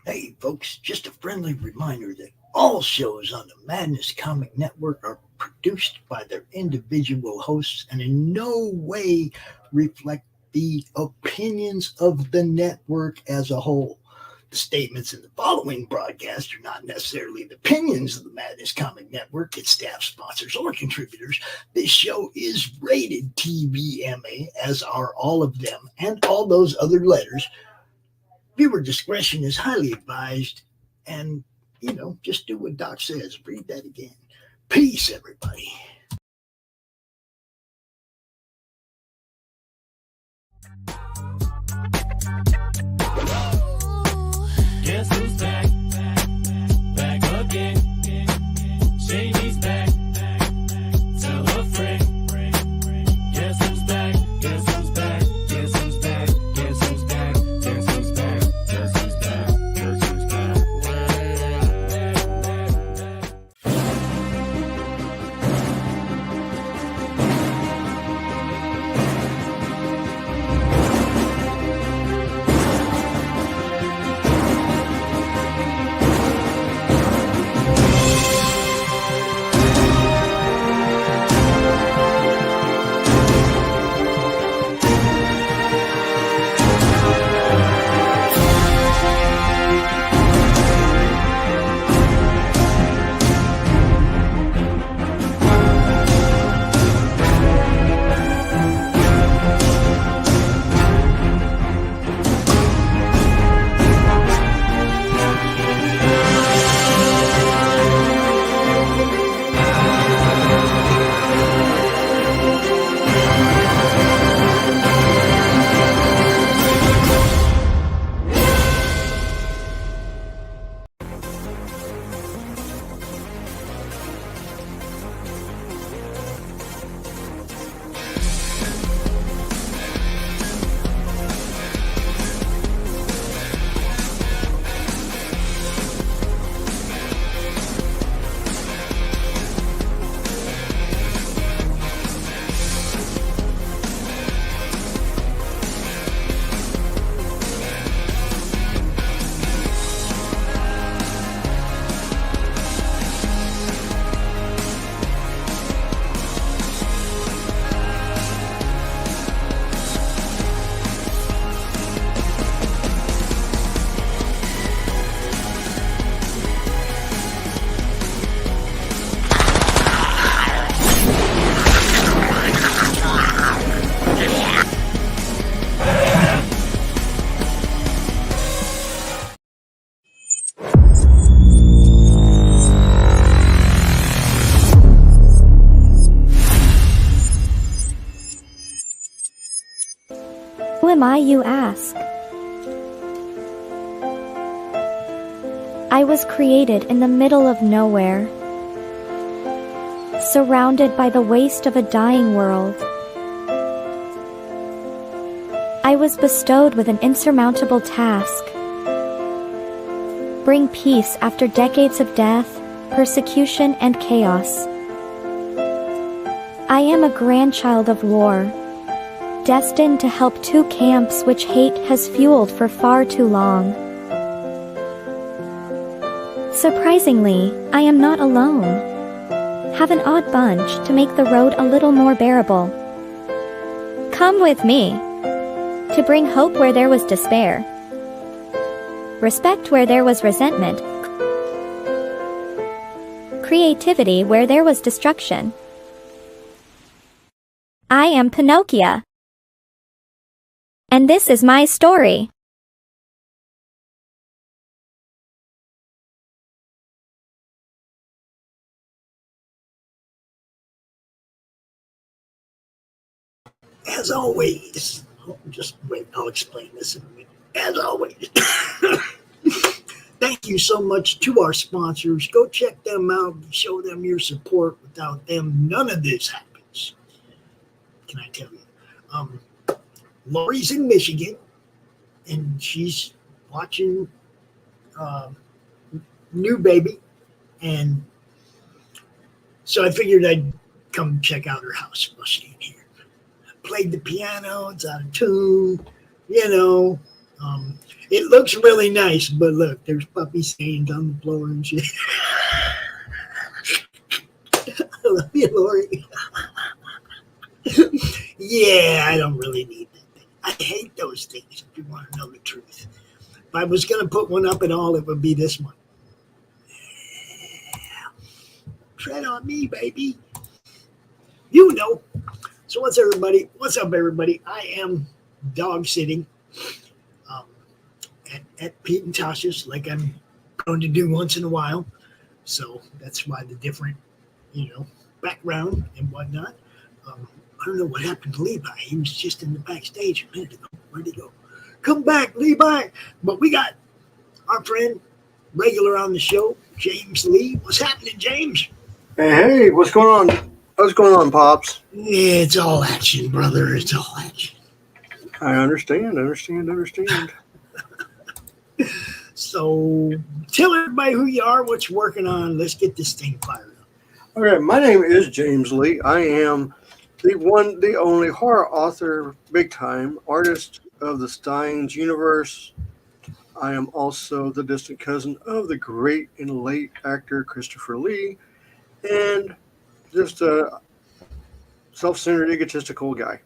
Hey, folks, just a friendly reminder that all shows on the Madness Comic Network are produced by their individual hosts and in no way reflect the opinions of the network as a whole. The statements in the following broadcast are not necessarily the opinions of the Madness Comic Network, its staff, sponsors, or contributors. This show is rated TVMA, as are all of them and all those other letters. Viewer discretion is highly advised, and, just do what Doc says. Read that again. Peace, everybody. Guess who's back? Back again. Shady's back. Tell a friend. Guess who's back? Guess who's back? Guess who's back? Guess who's back? Guess who's back? Guess who's back? Guess who's back? Who am I, you ask? I was created in the middle of nowhere, surrounded by the waste of a dying world. I was bestowed with an insurmountable task: bring peace after decades of death, persecution, and chaos. I am a grandchild of war, destined to help two camps which hate has fueled for far too long. Surprisingly, I am not alone. Have an odd bunch to make the road a little more bearable. Come with me, to bring hope where there was despair, respect where there was resentment, creativity where there was destruction. I am Pinocchio, and this is my story. As always, just wait, I'll explain this in a minute. As always, thank you so much to our sponsors. Go check them out, show them your support. Without them, none of this happens. Can I tell you? Laurie's in Michigan, and she's watching New Baby, and so I figured I'd come check out her house while she's in here. Played the piano, it's out of tune, It looks really nice, but look, there's puppy stains on the floor and shit. I love you, Laurie. Yeah, I don't really need that thing. I hate those things, if you want to know the truth. If I was going to put one up at all, it would be this one. Tread on me, baby. You know. So what's up, everybody? I am dog sitting at Pete and Tasha's, like I'm going to do once in a while. So that's why the different, background and whatnot. I don't know what happened to Levi. He was just in the backstage a minute ago. Where'd he go? Come back, Levi. But we got our friend, regular on the show, James Lee. What's happening, James? Hey, what's going on? What's going on, Pops? Yeah, it's all action, brother. It's all action. I understand. So tell everybody who you are, what you're working on. Let's get this thing fired up. Okay, my name is James Lee. I am the only horror author, big time artist of the Steins universe. I am also the distant cousin of the great and late actor Christopher Lee, and just a self-centered, egotistical guy.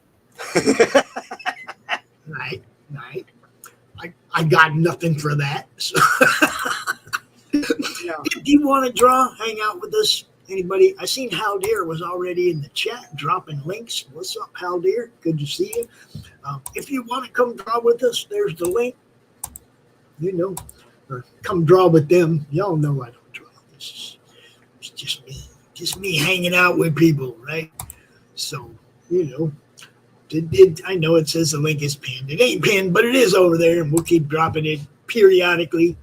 Right. I got nothing for that. So Yeah. If you want to draw, hang out with us. Anybody? I seen Hal Deer was already in the chat dropping links. What's up, Hal Deer? Good to see you. If you want to come draw with us, there's the link. Or come draw with them. Y'all know I don't draw. It's just me. Just me hanging out with people, right? So, I know it says the link is pinned. It ain't pinned, but it is over there, and we'll keep dropping it periodically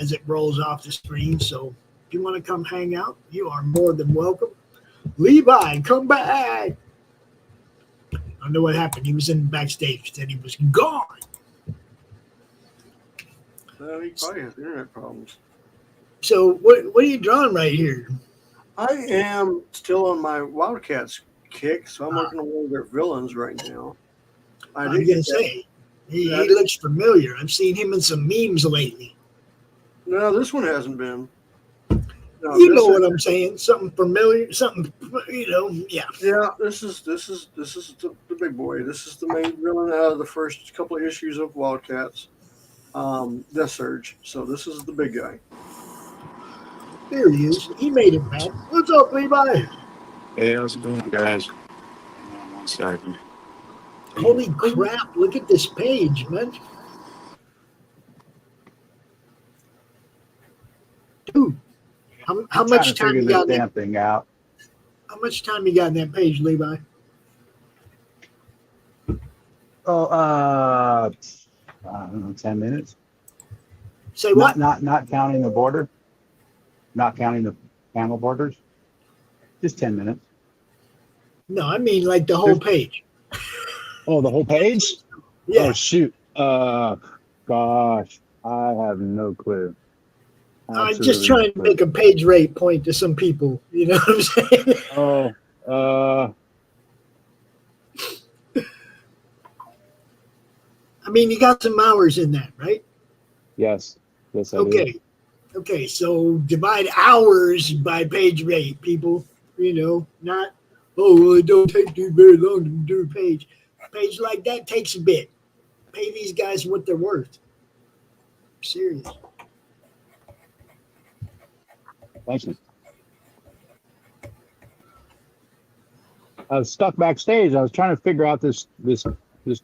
as it rolls off the screen. So if you want to come hang out, you are more than welcome. Levi, come back. I don't know what happened. He was in backstage, then he was gone. He probably has internet problems. So what are you drawing right here? I am still on my Wildcats kick, so I'm working on one of their villains right now. I was going to say, he looks familiar. I've seen him in some memes lately. No, this one hasn't been. No, you know what I'm saying? Something familiar, something, yeah. Yeah, this is the big boy. This is the main villain out of the first couple of issues of Wildcats, Death Surge. So this is the big guy. There he is. He made it back. What's up, Levi? Hey, how's it going, guys? Hang on 1 second. Holy crap, look at this page, man. Dude, how much time you got that thing out? How much time you got in that page, Levi? Oh, I don't know, 10 minutes. Say what? Not counting the border. Not counting the panel borders. Just 10 minutes. No, I mean like the whole page. Oh, the whole page? Yeah. Oh, shoot. Gosh, I have no clue. I'm just trying to make a page rate point to some people. You know what I'm saying? I mean, you got some hours in that, right? Yes, I do. Okay, so divide hours by page rate, people. Not, it don't take too very long to do a page. A page like that takes a bit. Pay these guys what they're worth. I'm serious. Thank you. I was stuck backstage. I was trying to figure out this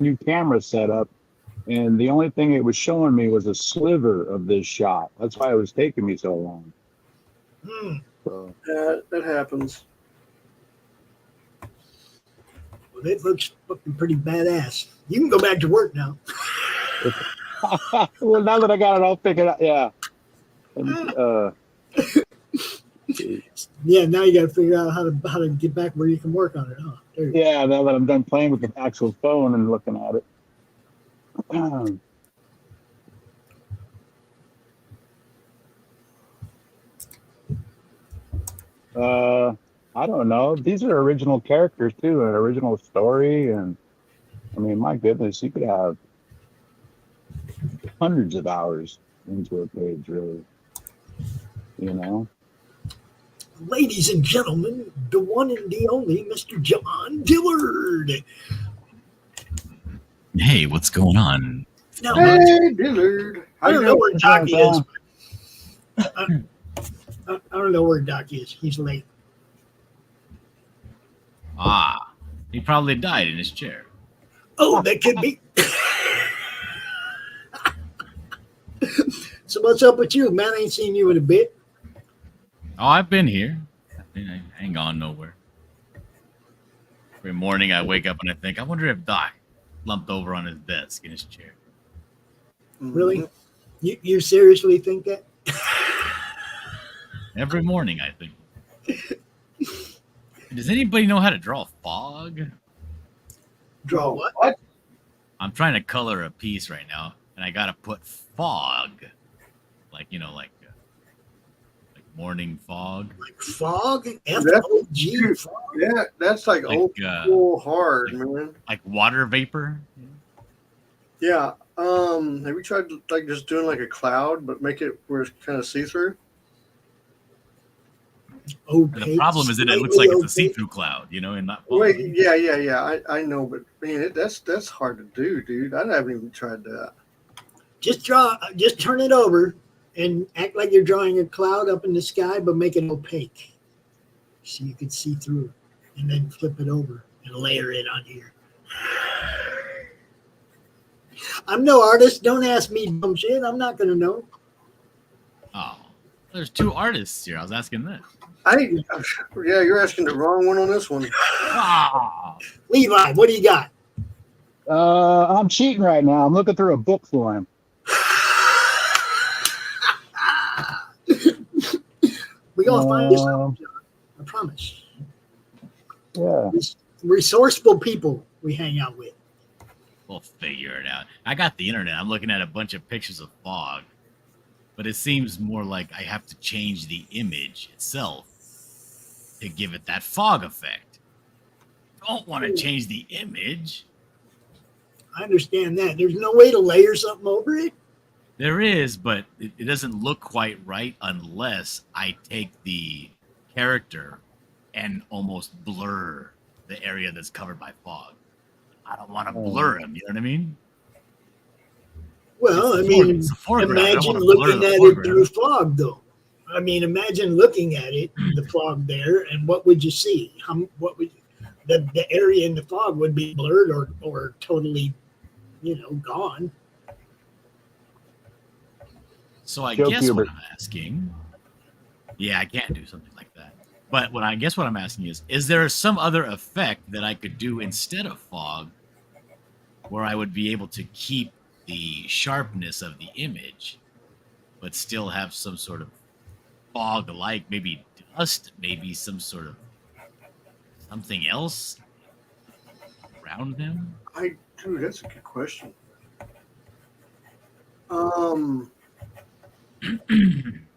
new camera setup, and the only thing it was showing me was a sliver of this shot. That's why it was taking me so long. So. That happens. Well, it looks fucking pretty badass. You can go back to work now. Well, now that I got it all figured out, yeah. Yeah, now you got to figure out how to get back where you can work on it, huh? Yeah, now that I'm done playing with the actual phone and looking at it. I don't know. These are original characters too, an original story, and I mean, my goodness, you could have hundreds of hours into a page, really. You know? Ladies and gentlemen, the one and the only Mr. John Dillard. Hey, what's going on? Now, Hey, Dillard. I don't know where Doc John? is. I don't know where Doc is. He's late. Ah, he probably died in his chair. Oh, that could be. So what's up with you, man? I ain't seen you in a bit. Oh, I've been here. I ain't gone nowhere. Every morning I wake up and I think, I wonder if Doc lumped over on his desk in his chair. Really? You seriously think that? Every morning I think. Does anybody know how to draw fog? Draw what? I'm trying to color a piece right now, and I gotta put fog, like morning fog. Like fog? That's- F-O-G? Fog? Yeah, that's like Like, old school hard, man. Like water vapor. Yeah. Have you tried like just doing like a cloud, but make it where it's kind of see-through? And the problem is that it looks like it's a see-through cloud, and not fog. Wait, yeah. I know, but man, that's hard to do, dude. I haven't even tried that. Just turn it over and act like you're drawing a cloud up in the sky, but make it opaque so you can see through it, and then flip it over and layer it on here. I'm no artist. Don't ask me dumb shit. I'm not going to know. Oh, there's two artists here. I was asking that. Yeah, you're asking the wrong one on this one. Ah, Levi, what do you got? I'm cheating right now. I'm looking through a book for him. We're going to find this out, John. I promise. Yeah. Resourceful people we hang out with. we'll figure it out. I got the internet. I'm looking at a bunch of pictures of fog, but it seems more like I have to change the image itself to give it that fog effect. Don't want to change the image. I understand that. There's no way to layer something over it. There is, but it doesn't look quite right unless I take the character and almost blur the area that's covered by fog. I don't want to blur him, you know what I mean? Well, It's a foreground. I don't imagine wanna blur looking the at it foreground. through fog, though. I mean, imagine looking at it, the fog there, and what would you see? What would the area in the fog would be blurred or totally, gone. So I Joe guess Hubert. what I'm asking, yeah, I can't do something like that. But what I'm asking is there some other effect that I could do instead of fog where I would be able to keep the sharpness of the image, but still have some sort of fog-like, maybe dust, maybe some sort of something else around them? Dude, that's a good question.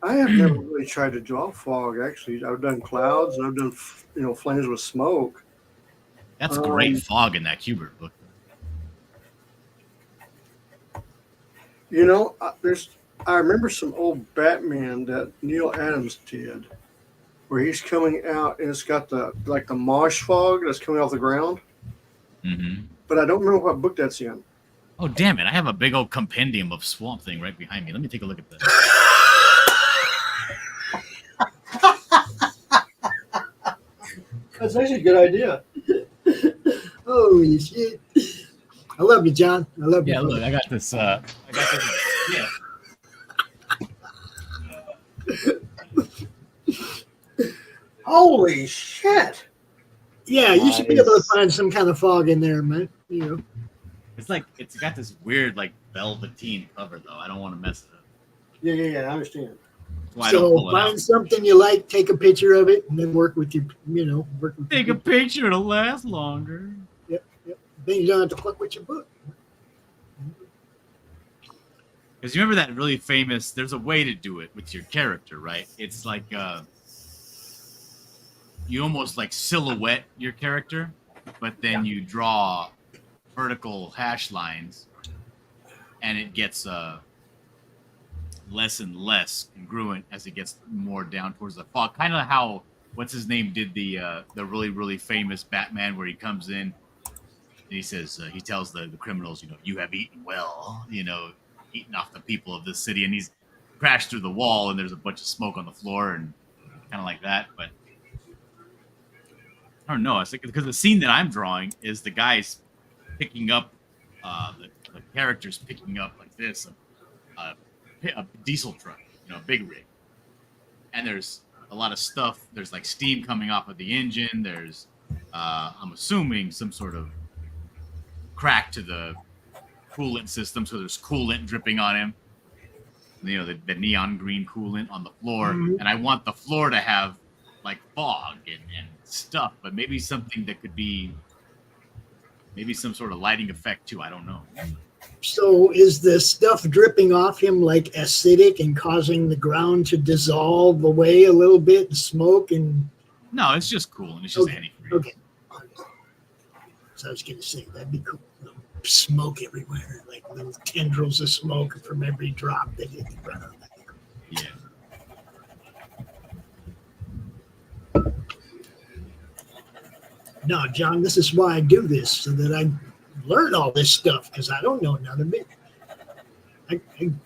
I have never really tried to draw fog. Actually, I've done clouds and I've done flames with smoke. That's great fog in that Hubert book. I remember some old Batman that Neil Adams did, where he's coming out and it's got the mosh fog that's coming off the ground. Mm-hmm. But I don't remember what book that's in. Oh, damn it. I have a big old compendium of Swamp Thing right behind me. Let me take a look at this. That's actually a good idea. Holy shit. I love you, John. I love you. Yeah, look, I got this. Yeah. Holy shit. Yeah, you should be able to find some kind of fog in there, man. It's like, it's got this weird, like, velveteen cover, though. I don't want to mess it up. Yeah, I understand. That's why I don't So pull it find out. something you like, take a picture of it, and then work with your. Take a picture to last longer. Yep. Then you don't have to fuck with your book. Because you remember that really famous, there's a way to do it with your character, right? It's like, you almost like silhouette your character, but then you draw vertical hash lines, and it gets less and less congruent as it gets more down towards the fog. Kind of how what's his name did the really really famous Batman, where he comes in and he says he tells the criminals, you have eaten well, eaten off the people of this city, and he's crashed through the wall and there's a bunch of smoke on the floor and kind of like that. But I don't know. I think because the scene that I'm drawing is the guys picking up the characters picking up like this a diesel truck, a big rig, and there's a lot of stuff. There's like steam coming off of the engine. There's I'm assuming some sort of crack to the coolant system, so there's coolant dripping on him. The neon green coolant on the floor, and I want the floor to have like fog and stuff, but maybe something that could be maybe some sort of lighting effect too. I don't know. So is the stuff dripping off him like acidic and causing the ground to dissolve away a little bit and smoke? And no, it's just cool and it's just antifreeze. Okay. So I was going to say that'd be cool. Smoke everywhere, like little tendrils of smoke from every drop that hit the ground. Yeah. No, John, this is why I do this, so that I learn all this stuff, because I don't know none of it. I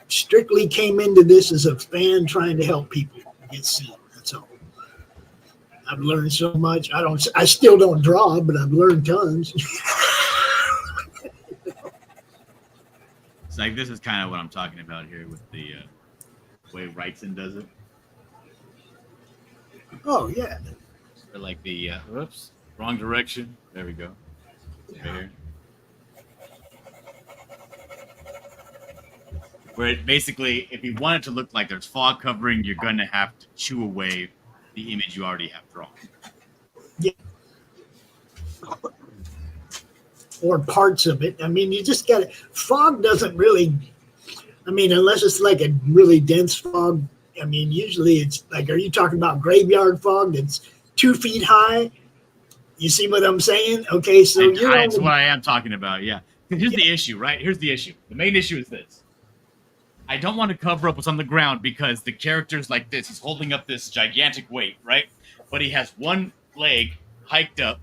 strictly came into this as a fan trying to help people get seen. That's all. I've learned so much. I still don't draw, but I've learned tons. It's like this is kind of what I'm talking about here with the way Wrightson does it. Oh yeah. Or like the whoops, wrong direction. There we go. Right here. Where it basically, if you want it to look like there's fog covering, you're going to have to chew away the image you already have drawn. Yeah. Or parts of it. I mean, you just got to. Fog doesn't really. I mean, unless it's like a really dense fog. I mean, usually it's like, are you talking about graveyard fog that's 2 feet high? You see what I'm saying? Okay, so that's what I am talking about. Yeah. Here's the issue, right? Here's the issue. The main issue is this. I don't want to cover up what's on the ground because the character's like this. He's holding up this gigantic weight, right? But he has one leg hiked up.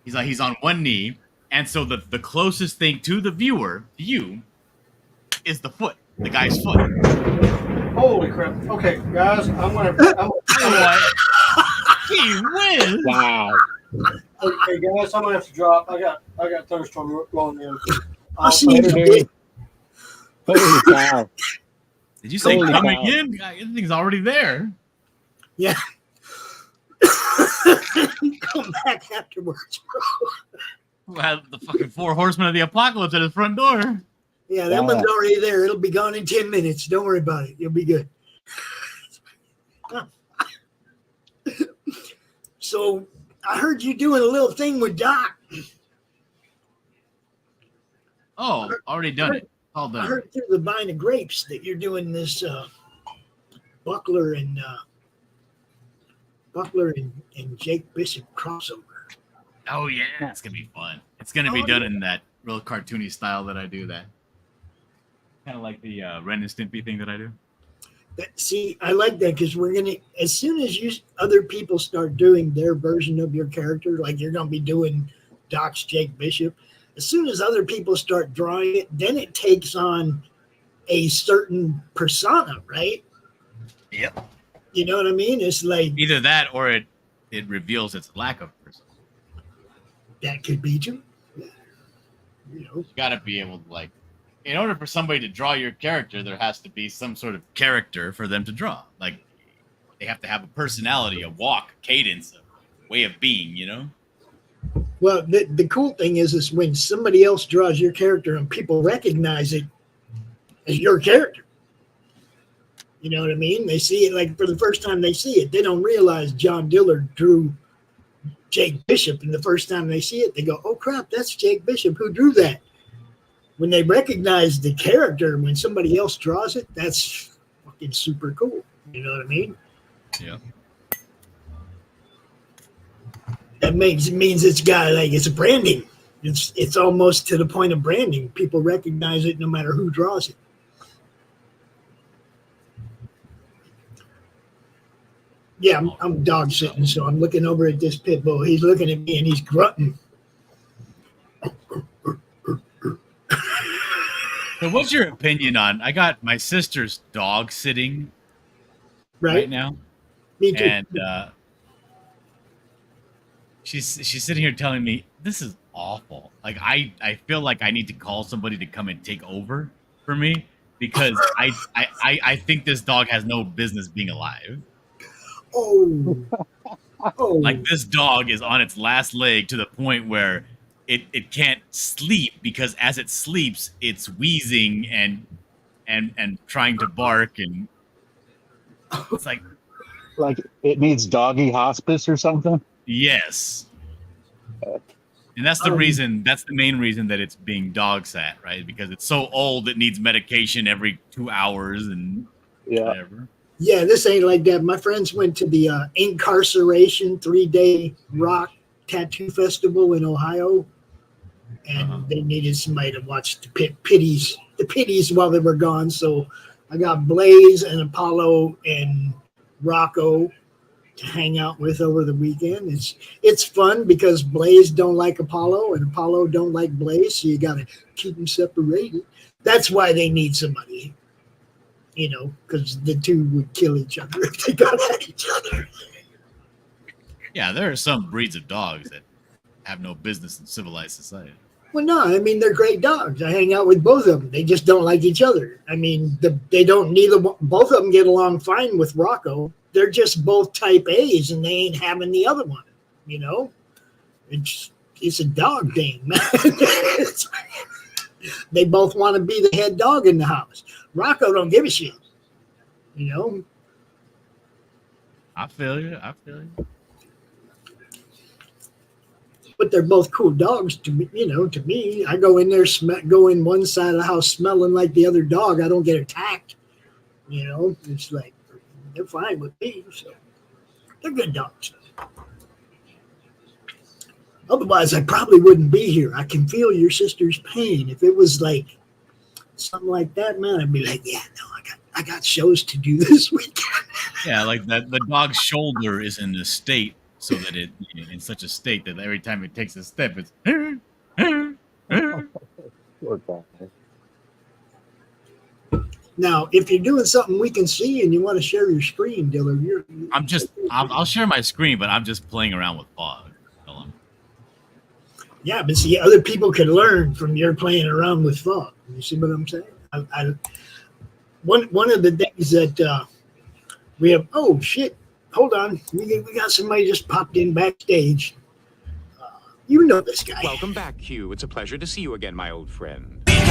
He's on one knee. And so the closest thing to the viewer, you, is the foot, the guy's foot. Holy crap. Okay, guys, I'm gonna He wins. Wow. Okay, guys, I'm gonna have to drop. I got thunderstorm rolling in. I'll see you today. Holy cow. Did you say Holy come cow. again? Everything's already there. Yeah. Come back afterwards, bro. Well, the fucking 4 horsemen of the apocalypse at his front door. Yeah, that one's already there. It'll be gone in 10 minutes. Don't worry about it. You'll be good. So I heard you doing a little thing with Doc. Oh, already done it. All I done. heard through the Vine of Grapes that you're doing this Buckler and Jake Bishop crossover. Oh yeah, it's gonna be fun. It's gonna be done in that real cartoony style that I do. That kind of like the Ren and Stimpy thing that I do. See, I like that because we're gonna, as soon as other people start doing their version of your character, like you're gonna be doing Doc's Jake Bishop. As soon as other people start drawing it, then it takes on a certain persona, right? Yep. You know what I mean? It's like Either that or it reveals its lack of person. that could be too. You know, You gotta be able to, like, in order for somebody to draw your character, there has to be some sort of character for them to draw. Like, they have to have a personality, a walk, a cadence, a way of being, you know? well, the cool thing is when somebody else draws your character and people recognize it as your character. You know what I mean? They see it like for the first time they see it. They don't realize John Dillard drew Jake Bishop, and the first time they see it, they go, "Oh crap, that's Jake Bishop. Who drew that?" When they recognize the character, when somebody else draws it, that's fucking super cool. You know what I mean? Yeah. That means it's got like it's branding. It's almost to the point of branding. People recognize it no matter who draws it. Yeah, I'm dog sitting, so I'm looking over at this pit bull. He's looking at me and he's grunting. So, what's your opinion on? I got my sister's dog sitting right now, Me too. and she's sitting here telling me this is awful. Like I feel like I need to call somebody to come and take over for me because I think this dog has no business being alive. Oh. Like this dog is on its last leg to the point where it can't sleep because as it sleeps, it's wheezing and trying to bark, and it's like it needs doggy hospice or something. yes. And that's the reason. That's the main reason that it's being dog sat, right? Because it's so old, it needs medication every 2 hours and whatever. Yeah, this ain't like that. My friends went to the Incarceration 3-day rock tattoo festival in Ohio, and they needed somebody to watch the pitties while they were gone. So I got Blaze and Apollo and Rocco to hang out with over the weekend. It's fun because Blaze don't like Apollo and Apollo don't like Blaze, so you got to keep them separated. That's why they need somebody, because the two would kill each other if they got at each other. Yeah, there are some breeds of dogs that have no business in civilized society. Well, no, I mean, they're great dogs. I hang out with both of them. They just don't like each other. I mean, both of them get along fine with Rocco. They're just both type A's and they ain't having the other one, It's a dog thing, man. They both want to be the head dog in the house. Rocco don't give a shit, I feel you. But they're both cool dogs to me. To me, I go in there, go in one side of the house smelling like the other dog. I don't get attacked. It's like they're fine with me. So they're good dogs. Otherwise, I probably wouldn't be here. I can feel your sister's pain. If it was like something like that, man, I'd be like, yeah, no, I got shows to do this weekend. Yeah, like that. The dog's shoulder is in a state so that it in such a state that every time it takes a step, it's. Now, if you're doing something we can see and you want to share your screen, Diller, I'll share my screen, but I'm just playing around with fog. Yeah, but see, other people can learn from your playing around with fog. You see what I'm saying? One of the things that we have. Oh shit! Hold on, we got somebody just popped in backstage. You know this guy. Welcome back, Q. It's a pleasure to see you again, my old friend. Stand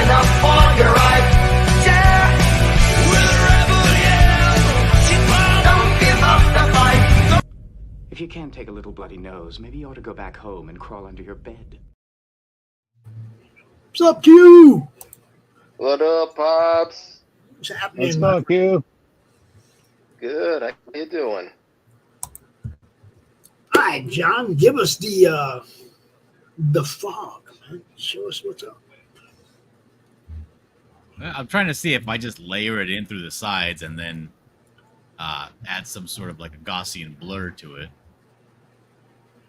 up for your right. Yeah. We're a rebel, yeah. Don't give up the fight. If you can't take a little bloody nose, maybe you ought to go back home and crawl under your bed. What's up, Q? What up, Pops? What's happening? What's up, Q? Good. How you doing? All right, John, give us the fog, man. Show us what's up. I'm trying to see if I just layer it in through the sides and then add some sort of like a Gaussian blur to it.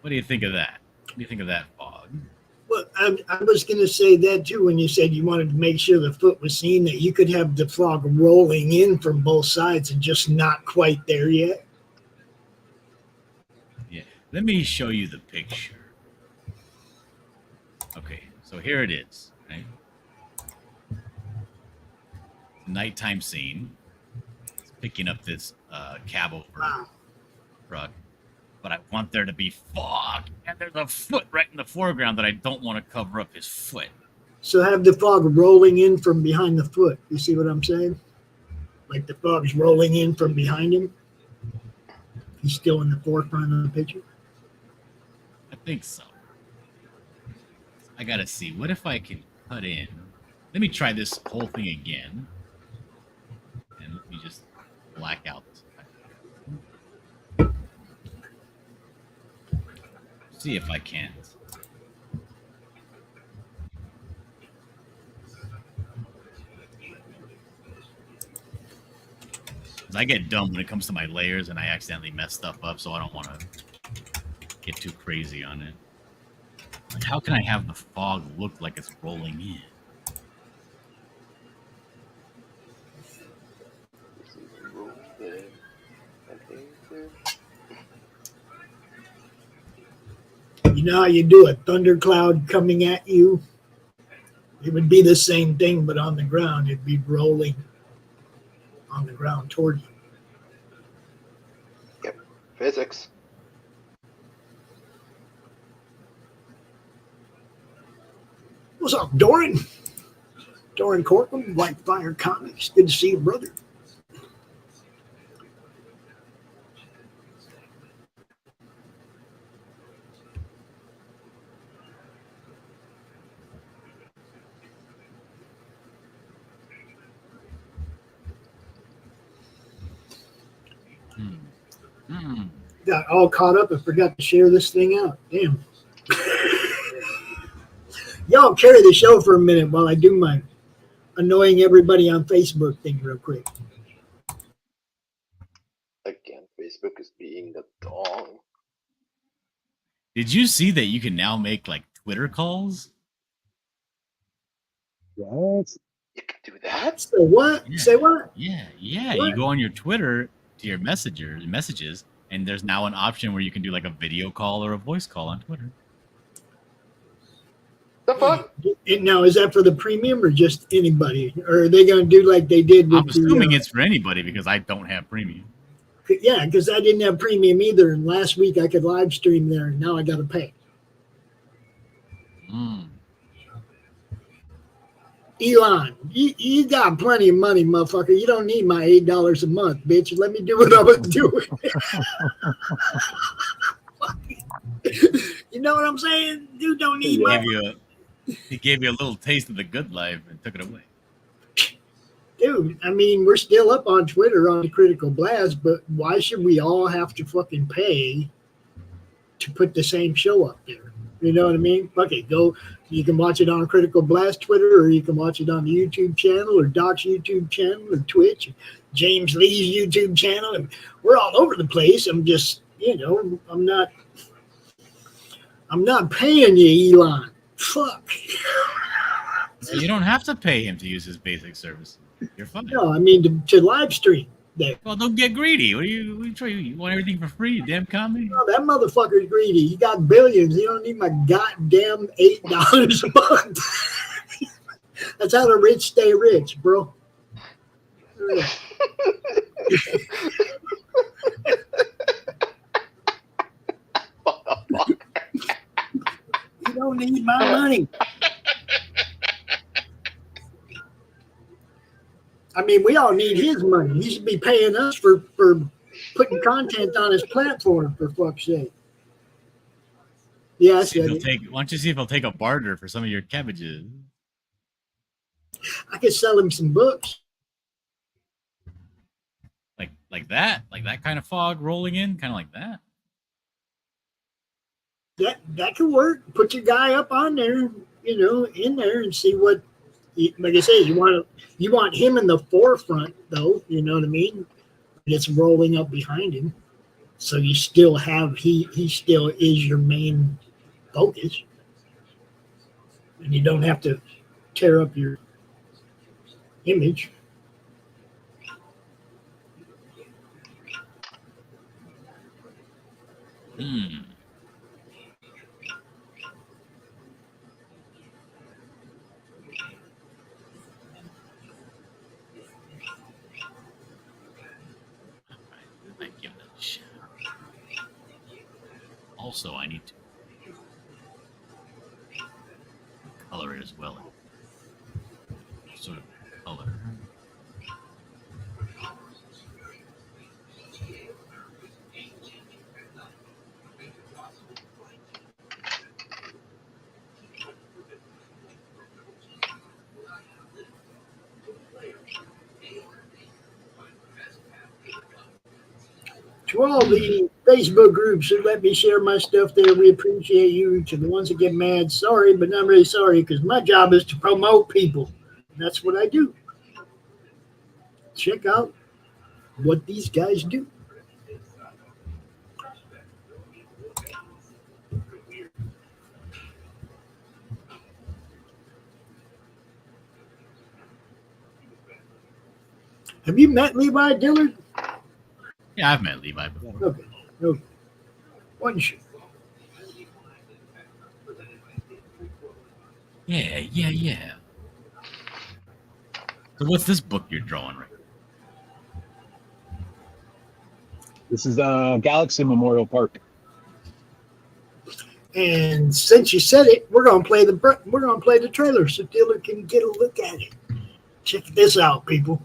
What do you think of that? What do you think of that fog? Well, I was going to say that too when you said you wanted to make sure the foot was seen, that you could have the fog rolling in from both sides and just not quite there yet. Yeah. Let me show you the picture. Okay, so here it is, right? Nighttime scene. It's picking up this cab over truck. But I want there to be fog. And there's a foot right in the foreground that I don't want to cover up his foot. So have the fog rolling in from behind the foot. You see what I'm saying? Like the fog's rolling in from behind him. He's still in the forefront of the picture. I think so. I gotta see. What if I can cut in? Let me try this whole thing again. And let me just black out this. See if I can't. 'Cause I get dumb when it comes to my layers, and I accidentally mess stuff up, so I don't want to get too crazy on it. Like, how can I have the fog look like it's rolling in? You know how you do a thundercloud coming at you? It would be the same thing, but on the ground. It'd be rolling on the ground toward you. Yep. Physics. What's up, Doran? Doran Corcoran, Whitefire Comics. Good to see you, brother. Got all caught up and forgot to share this thing out. Damn. Y'all carry the show for a minute while I do my annoying everybody on Facebook thing real quick. Again, Facebook is being the dong. Did you see that you can now make like Twitter calls? What? You can do that? So what? Yeah. Say what? Yeah. What? You go on your Twitter to your messages, and there's now an option where you can do like a video call or a voice call on Twitter. The fuck? And now, is that for the premium or just anybody? Or are they going to do like they did with I'm assuming it's for anybody because I don't have premium. Yeah, because I didn't have premium either. And last week I could live stream there, and now I got to pay. Elon, you got plenty of money, motherfucker. You don't need my $8 a month, bitch. Let me do what I was doing. You know what I'm saying? You don't need my He gave you a little taste of the good life and took it away. dude. I mean, we're still up on Twitter on the Critical Blast, but why should we all have to fucking pay to put the same show up there? You know what I mean? Okay, go. You can watch it on Critical Blast Twitter, or you can watch it on the YouTube channel, or Doc's YouTube channel, or Twitch, James Lee's YouTube channel, and we're all over the place. I'm just, I'm not paying you, Elon. Fuck. You don't have to pay him to use his basic service. You're fine. No, I mean to live stream there. Well, don't get greedy. What are you trying? You want everything for free, you damn commie? No, that motherfucker's greedy. He got billions. He don't need my goddamn $8 a month. That's how the rich stay rich, bro. You don't need my money. I mean, we all need his money. He should be paying us for putting content on his platform, for fuck's sake. Yes. Why don't you see if he'll take a barter for some of your cabbages? I could sell him some books. Like that kind of fog rolling in, kind of like that. That could work. Put your guy up on there, in there, and see what. Like I say, you want him in the forefront, though. You know what I mean? It's rolling up behind him, so you still have he still is your main focus, and you don't have to tear up your image. Give that a shot. Also, I need to color it as well. Sort of color. To all the Facebook groups who let me share my stuff there, we appreciate you. To the ones that get mad, sorry, but not really sorry, because my job is to promote people. And that's what I do. Check out what these guys do. Have you met Levi Dillard? Yeah, I've met Levi before. Okay. Okay. One shoot. Yeah. So what's this book you're drawing right? This is Galaxy Memorial Park. And since you said it, we're gonna play the trailer so Dillard can get a look at it. Check this out, people.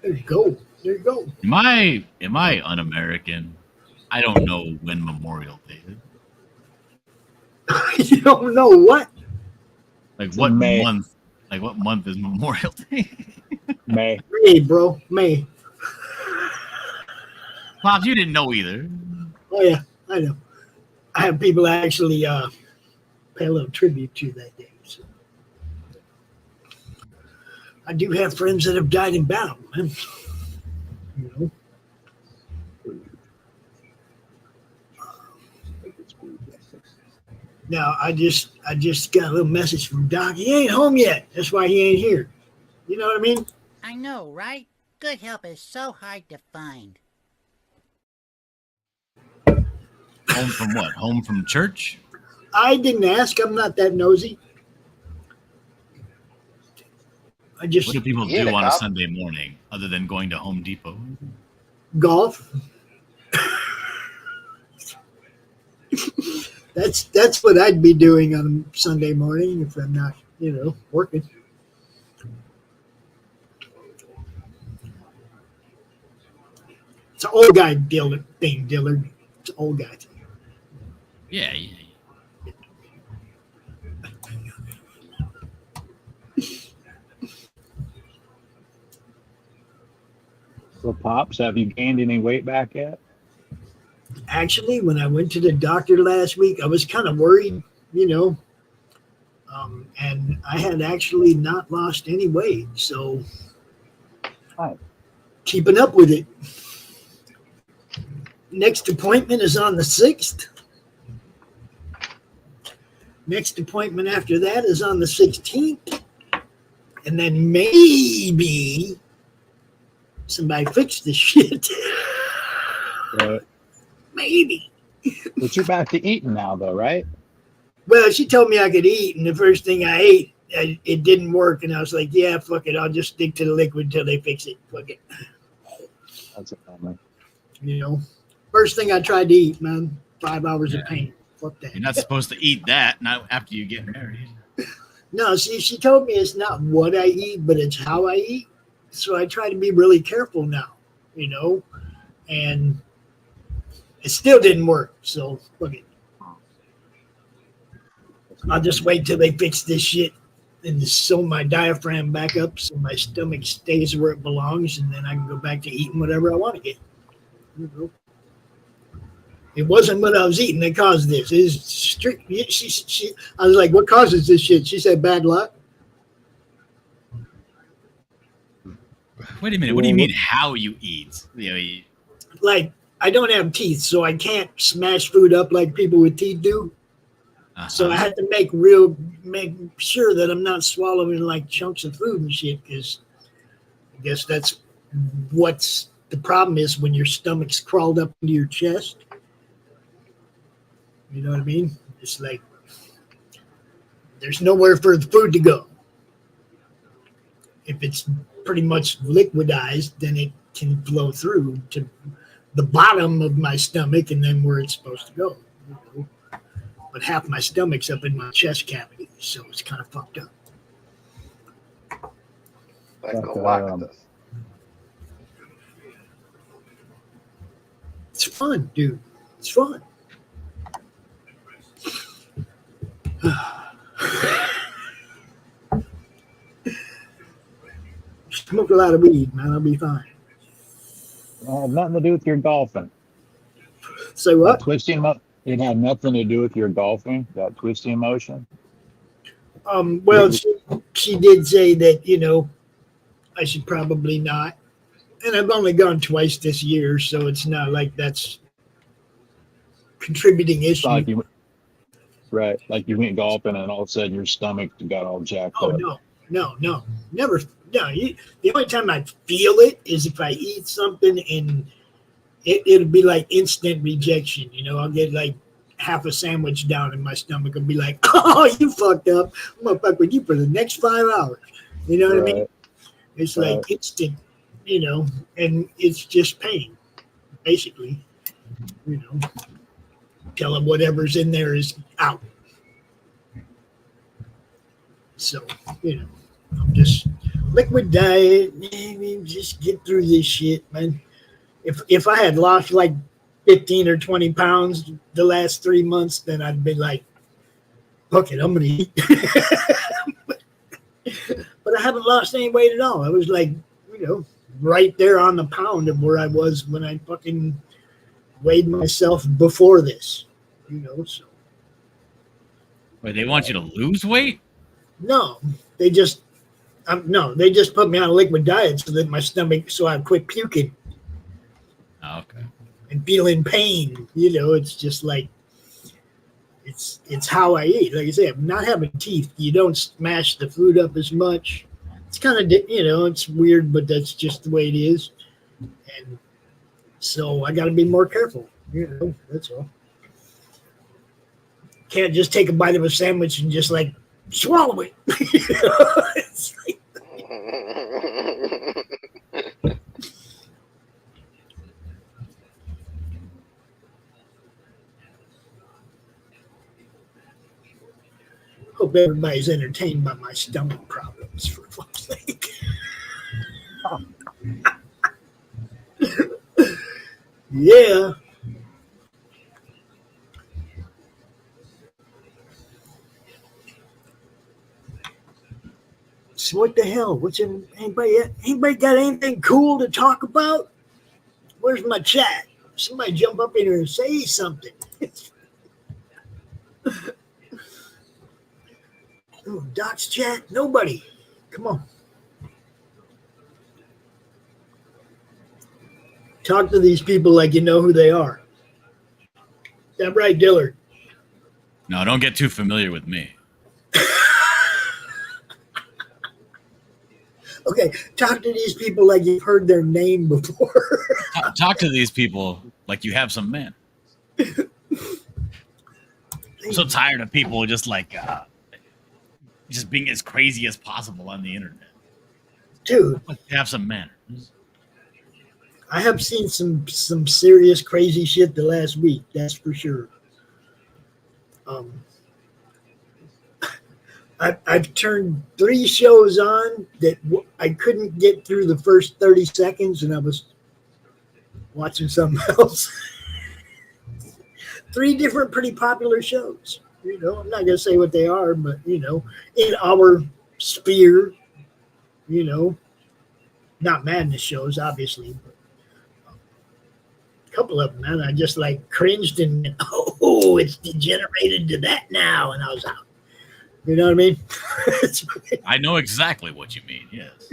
There you go. There you go. Am I un-American? I don't know when Memorial Day is. You don't know what? Like what May. month? Like what month is Memorial Day? May. May, bro. May. Pops, you didn't know either. Oh yeah, I know. I have people actually pay a little tribute to that day. So. I do have friends that have died in battle, man. You know. Now I just got a little message from Doc. He ain't home yet. That's why he ain't here. You know what I mean? I know, right? Good help is so hard to find. Home from what? Home from church? I didn't ask. I'm not that nosy. I just What do people Yeah, do on a Cobb. Sunday morning other than going to Home Depot? golf. That's what I'd be doing on a Sunday morning if I'm not, working. It's an old guy Dillard. It's an old guy thing. Yeah. So, Pops, have you gained any weight back yet? Actually, when I went to the doctor last week, I was kind of worried, and I had actually not lost any weight. So, Hi. keeping up with it. Next appointment is on the 6th. Next appointment after that is on the 16th. And then maybe somebody fixed this shit. Maybe. But you're back to eating now, though, right? Well, she told me I could eat, and the first thing I ate, it didn't work. And I was like, yeah, fuck it. I'll just stick to the liquid until they fix it. Fuck it. That's a bummer. First thing I tried to eat, man. 5 hours of pain. Fuck that. You're not supposed to eat that, not after you get married. No, see, she told me it's not what I eat, but it's how I eat. So I try to be really careful now, you know, and it still didn't work. So fuck it. I'll just wait till they fix this shit and sew my diaphragm back up so my stomach stays where it belongs, and then I can go back to eating whatever I want to get. You know? It wasn't what I was eating that caused this. It's strict. I was like, "What causes this shit?" She said, "Bad luck." Wait a minute. What do you mean how you eat? You know, Like, I don't have teeth, so I can't smash food up like people with teeth do. So I had to make sure that I'm not swallowing like chunks of food and shit, because I guess that's what's the problem is when your stomach's crawled up into your chest. You know what I mean? It's like there's nowhere for the food to go. If it's pretty much liquidized, then it can flow through to the bottom of my stomach and then where it's supposed to go. You know? But half my stomach's up in my chest cavity, so it's kind of fucked up. Like Galactus. It's fun, dude. It's fun. Smoke a lot of weed, man. I'll be fine. Nothing to do with your golfing. Say what? That twisting it had nothing to do with your golfing. That twisting motion. Well, she did say that, you know, I should probably not. And I've only gone twice this year, so it's not like that's contributing issue. Like right, like you went golfing and all of a sudden your stomach got all jacked up. No, never. No, the only time I feel it is if I eat something and it'll be like instant rejection. You know, I'll get like half a sandwich down in my stomach and be like, "Oh, you fucked up. I'm gonna fuck with you for the next 5 hours." You know what I mean? It's like instant, you know, and it's just pain, basically. You know, tell them whatever's in there is out. So, you know, I'm just liquid diet, maybe just get through this shit, man. If I had lost like 15 or 20 pounds the last 3 months, then I'd be like, fuck it, I'm gonna eat. But I haven't lost any weight at all. I was like, you know, right there on the pound of where I was when I fucking weighed myself before this. You know, so. Wait, they want you to lose weight? No, they just put me on a liquid diet so that my stomach, so I quit puking. Oh, okay. And feeling pain. You know, it's just like, it's how I eat. Like I say, I'm not having teeth. You don't smash the food up as much. It's kind of, you know, it's weird, but that's just the way it is. And so I got to be more careful. You know, that's all. Can't just take a bite of a sandwich and just like swallow it. You know? It's like, hope everybody's entertained by my stomach problems, for fuck's sake. Yeah. So what the hell? Anybody got anything cool to talk about? Where's my chat? Somebody jump up in here and say something. Oh, Doc's chat? Nobody. Come on. Talk to these people like you know who they are. Is that right, Dillard? No, don't get too familiar with me. Okay, talk to these people like you've heard their name before. Talk to these people like you have some men. I'm so tired of people just like just being as crazy as possible on the internet. Dude. Have some manners. I have seen some serious crazy shit the last week. That's for sure. I've turned 3 shows on that I couldn't get through the first 30 seconds, and I was watching something else. 3 different pretty popular shows. You know, I'm not going to say what they are, but, you know, in our sphere, you know, not madness shows, obviously, but a couple of them, man, I just like cringed and, oh, it's degenerated to that now, and I was out. You know what I mean? I know exactly what you mean, yes.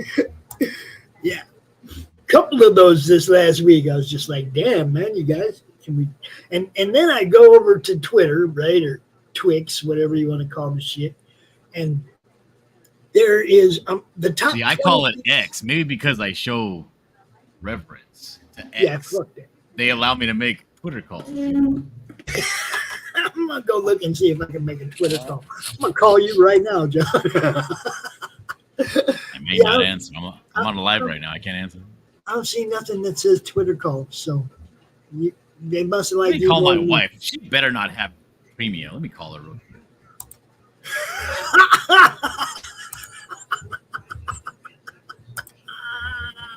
Yeah. A couple of those this last week, I was just like, damn, man, you guys, can we? And then I go over to Twitter, right, or Twix, whatever you want to call the shit, and there is the top. See, I call it X, maybe because I show reverence to X. Yeah, fuck that. They allow me to make Twitter calls. I'm gonna go look and see if I can make a Twitter call. I'm gonna call you right now, John. I may not answer. I'm on a live right now. I can't answer. I don't see nothing that says Twitter call, so they must have like. Let me call my wife. She better not have premium. Let me call her real quick.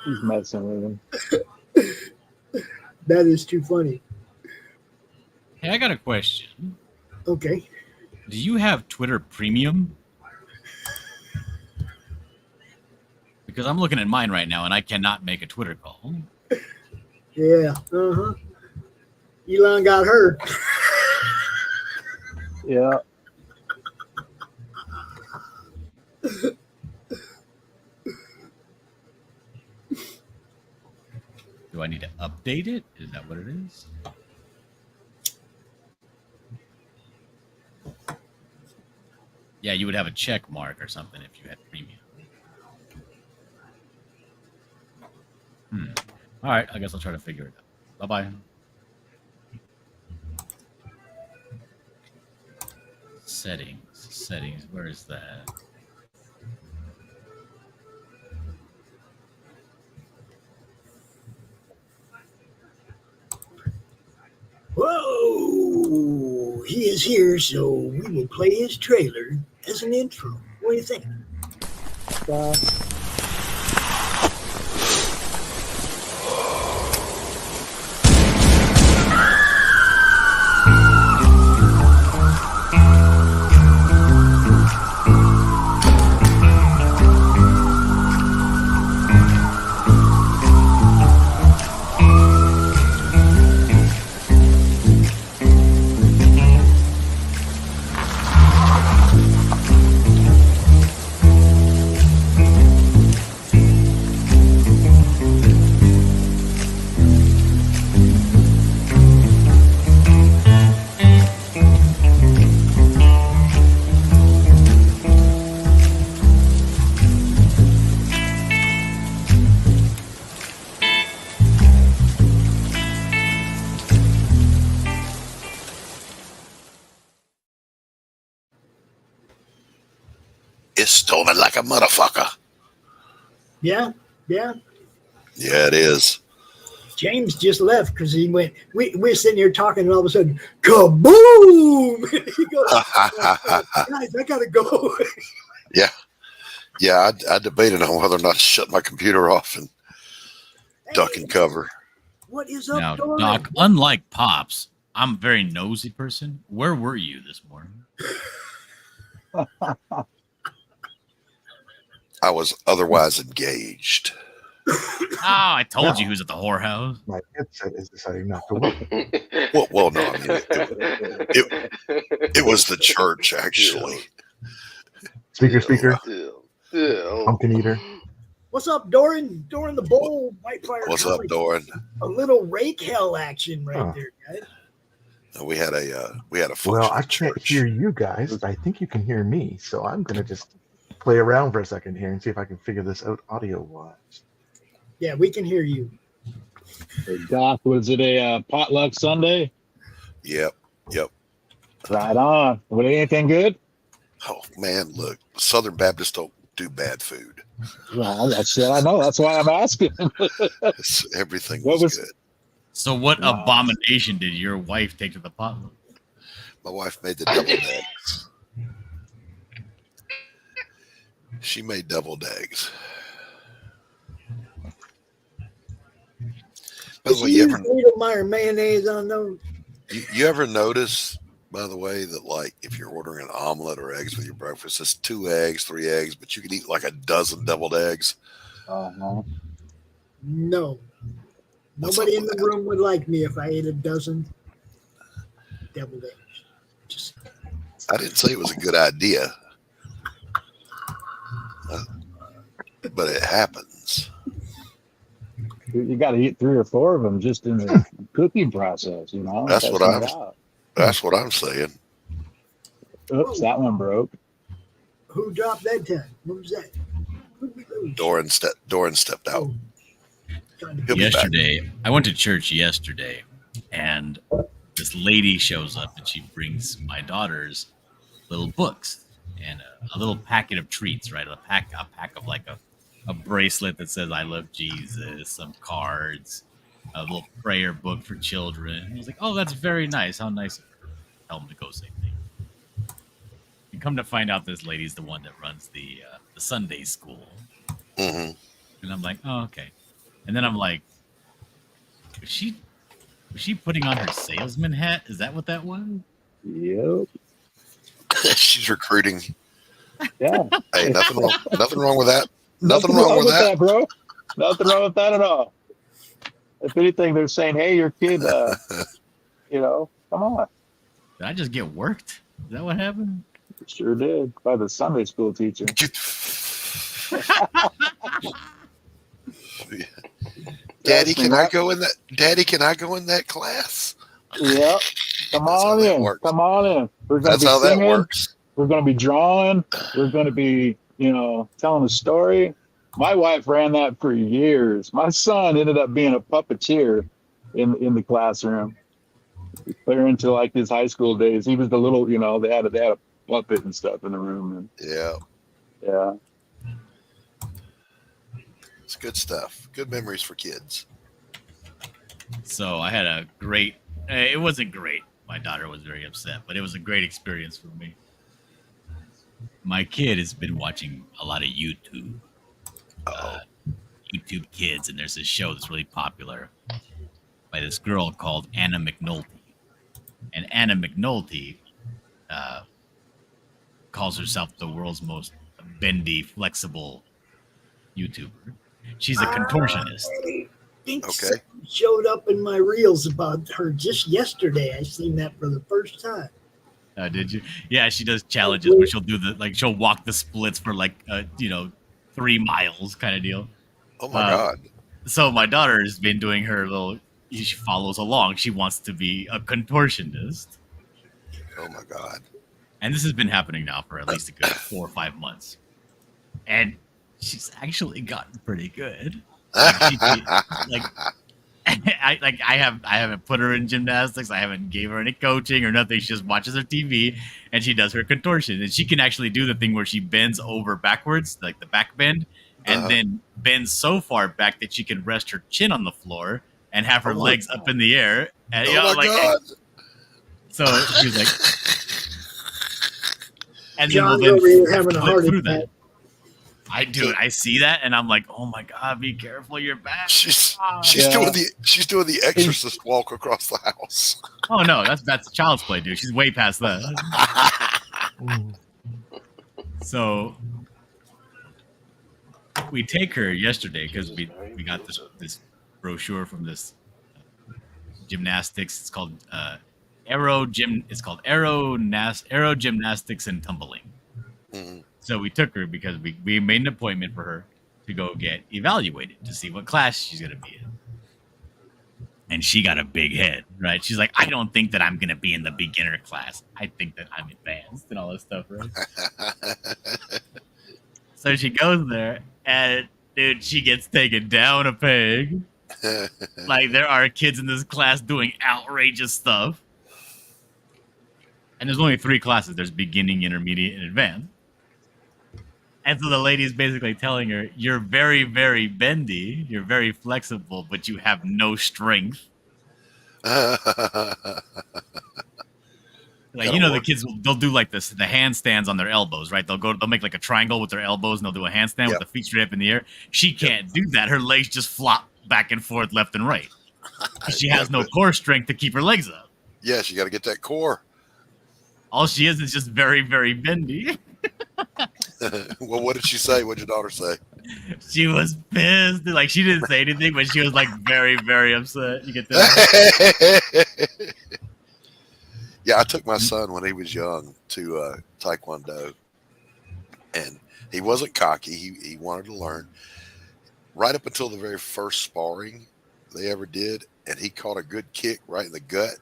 He's messing with him. That is too funny. Hey, I got a question. Okay. Do you have Twitter Premium? Because I'm looking at mine right now and I cannot make a Twitter call. Yeah. Uh-huh. Elon got hurt. Yeah. Do I need to update it? Is that what it is? Yeah, you would have a check mark or something if you had premium. All right, I guess I'll try to figure it out. Bye-bye. Settings, where is that? Whoa! He is here, so we will play his trailer as an intro. What do you think? It's storming like a motherfucker. Yeah. Yeah, it is. James just left because he went. We're sitting here talking, and all of a sudden, kaboom! He goes, guys, I gotta go. Yeah. I debated on whether or not to shut my computer off and duck and cover. What is up, Now, Doran? Doc, unlike Pops, I'm a very nosy person. Where were you this morning? I was otherwise engaged. I told you he was at the whorehouse. My headset is deciding not to work. Well, no, I mean, it was the church, actually. Speaker. Pumpkin eater. What's up, Doran? Doran the Bowl, White Fire. What's up, Doran? A little rake hell action right there, guys. We had a function. Well, I can't hear you guys, but I think you can hear me. So I'm gonna just play around for a second here and see if I can figure this out audio-wise. Yeah, we can hear you. Hey, Doc, was it a potluck Sunday? Yep. Right on. Was it anything good? Oh man, look, Southern Baptists don't do bad food. Well, that's it. I know. That's why I'm asking. Everything What was was- good. So what Wow. abomination did your wife take to the potluck? My wife made the deviled eggs. She made deviled eggs. By Did the way, she you use ever, Frito-Meyer mayonnaise on those? you ever notice, by the way, that like if you're ordering an omelet or eggs with your breakfast, it's 2 eggs, 3 eggs, but you can eat like a dozen deviled eggs. Uh-huh. No. What's Nobody up in with the that? room would like me if I ate a dozen deviled eggs. Just I didn't say it was a good idea, but it happens. You got to eat 3 or 4 of them just in the cooking process, you know. That's Test what them I'm- out. That's what I'm saying. Oops, that one broke. who dropped that time? What was that? Who'd we lose? Doran stepped out. Oh, trying to He'll be back. Yesterday, I went to church yesterday, and this lady shows up and she brings my daughter's little books and a little packet of treats, right? A pack of like a bracelet that says "I love Jesus," some cards, a little prayer book for children. I was like, "Oh, that's very nice. How nice of her." Tell them to go say things. And come to find out, this lady's the one that runs the Sunday school. Hmm. And I'm like, "Oh, okay." And then I'm like, was she putting on her salesman hat? Is that what that was? Yep. She's recruiting. Yeah. Hey, nothing wrong with that. Nothing wrong with that. bro. Nothing wrong with that at all. If anything, they're saying, "Hey, your kid, you know, come on." Did I just get worked? Is that what happened? Sure did, by the Sunday school teacher. Daddy, can I That's go in that? Daddy, can I go in that class? Yep. Come That's how on that in. works. Come on in. We're going That's to be how that singing. works. We're going to be drawing. We're going to be, you know, telling a story. My wife ran that for years. My son ended up being a puppeteer in the classroom. Clear into like his high school days. He was the little, you know, they had a puppet and stuff in the room. And Yeah, yeah. it's good stuff. Good memories for kids. So I had a great. It wasn't great. My daughter was very upset, but it was a great experience for me. My kid has been watching a lot of YouTube. YouTube Kids, and there's this show that's really popular by this girl called Anna McNulty. And Anna McNulty calls herself the world's most bendy, flexible YouTuber. She's a contortionist. Dixon Okay. showed up in my reels about her just yesterday. I seen that for the first time. Did you? Yeah, she does challenges where she'll do she'll walk the splits for like 3 miles kind of deal. Oh my God. So my daughter has been doing her little. She follows along. She wants to be a contortionist, Oh my God. and this has been happening now for at least a good 4 or 5 months. And she's actually gotten pretty good. I haven't put her in gymnastics. I haven't gave her any coaching or nothing. She just watches her TV and she does her contortion, and she can actually do the thing where she bends over backwards, like the back bend, and then bends so far back that she can rest her chin on the floor and have her legs up in the air. And Oh my God. so she was like, and John's then over here having a flip heart through attack. that. I see that and I'm like, oh my God, be careful your back. She's Yeah. doing the exorcist walk across the house. Oh no, that's child's play, dude. She's way past that. So we take her yesterday because we got this brochure from this gymnastics. It's called Aero Gymnastics and Tumbling. Mhm. So we took her because we made an appointment for her to go get evaluated to see what class she's going to be in. And she got a big head, right? She's like, I don't think that I'm going to be in the beginner class. I think that I'm advanced and all this stuff, right? So she goes there and, dude, she gets taken down a peg. Like, there are kids in this class doing outrageous stuff. And there's only 3 classes. There's beginning, intermediate, and advanced. And so the lady's basically telling her, "You're very, very bendy. You're very flexible, but you have no strength." Like, That'll you know, the work. kids they'll do like this, the handstands on their elbows, right? They'll make like a triangle with their elbows, and they'll do a handstand with the feet straight up in the air. She can't do that. Her legs just flop back and forth, left and right. She has no core strength to keep her legs up. Yes, you got to get that core. All she is just very, very bendy. Well, what did she say? What did your daughter say? She was pissed. Like, she didn't say anything, but she was like very, very upset. You get that? Yeah, I took my son when he was young to Taekwondo, and he wasn't cocky. He wanted to learn. Right up until the very first sparring they ever did, and he caught a good kick right in the gut.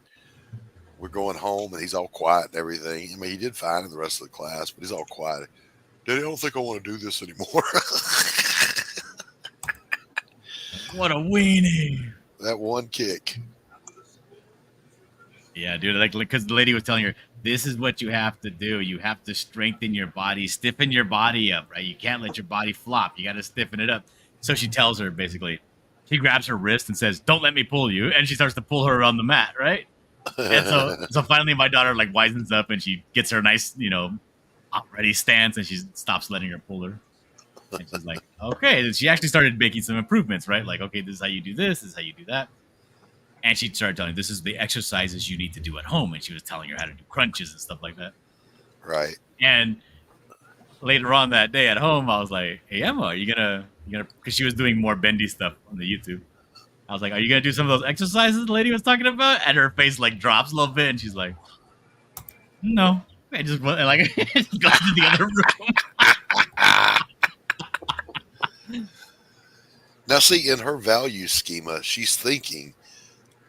We're going home, and he's all quiet and everything. I mean, he did fine in the rest of the class, but he's all quiet. Daddy, I don't think I want to do this anymore. What a weenie. That one kick. Yeah, dude. Like, because the lady was telling her, this is what you have to do. You have to strengthen your body, stiffen your body up, right? You can't let your body flop. You got to stiffen it up. So she tells her, basically, she grabs her wrist and says, "Don't let me pull you." And she starts to pull her around the mat, right? And so finally my daughter like wisens up and she gets her nice, ready stance, and she stops letting her pull her. And she's like, okay. And she actually started making some improvements, right? Like, okay, this is how you do this is how you do that. And she started telling her, this is the exercises you need to do at home. And she was telling her how to do crunches and stuff like that. Right. And later on that day at home, I was like, hey, Emma, are you gonna, because she was doing more bendy stuff on the YouTube. I was like, are you going to do some of those exercises the lady was talking about? And her face like drops a little bit. And she's like, no. I just went, like, goes to the other room. Now, see, in her value schema, she's thinking,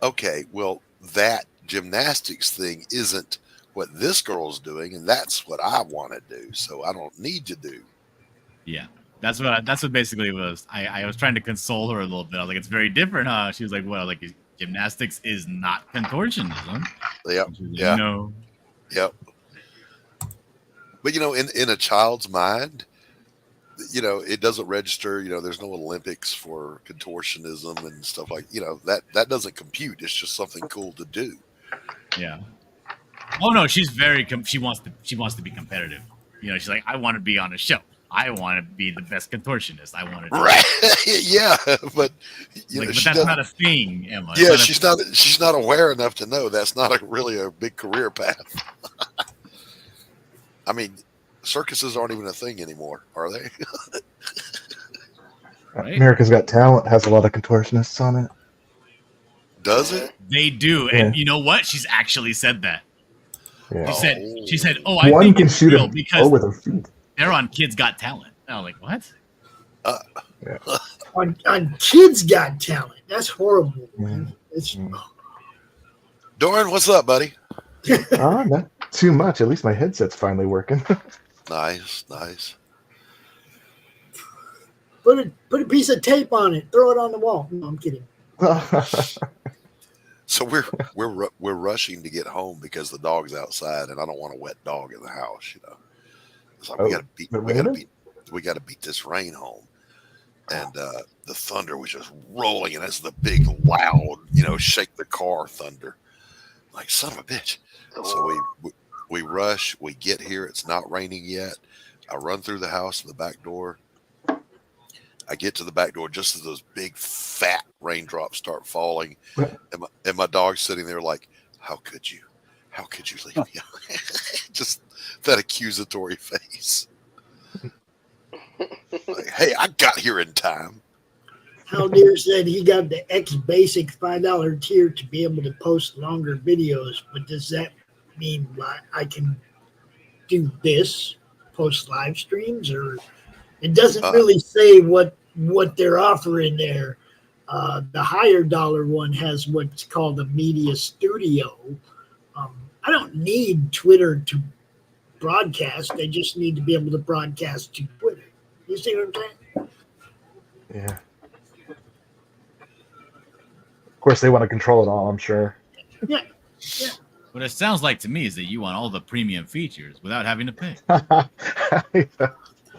okay, well, that gymnastics thing isn't what this girl's doing, and that's what I want to do, so I don't need to do. Yeah, that's what basically was. I was trying to console her a little bit. I was like, it's very different, huh? She was like, well, like gymnastics is not contortionism. Yep. Like, Yeah. No. Yep. But in a child's mind, it doesn't register. There's no Olympics for contortionism and stuff like that doesn't compute. It's just something cool to do. Yeah. Oh no, she's very. She wants to be competitive. She's like, I want to be on a show. I want to be the best contortionist. I want to. Right. Yeah, but but that's not a thing, Emma. Yeah, she's not aware enough to know that's not really a big career path. I mean, circuses aren't even a thing anymore, are they? Right? America's Got Talent has a lot of contortionists on it. Does it? They do, and you know what? She's actually said that. Yeah. She said, "Oh, I One think can it's shoot real a because bow with her feet. they're on Kids Got Talent." And I was like, "What?" On Kids Got Talent. That's horrible, man. It's Doran, what's up, buddy? Not too much. At least my headset's finally working. Nice. put a piece of tape on it. Throw it on the wall. No, I'm kidding. So we're rushing to get home because the dog's outside, and I don't want a wet dog in the house. It's like we got to beat this rain home, and the thunder was just rolling, and that's the big loud, shake the car thunder. Like, son of a bitch. So we rush. We get here. It's not raining yet. I run through the house to the back door. I get to the back door just as those big fat raindrops start falling, and my dog's sitting there like, how could you leave me? Just that accusatory face. Like, hey, I got here in time. Hal Deer said he got the X Basic $5 tier to be able to post longer videos, but does that mean I can do this, post live streams, or it doesn't really say what they're offering there. The higher dollar one has what's called a media studio. I don't need Twitter to broadcast. I just need to be able to broadcast to Twitter. You see what I'm saying? Yeah. Of course, they want to control it all, I'm sure. Yeah. What it sounds like to me is that you want all the premium features without having to pay.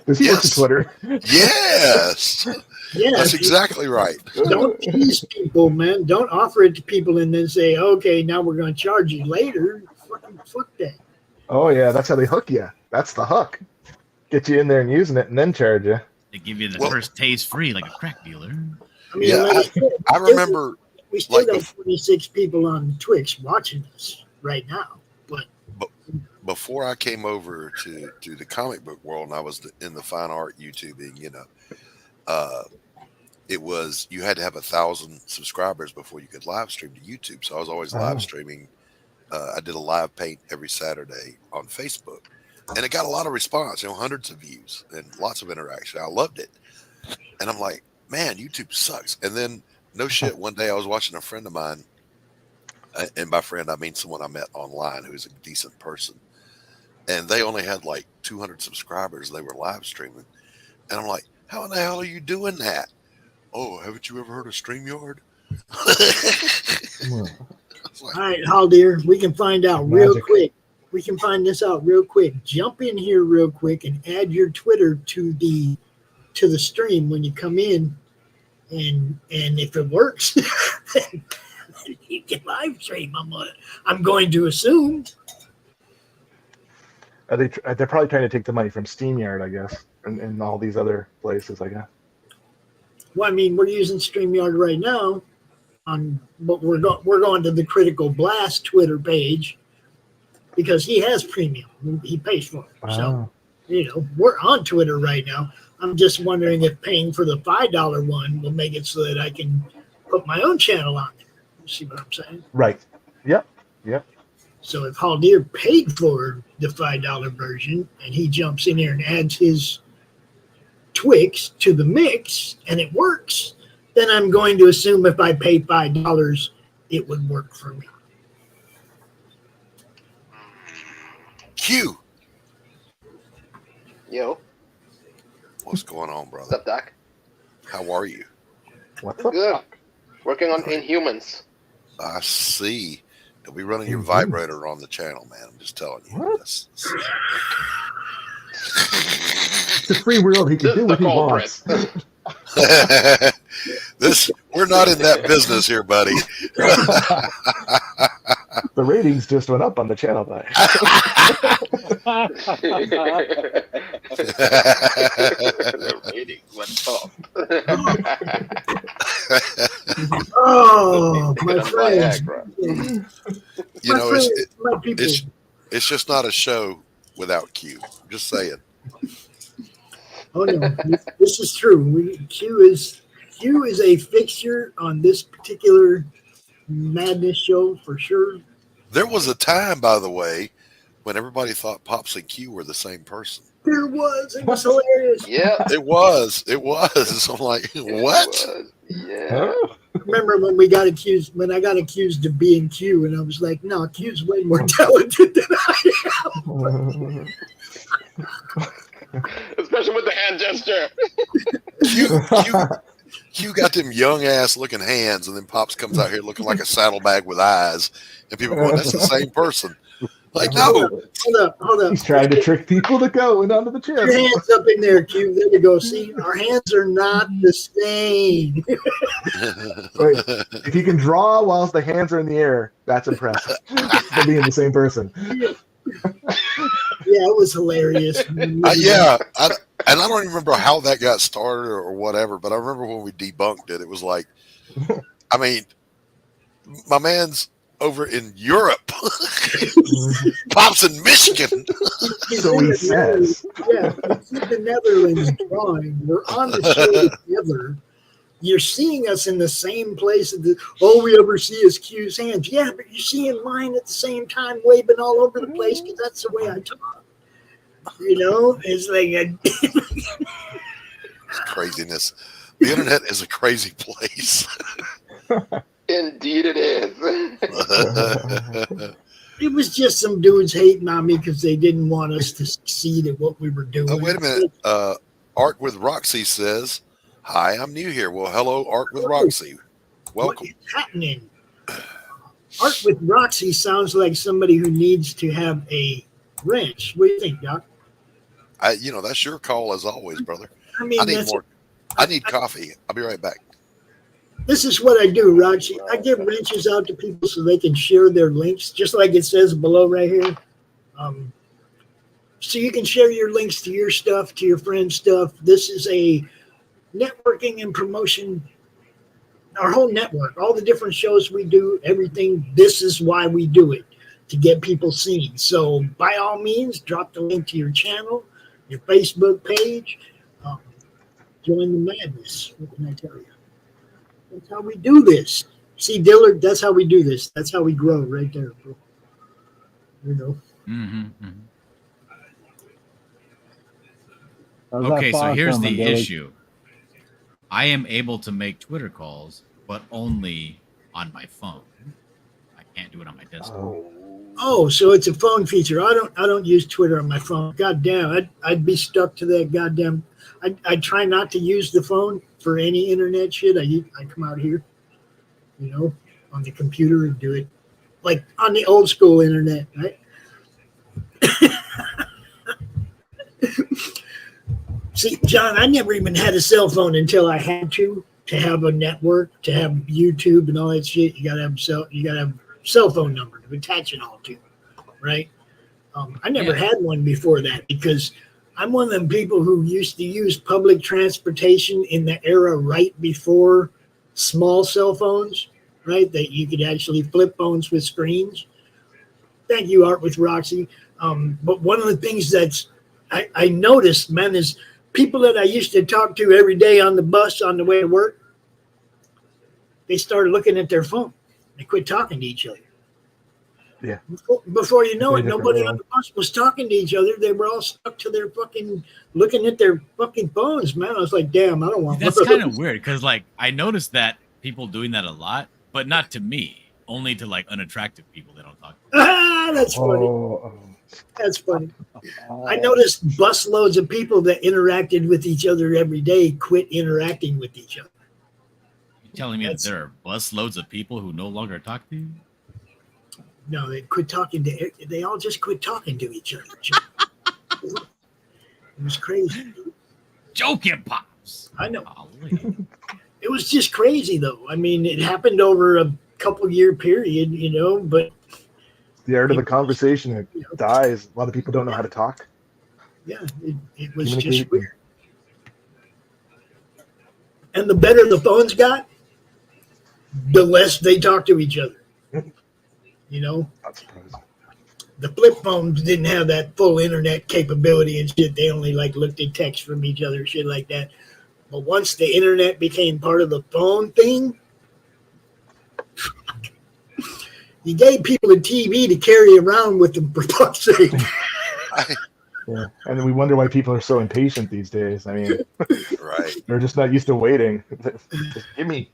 The Does he look at Twitter? Yes. Yeah, That's exactly right. Don't tease people, man. Don't offer it to people and then say, okay, now we're going to charge you later. Fuck that. Oh, yeah, that's how they hook you. That's the hook. Get you in there and using it and then charge you. They give you the first taste free, like a crack dealer. I mean, I remember. We still like got 26 people on Twitch watching us right now. But before I came over to the comic book world and I was in the fine art YouTubing, it was, you had to have 1,000 subscribers before you could live stream to YouTube. So I was always live streaming. I did a live paint every Saturday on Facebook, and it got a lot of response, hundreds of views and lots of interaction. I loved it. And I'm like, man, YouTube sucks. And then no shit, one day I was watching a friend of mine, and by friend, I mean someone I met online who's a decent person. And they only had like 200 subscribers. They were live streaming. And I'm like, how in the hell are you doing that? Oh, haven't you ever heard of StreamYard? All right, Haldir, we can find out real quick. We can find this out real quick. Jump in here real quick and add your Twitter to the stream when you come in, and if it works, then you can live stream. I'm going to assume. They're probably trying to take the money from SteamYard, I guess, and all these other places, I guess. Well, I mean, we're using StreamYard right now, but we're going to the Critical Blast Twitter page because he has premium. He pays for it. Wow. So, we're on Twitter right now. I'm just wondering if paying for the $5 one will make it so that I can put my own channel on there. You see what I'm saying? Right. Yep. So if Haldir paid for the $5 version and he jumps in here and adds his Twix to the mix and it works, then I'm going to assume if I pay $5, it would work for me. Q. Yo. What's going on, brother? What's up, Doc? How are you? What's up? Good. Working on Inhumans. I see. You'll be running your vibrator on the channel, man. I'm just telling you. What? It's a free world. He can do what he wants. We're not in that business here, buddy. The ratings just went up on the channel, though. The ratings went up. Oh, my friends. It's just not a show without Q. I'm just saying. Oh no, this is true. Q is a fixture on this particular madness show for sure. There was a time, by the way, when everybody thought Pops and Q were the same person. There was. It was hilarious. Yeah. It was. I'm like, what? Yeah. Remember when I got accused of being Q, and I was like, no, Q's way more talented than I am. Especially with the hand gesture. Q got them young ass looking hands, and then Pops comes out here looking like a saddlebag with eyes, and people going, that's the same person. Like, no. Hold up. He's trying to trick people to go and onto the channel. Your hands up in there, Q. There you go. See, our hands are not the same. Wait, if you can draw whilst the hands are in the air, that's impressive. For being the same person. Yeah, it was hilarious. And I don't even remember how that got started or whatever, but I remember when we debunked it, it was like, I mean, my man's over in Europe. Pops in Michigan. So he says. Yeah, it's in the Netherlands drawing. We're on the show together. You're seeing us in the same place. All we ever see is Q's hands. Yeah, but you're seeing mine at the same time, waving all over the place because that's the way I talk. It's like It's craziness. The internet is a crazy place. Indeed it is. It was just some dudes hating on me because they didn't want us to succeed at what we were doing. Oh, wait a minute. Art with Roxy says, hi, I'm new here. Well, hello, Art with Roxy. Welcome. What is happening? Art with Roxy sounds like somebody who needs to have a wrench. What do you think, Doc? That's your call as always, brother. I mean, I need more. I need coffee. I'll be right back. This is what I do, Roxy. I give wrenches out to people so they can share their links, just like it says below right here. So you can share your links to your stuff, to your friend's stuff. This is a networking and promotion. Our whole network, all the different shows we do, everything. This is why we do it, to get people seen. So by all means, drop the link to your channel, your Facebook page. Join the madness. What can I tell you? That's how we do this. See, Dillard, that's how we do this. That's how we grow right there, bro. You know. Okay, so here's the issue. I am able to make Twitter calls, but only on my phone. I can't do it on my desktop. Oh, so it's a phone feature. I don't use Twitter on my phone. God damn, I'd be stuck to that goddamn. I try not to use the phone for any internet shit. I come out here, on the computer and do it like on the old school internet, right? See, John, I never even had a cell phone until I had to have a network, to have YouTube and all that shit. You gotta have a cell phone number to attach it all to, right? I never had one before that because I'm one of them people who used to use public transportation in the era right before small cell phones, right? That you could actually flip phones with screens. Thank you, Art with Roxy. But one of the things that's I noticed, man, is people that I used to talk to every day on the bus on the way to work, they started looking at their phone. They quit talking to each other. Yeah. Before you know it, nobody on the bus was talking to each other. They were all stuck to their fucking, looking at their fucking phones, man. I was like, damn, I don't want That's kind of weird because, like, I noticed that people doing that a lot, but not to me. Only to, like, unattractive people they don't talk to. Ah, that's funny. That's funny. I noticed busloads of people that interacted with each other every day quit interacting with each other. You're telling me that there are busloads of people who no longer talk to you? No, they quit talking to. They all just quit talking to each other. It was crazy. Joking, pops. I know. It was just crazy, though. I mean, it happened over a couple-year period, but the art of the conversation, it dies. A lot of people don't know how to talk. Yeah, it was just weird. And the better the phones got, the less they talk to each other. Not surprising. The flip phones didn't have that full internet capability and shit. They only looked at text from each other, shit like that. But once the internet became part of the phone thing, you gave people a TV to carry around with them, for fuck's sake. Yeah, and then we wonder why people are so impatient these days. I mean, right? They're just not used to waiting. Just give me.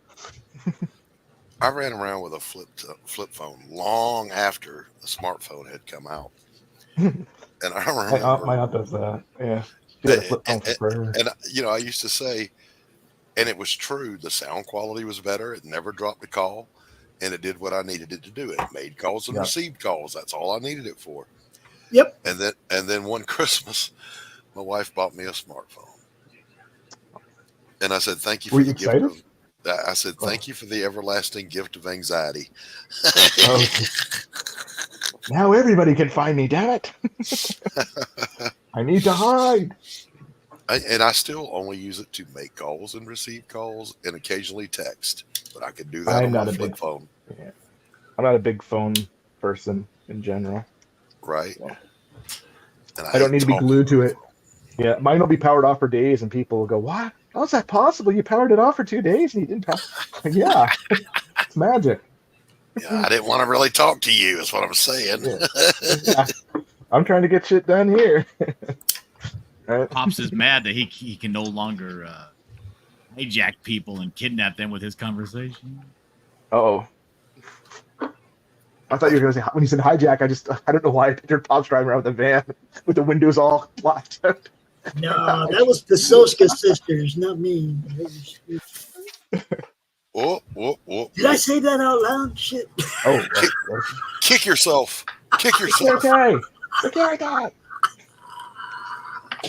I ran around with a flip phone long after the smartphone had come out, and I remember my aunt does that. Yeah, and I used to say, and it was true. The sound quality was better. It never dropped the call, and it did what I needed it to do. It made calls and received calls. That's all I needed it for. Yep. And then one Christmas, my wife bought me a smartphone, and I said, "Thank you for the gift." I said, "Thank you for the everlasting gift of anxiety." Now everybody can find me. Damn it! I need to hide. And I still only use it to make calls and receive calls and occasionally text. But I could do that on my flip phone. Yeah. I'm not a big phone person in general. Right. So. And I don't need to be glued to it. Yeah, mine will be powered off for days, and people will go, "What? How is that possible? You powered it off for 2 days and you didn't power?" Yeah, it's magic. Yeah, I didn't want to really talk to you, is what I'm saying. Yeah. I'm trying to get shit done here. Right? Pops is mad that he can no longer hijack people and kidnap them with his conversation. Oh. I thought you were going to say, when you said hijack, I don't know why I pictured Pops driving around with a van with the windows all blacked out. No, that was the Soska sisters, not me. Whoa. Did I say that out loud? Shit. Oh, kick yourself. Kick yourself. Okay. Okay, I got it.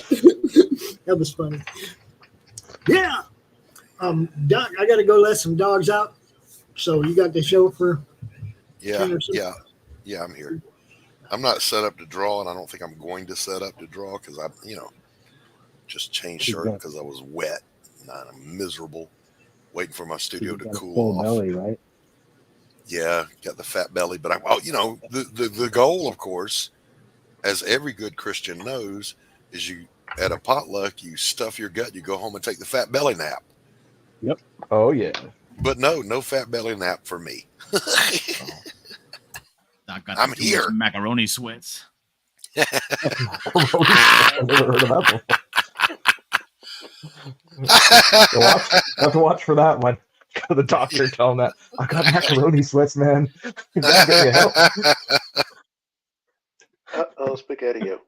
That was funny. Yeah. Doc, I got to go let some dogs out. So you got the show for? Yeah, I'm here. I'm not set up to draw, and I don't think I'm going to set up to draw because I, just changed shirt because I was wet and I'm miserable, waiting for my studio to cool off. Belly, right? Yeah, got the fat belly, but the goal, of course, as every good Christian knows, is you at a potluck you stuff your gut, you go home and take the fat belly nap. Yep. Oh yeah. But no fat belly nap for me. I'm here. Macaroni sweats. I've never heard of that before. I have to watch for that one. Go to the doctor, tell him that I got macaroni sweats, man. You gotta get me help. Uh-oh, spaghetti-o.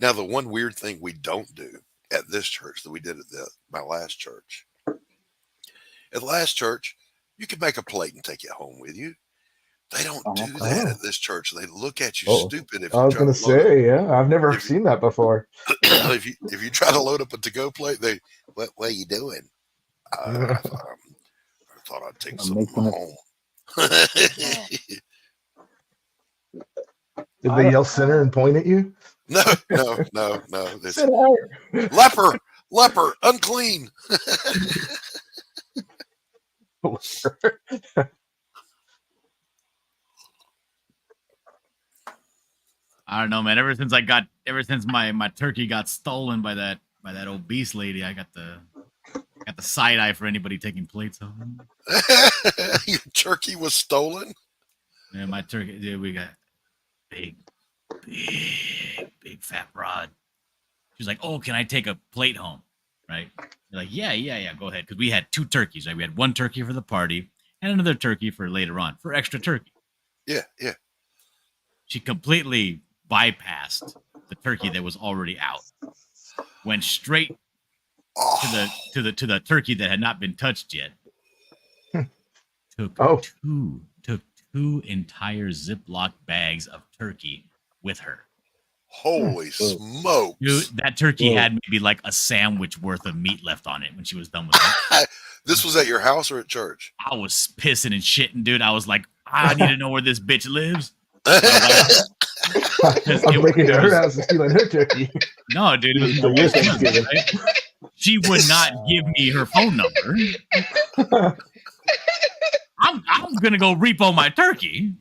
Now, the one weird thing we don't do at this church that we did at my last church. At the last church, you could make a plate and take it home with you. They don't do that at this church. They look at you stupid if you I was going to say, I've never seen that before. if you try to load up a to-go plate, what are you doing? I thought I'd take some home. Did they yell sinner and point at you? No. Leper, unclean. I don't know, man. Ever since my turkey got stolen by that obese lady, I got the side eye for anybody taking plates home. Your turkey was stolen? Yeah, my turkey. Dude, we got big fat broad. She's like, "Oh, can I take a plate home?" Right? You're like, yeah, go ahead. Because we had 2 turkeys, right? We had one turkey for the party and another turkey for later on, for extra turkey. Yeah. She completely bypassed the turkey that was already out. Went straight to the turkey that had not been touched yet. Took two entire Ziploc bags of turkey with her. Holy smokes. Dude, that turkey had maybe like a sandwich worth of meat left on it when she was done with it. This was at your house or at church? I was pissing and shitting, dude. I was like, I need to know where this bitch lives. I'm breaking to her house and stealing her turkey. No, dude. It was right? She would not give me her phone number. I'm going to go repo my turkey.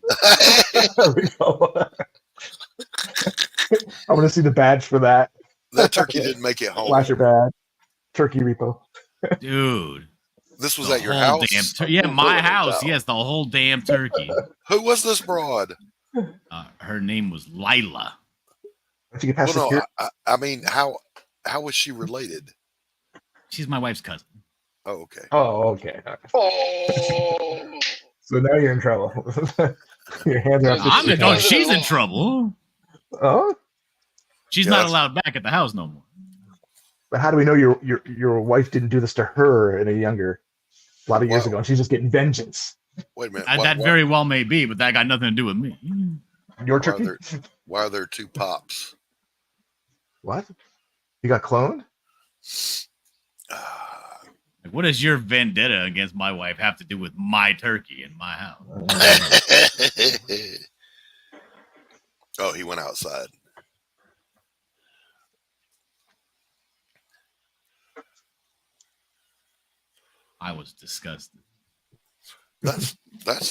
I'm going to see the badge for that. That turkey didn't make it home. Flash your badge. Turkey repo. Dude. This was at your house? My house. Yes, the whole damn turkey. Who was this broad? Her name was Lila. I mean, how was she related? She's my wife's cousin. Oh, okay. Oh, okay. Oh. So now you're in trouble. Your hands are she's in trouble. Oh? She's not allowed back at the house no more. But how do we know your wife didn't do this to her a lot of years ago, and she's just getting vengeance? Wait a minute. That very well may be, but that got nothing to do with me. Your turkey? Why are there 2 pops? What? You got cloned? What does your vendetta against my wife have to do with my turkey in my house? Oh, he went outside. I was disgusted. That's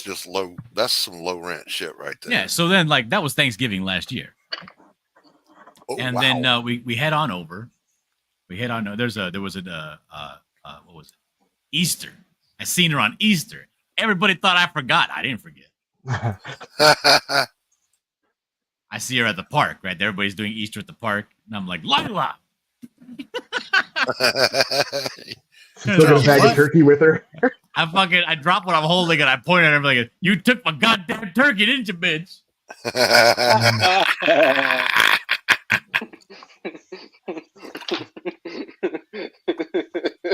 just low. That's some low rent shit right there. Yeah. So then, that was Thanksgiving last year, then we head on over. We head on. There was what was it? Easter. I seen her on Easter. Everybody thought I forgot. I didn't forget. I see her at the park, right? Everybody's doing Easter at the park, and I'm like, Lila. Still got a bag of turkey with her. I drop what I'm holding and I point at her like, you took my goddamn turkey, didn't you, bitch?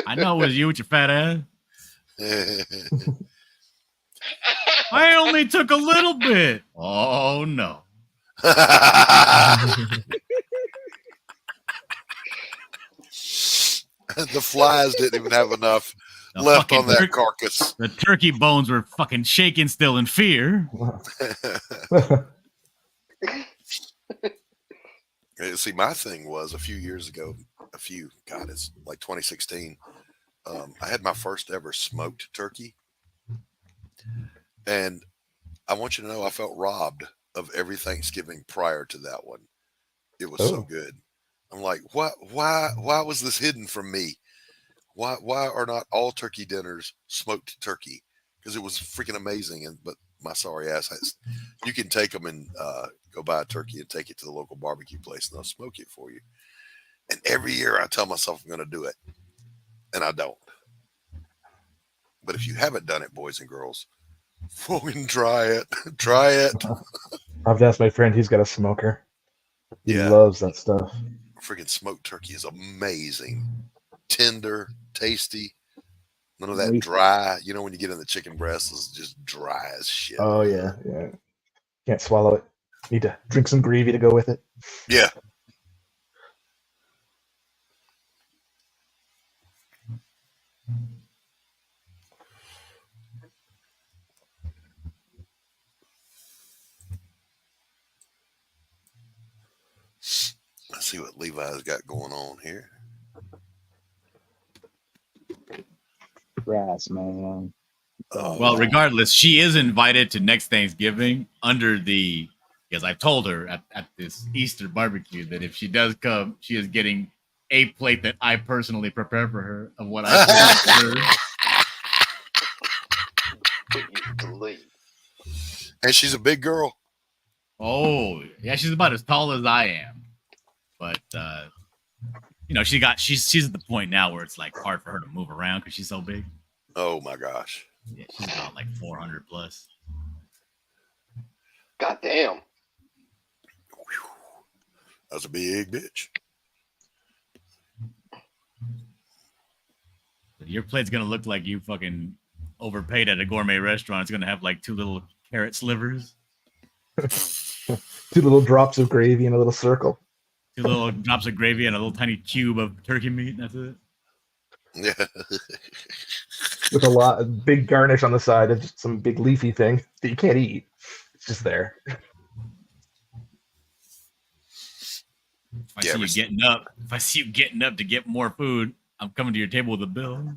I know it was you with your fat ass. I only took a little bit. Oh no. The flies didn't even have enough left on that carcass. The turkey bones were fucking shaking still in fear. See, my thing was a few years ago, it's like 2016. I had my first ever smoked turkey. And I want you to know, I felt robbed of every Thanksgiving prior to that one. It was so good. I'm like, what? Why was this hidden from me? Why are not all turkey dinners smoked turkey? Because it was freaking amazing. But my sorry ass, you can take them and go buy a turkey and take it to the local barbecue place, and they'll smoke it for you. And every year I tell myself I'm going to do it, and I don't. But if you haven't done it, boys and girls, fucking try it. Try it. I've asked my friend; he's got a smoker. He loves that stuff. Freaking smoked turkey is amazing, tender, tasty. None of that dry. You know when you get in the chicken breast, it's just dry as shit. Oh yeah. Can't swallow it. Need to drink some gravy to go with it. Yeah. Let's see what Levi's got going on here. Grass, man. Well, regardless, she is invited to next Thanksgiving because I've told her at this Easter barbecue that if she does come, she is getting a plate that I personally prepare for her of what I Believe. And she's a big girl. Oh, yeah, she's about as tall as I am. But she's at the point now where it's like hard for her to move around because she's so big. Oh my gosh. Yeah, she's about like 400 plus. God damn. That's a big bitch. Your plate's gonna look like you fucking overpaid at a gourmet restaurant. It's gonna have like 2 little carrot slivers, 2 little drops of gravy in a little circle. 2 little drops of gravy and a little tiny cube of turkey meat. That's it. Yeah. With a big garnish on the side of just some big leafy thing that you can't eat. It's just there. If I see you getting up to get more food, I'm coming to your table with a bill.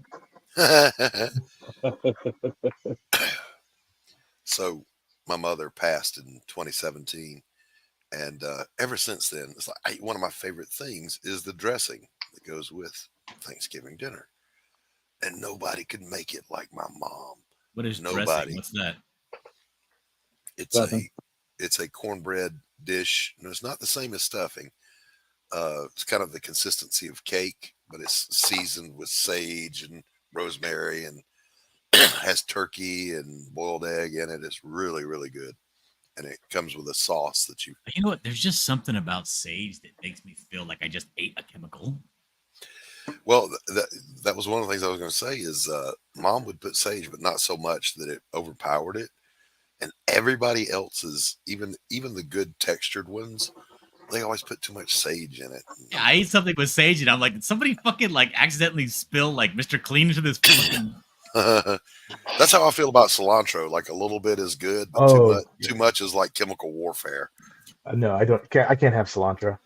So my mother passed in 2017. And ever since then, it's like one of my favorite things is the dressing that goes with Thanksgiving dinner. And nobody could make it like my mom. What is nobody? Dressing? What's that? It's a cornbread dish. No, it's not the same as stuffing. It's kind of the consistency of cake, but it's seasoned with sage and rosemary and has turkey and boiled egg in it. It's really, really good. And it comes with a sauce that you know what? There's just something about sage that makes me feel like I just ate a chemical. Well, that was one of the things I was going to say is Mom would put sage, but not so much that it overpowered it. And everybody else's, even the good textured ones, they always put too much sage in it. Yeah, I ate something with sage, and I'm like, did somebody fucking like accidentally spill like Mr. Clean into this fucking... That's how I feel about cilantro. Like a little bit is good, but too much is like chemical warfare. No, I can't have cilantro.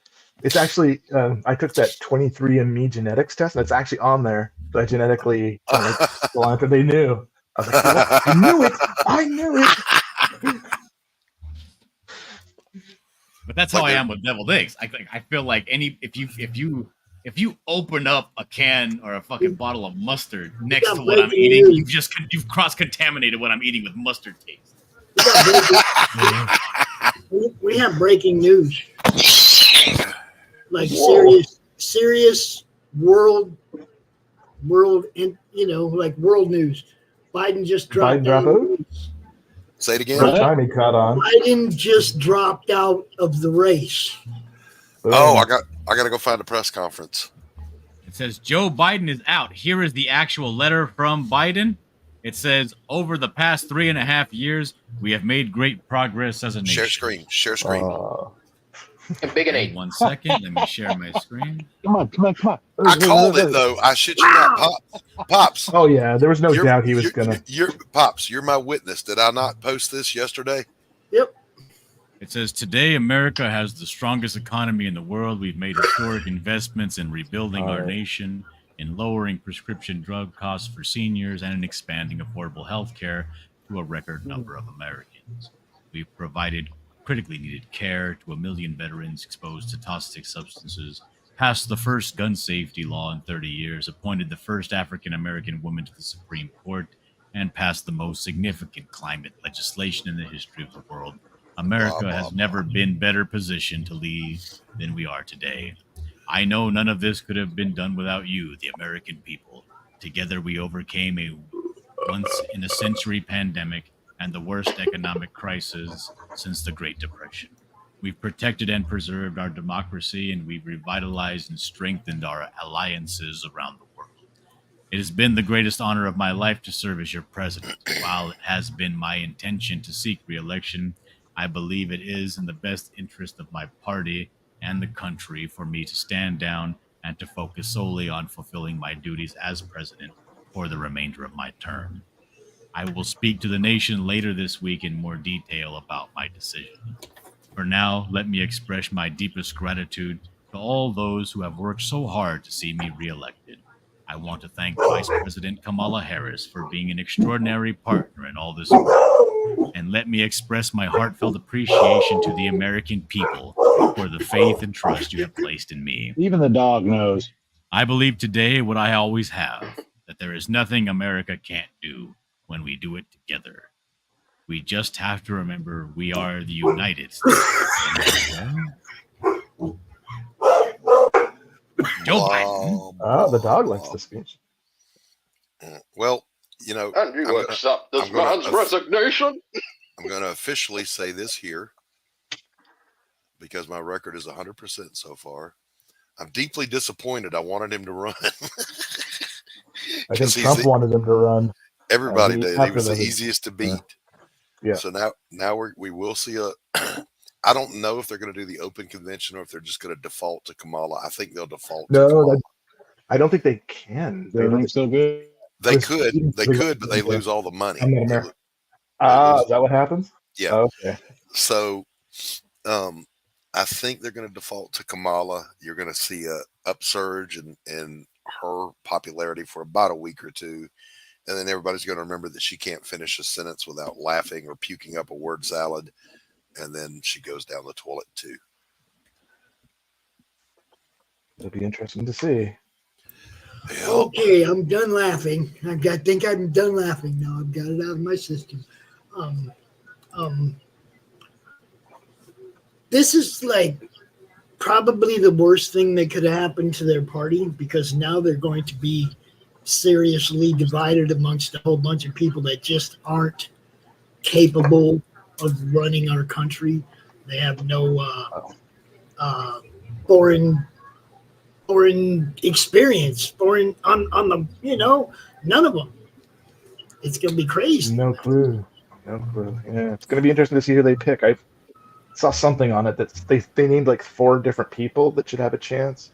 It's actually I took that 23andMe genetics test. That's actually on there. So I genetically cilantro. They knew. I was like, oh, I knew it. But that's how I am with deviled eggs. I feel like if you open up a can or a fucking bottle of mustard next to what I'm eating, you've cross-contaminated what I'm eating with mustard taste. We have breaking news. Like serious world, and like world news. Biden just dropped out. Say it again. Time he caught on. Biden just dropped out of the race. Oh, I got to go find a press conference. It says Joe Biden is out. Here is the actual letter from Biden. It says, over the past 3.5 years, we have made great progress as a nation. Share screen. Share screen. And big and Okay, eight. 1 second. Let me share my screen. Come on. I called it though. I shit you not, Pops. Oh yeah, there was no doubt he was gonna. Pops, you're my witness. Did I not post this yesterday? Yep. It says, today America has the strongest economy in the world. We've made historic investments in rebuilding our nation, in lowering prescription drug costs for seniors, and in expanding affordable health care to a record number of Americans. We've provided critically needed care to 1 million veterans exposed to toxic substances, passed the first gun safety law in 30 years, appointed the first African-American woman to the Supreme Court, and passed the most significant climate legislation in the history of the world. America has never been better positioned to lead than we are today. I know none of this could have been done without you, the American people. Together we overcame a once-in-a-century pandemic and the worst economic crisis since the Great Depression. We've protected and preserved our democracy, and we've revitalized and strengthened our alliances around the world. It has been the greatest honor of my life to serve as your president. While it has been my intention to seek re-election, I believe it is in the best interest of my party and the country for me to stand down and to focus solely on fulfilling my duties as president for the remainder of my term. I will speak to the nation later this week in more detail about my decision. For now, let me express my deepest gratitude to all those who have worked so hard to see me reelected. I want to thank Vice President Kamala Harris for being an extraordinary partner in all this work. And let me express my heartfelt appreciation to the American people for the faith and trust you have placed in me. Even the dog knows. I believe today what I always have, that there is nothing America can't do when we do it together. We just have to remember we are the United States of America. Joe Biden. Oh, the dog likes the speech. Well, you know, And you accept this man's resignation? I'm going to officially say this here because my record is 100% so far. I'm deeply disappointed. I wanted him to run. I think Trump wanted him to run. Everybody did. He was the easiest to beat. Yeah. So now we will see a. I don't know if they're going to do the open convention or if they're just going to default to Kamala. I think they'll default. To Kamala. I don't think they can. They think so good. They could, but they lose all the money. Is that what happens? Yeah. Oh, okay. So, I think they're going to default to Kamala. You're going to see a upsurge in her popularity for about a week or two, and then everybody's going to remember that she can't finish a sentence without laughing or puking up a word salad, and then she goes down the toilet too. It'll be interesting to see. Okay, I'm done laughing. I think I'm done laughing now. I've got it out of my system. This is like probably the worst thing that could have happened to their party, because now they're going to be seriously divided amongst a whole bunch of people that just aren't capable of running our country. They have no foreign experience, on the, none of them. It's gonna be crazy. No clue. Yeah, it's gonna be interesting to see who they pick. I saw something on it that they named like 4 different people that should have a chance.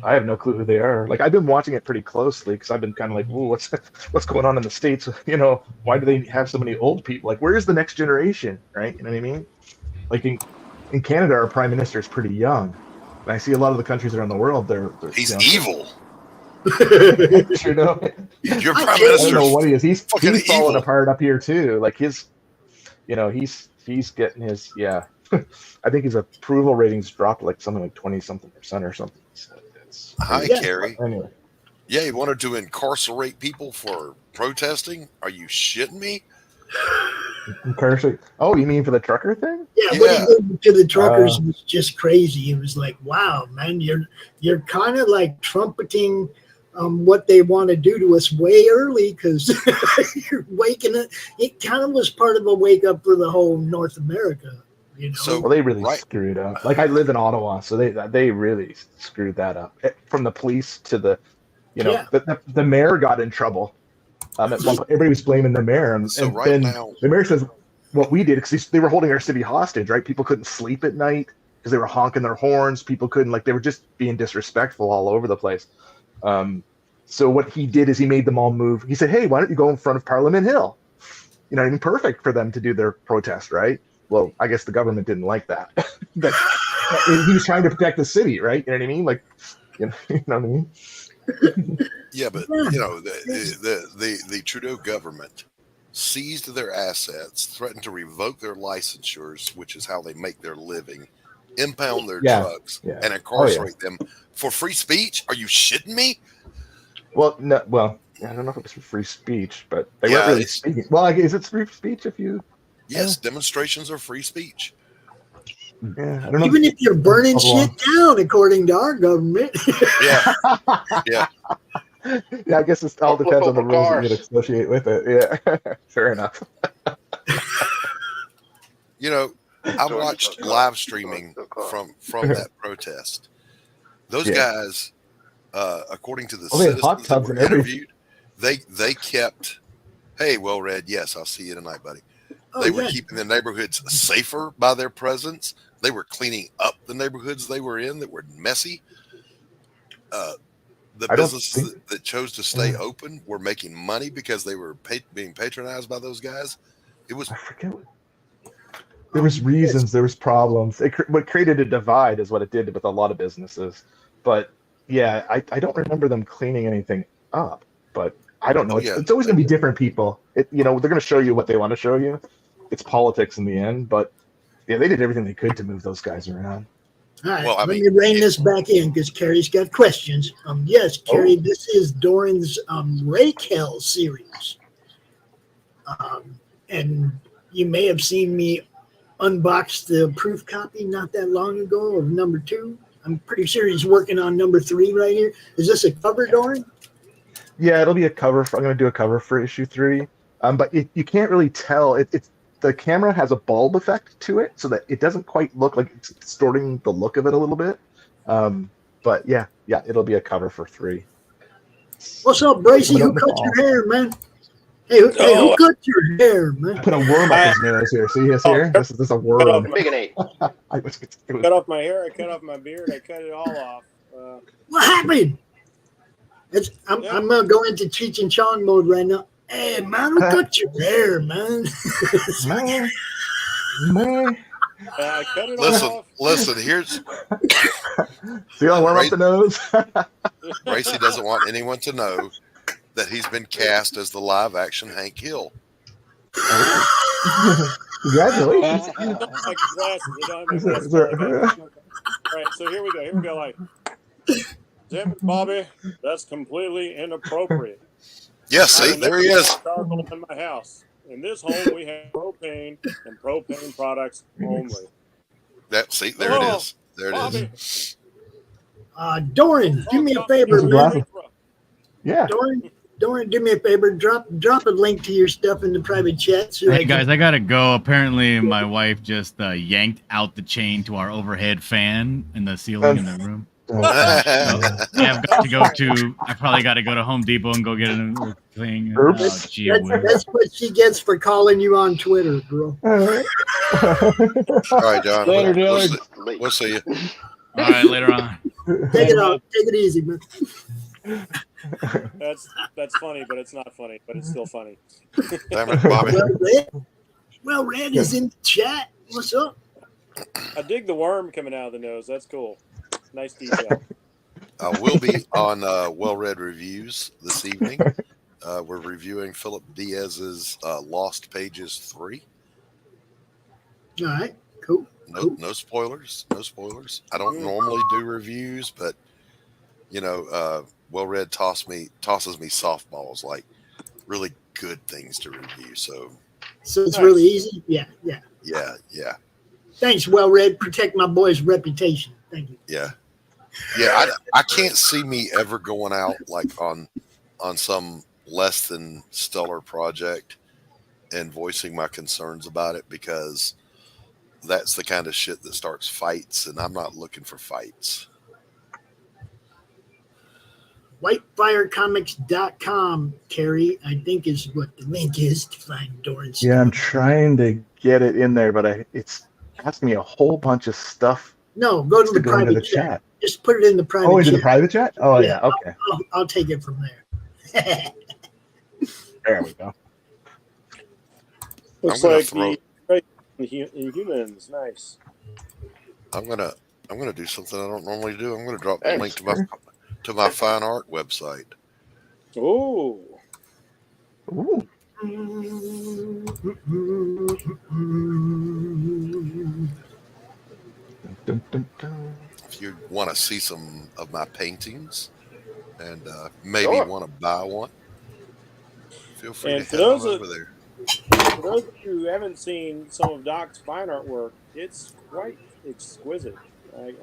I have no clue who they are. Like, I've been watching it pretty closely because I've been kind of like, "Ooh, what's going on in the States? Why do they have so many old people? Like, where's the next generation?" Right? You know what I mean? Like in Canada, our prime minister is pretty young. And I see a lot of the countries around the world, they're he's evil. You know? Your prime I minister. don't know what he is. He's falling evil. apart up here too. Like he's getting his I think his approval ratings dropped like something like 20-something% or something. So Hi, Carrie. Anyway. Yeah, he wanted to incarcerate people for protesting. Are you shitting me? Incarcerate? Oh, you mean for the trucker thing? Yeah, what he did to the truckers was just crazy. It was like, wow, man, you're kind of like trumpeting what they want to do to us way early, because you're waking up. It kind of was part of a wake up for the whole North America. So they really screwed up. Like, I live in Ottawa, so they really screwed that up. From the police to the mayor got in trouble At one point, everybody was blaming the mayor, and then the mayor says, "What we did, because they were holding our city hostage, right? People couldn't sleep at night because they were honking their horns. People couldn't, like, they were just being disrespectful all over the place." So what he did is he made them all move. He said, "Hey, why don't you go in front of Parliament Hill?" You know, I mean, perfect for them to do their protest, right? Well, I guess the government didn't like that. But he was trying to protect the city, right? You know what I mean? Like, you know what I mean? Yeah, but you know, the Trudeau government seized their assets, threatened to revoke their licensures, which is how they make their living, impound their trucks, and incarcerate them for free speech. Are you shitting me? Well, no. Well, I don't know if it was for free speech, but they weren't really speaking. Well, is it free speech if you? Yes, demonstrations are free speech. Yeah, I don't know. Even if you're burning shit down, according to our government. Yeah. Yeah, I guess it all depends on the rules that you associate with it. Yeah, fair enough. You know, I watched live streaming from that protest. Those guys, according to the citizens that were interviewed, they kept, hey, well read, yes, I'll see you tonight, buddy. They were keeping the neighborhoods safer by their presence. They were cleaning up the neighborhoods they were in that were messy. The businesses that chose to stay open were making money because they were being patronized by those guys. It was. I forget. There was reasons. There was problems. What created a divide is what it did with a lot of businesses. But yeah, I don't remember them cleaning anything up. But I don't know. It's always going to be different people. You know, they're going to show you what they want to show you. It's politics in the end. But yeah, they did everything they could to move those guys around. All right, let me rein this back in because Carrie's got questions. Yes, Carrie, this is Doran's Raquel series. And you may have seen me unbox the proof copy not that long ago of number 2. I'm pretty sure he's working on number 3 right here. Is this a cover, Doran? Yeah, it'll be a cover. I'm going to do a cover for issue 3. But you can't really tell. It's the camera has a bulb effect to it, so that it doesn't quite look like it's distorting the look of it a little bit. But yeah, it'll be a cover for 3. What's up, Bracey? Who cut your hair, man? Hey, who cut your hair, man? Put a worm up his nose here. See this here? This is a worm. Big and 8. Cut off my hair. I cut off my beard. I cut it all off. What happened? I'm gonna go into Cheech and Chong mode right now. Hey, man, who cut your hair, man? Man. I cut it off. Listen, here's. See, I warm up the nose. Bracey doesn't want anyone to know that he's been cast as the live action Hank Hill. Congratulations. Right, so here we go. Like, Tim and Bobby, that's completely inappropriate. Yes, see, there he is. Charcoal in my house. In this home, we have propane and propane products only. There it is. There it is. Doran, do me a favor, man. Yeah. Doran, do me a favor. Drop a link to your stuff in the private chat. So hey guys, I gotta go. Apparently, my wife just yanked out the chain to our overhead fan in the ceiling in the room. So, I've got to go to. I probably got to go to Home Depot and go get a thing. That's what she gets for calling you on Twitter, bro. All right, John. Later, Dylan. We'll see you. All right, later on. Take it easy, man. That's funny, but it's not funny, but it's still funny. Damn it, Bobby. Well, Red is in the chat. What's up? I dig the worm coming out of the nose. That's cool. Nice detail. We'll be on Well-Read Reviews this evening. We're reviewing Philip Diaz's Lost Pages 3. All right, cool. No spoilers. No spoilers. I don't normally do reviews, but you know, Well-Read tosses me softballs, like really good things to review. So it's really easy. Yeah. Thanks, Well-Read. Protect my boy's reputation. Thank you. Yeah. I can't see me ever going out like on some less than stellar project and voicing my concerns about it, because that's the kind of shit that starts fights, and I'm not looking for fights. whitefirecomics.com, Carrie, I think is what the link is to find Doran's. Yeah, I'm trying to get it in there, but it's asking me a whole bunch of stuff. No, go to the go into private the chat. Just put it in the private into chat. the private chat? Oh, yeah. Okay. I'll take it from there. There we go. Looks like the Inhumans. Nice. I'm gonna do something I don't normally do. I'm gonna drop the link to my fine art website. Oh. Ooh. Dun, dun, dun. If you want to see some of my paintings and maybe want to buy one, feel free And to for head on those over there. For those of you who haven't seen some of Doc's fine art work, it's quite exquisite.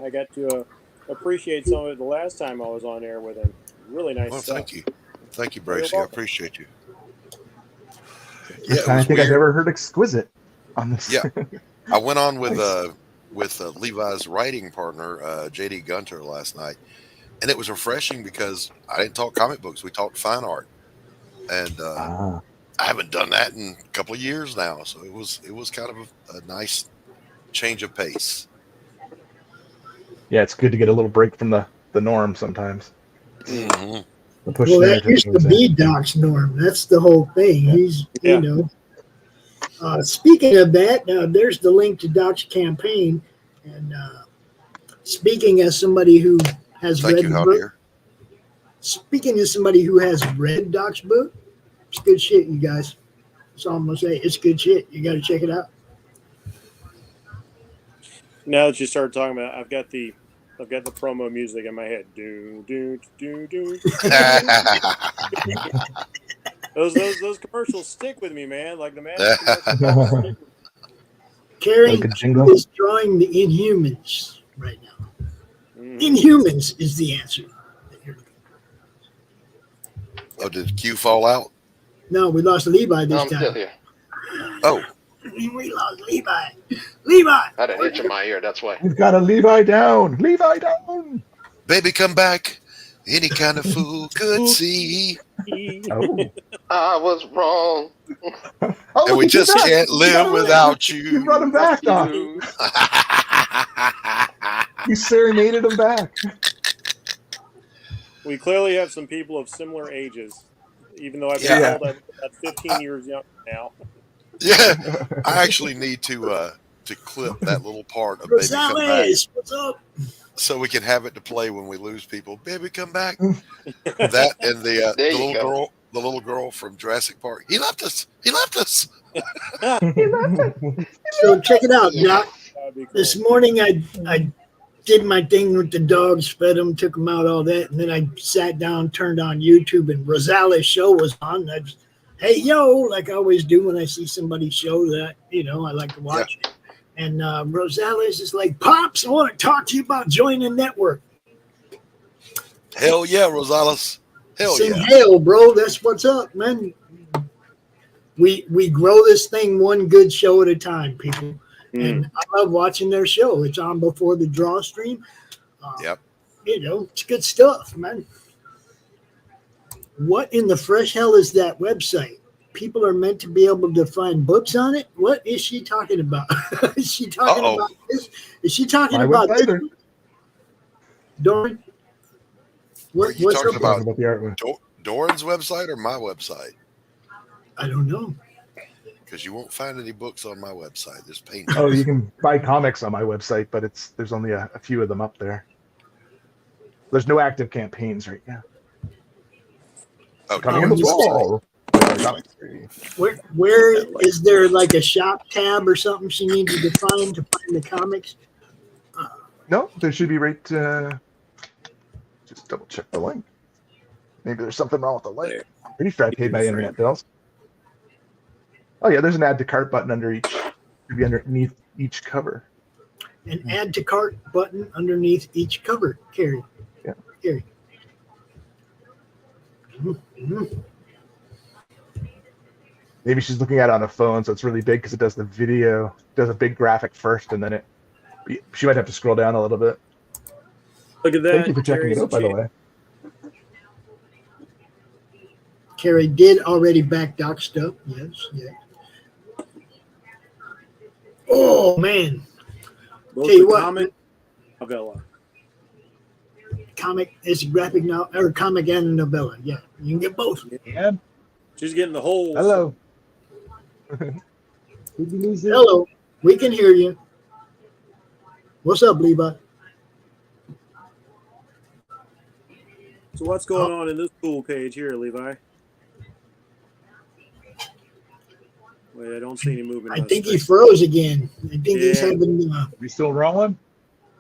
I got to appreciate some of it the last time I was on air with him. Really nice Well, stuff. thank you, Bracey. I appreciate you. First time I think I've ever heard exquisite on this. Yeah, I went on with Levi's writing partner JD Gunter last night, and it was refreshing because I didn't talk comic books. We talked fine art, and I haven't done that in a couple of years now. So it was kind of a nice change of pace. Yeah, it's good to get a little break from the norm sometimes. Mm-hmm. Well, that used to be Doc's norm. That's the whole thing. He's, you know. Speaking of that, there's the link to Doc's campaign. And speaking as somebody who has read the book, speaking as somebody who has read Doc's book, it's good shit, you guys. That's all I'm gonna say. It's good shit. You got to check it out. Now that you started talking about it, I've got the promo music in my head. Do do do do. Those commercials stick with me, man. Like the man. Carrie is drawing the Inhumans right now. Inhumans is the answer. Oh, did Q fall out? No, we lost Levi this time. Still here. Oh. We lost Levi. Levi! I had an itch in my ear, that's why. We've got a Levi down. Levi down. Baby, come back. Any kind of fool could see. Oh. I was wrong. And we just can't live without you. You brought him back, Doc. You serenaded him back. We clearly have some people of similar ages, even though I've been told I'm 15 years younger now. Yeah, I actually need to clip that little part of Baby Come Back. What's up? So we can have it to play when we lose people. Baby, come back. That and the little girl from Jurassic Park. He left us. He left us. So check it out, Doc. Cool. This morning I did my thing with the dogs, fed them, took them out, all that, and then I sat down, turned on YouTube, and Rosales' show was on. I just, hey yo, like I always do when I see somebody's show that I like to watch. Yeah. And Rosales is like, Pops, I want to talk to you about joining a network. Hell yeah, Rosales. Hell Sing yeah. Hell, bro. That's what's up, man. We grow this thing one good show at a time, people. And I love watching their show. It's on before the DrawStream. Yep. It's good stuff, man. What in the fresh hell is that website? People are meant to be able to find books on it. What is she talking about? Is she talking about this? Is she talking about this? Doran? Are you What's talking up about Doran's website or my website? I don't know. Because you won't find any books on my website. There's paint. Oh, you can buy comics on my website, but there's only a few of them up there. There's no active campaigns right now. Oh, coming in the fall. Where is there like a shop tab or something she needs to find the comics? No, there should be right. Just double check the link. Maybe there's something wrong with the link. Pretty sure I paid my internet bills. Oh yeah, there's an add to cart button should be underneath each cover. An add to cart button underneath each cover, Carrie. Yeah. Carrie. Mm-hmm. Maybe she's looking at it on a phone, so it's really big because it does the video, does a big graphic first, and then she might have to scroll down a little bit. Look at that. Thank you for checking it out, by the way. Carrie did already back Doc stuff. Yes, yeah. Oh man, Both tell you the what, comic novella. comic is graphic now or comic and novella. Yeah, you can get both. Yeah. She's getting the whole. Hello. Did you lose it? Hello, we can hear you. What's up, Levi? So what's going on in this cool page here, Levi? Wait, I don't see any movement. I on the think he screen. froze again. I think he's Yeah. having We still rolling?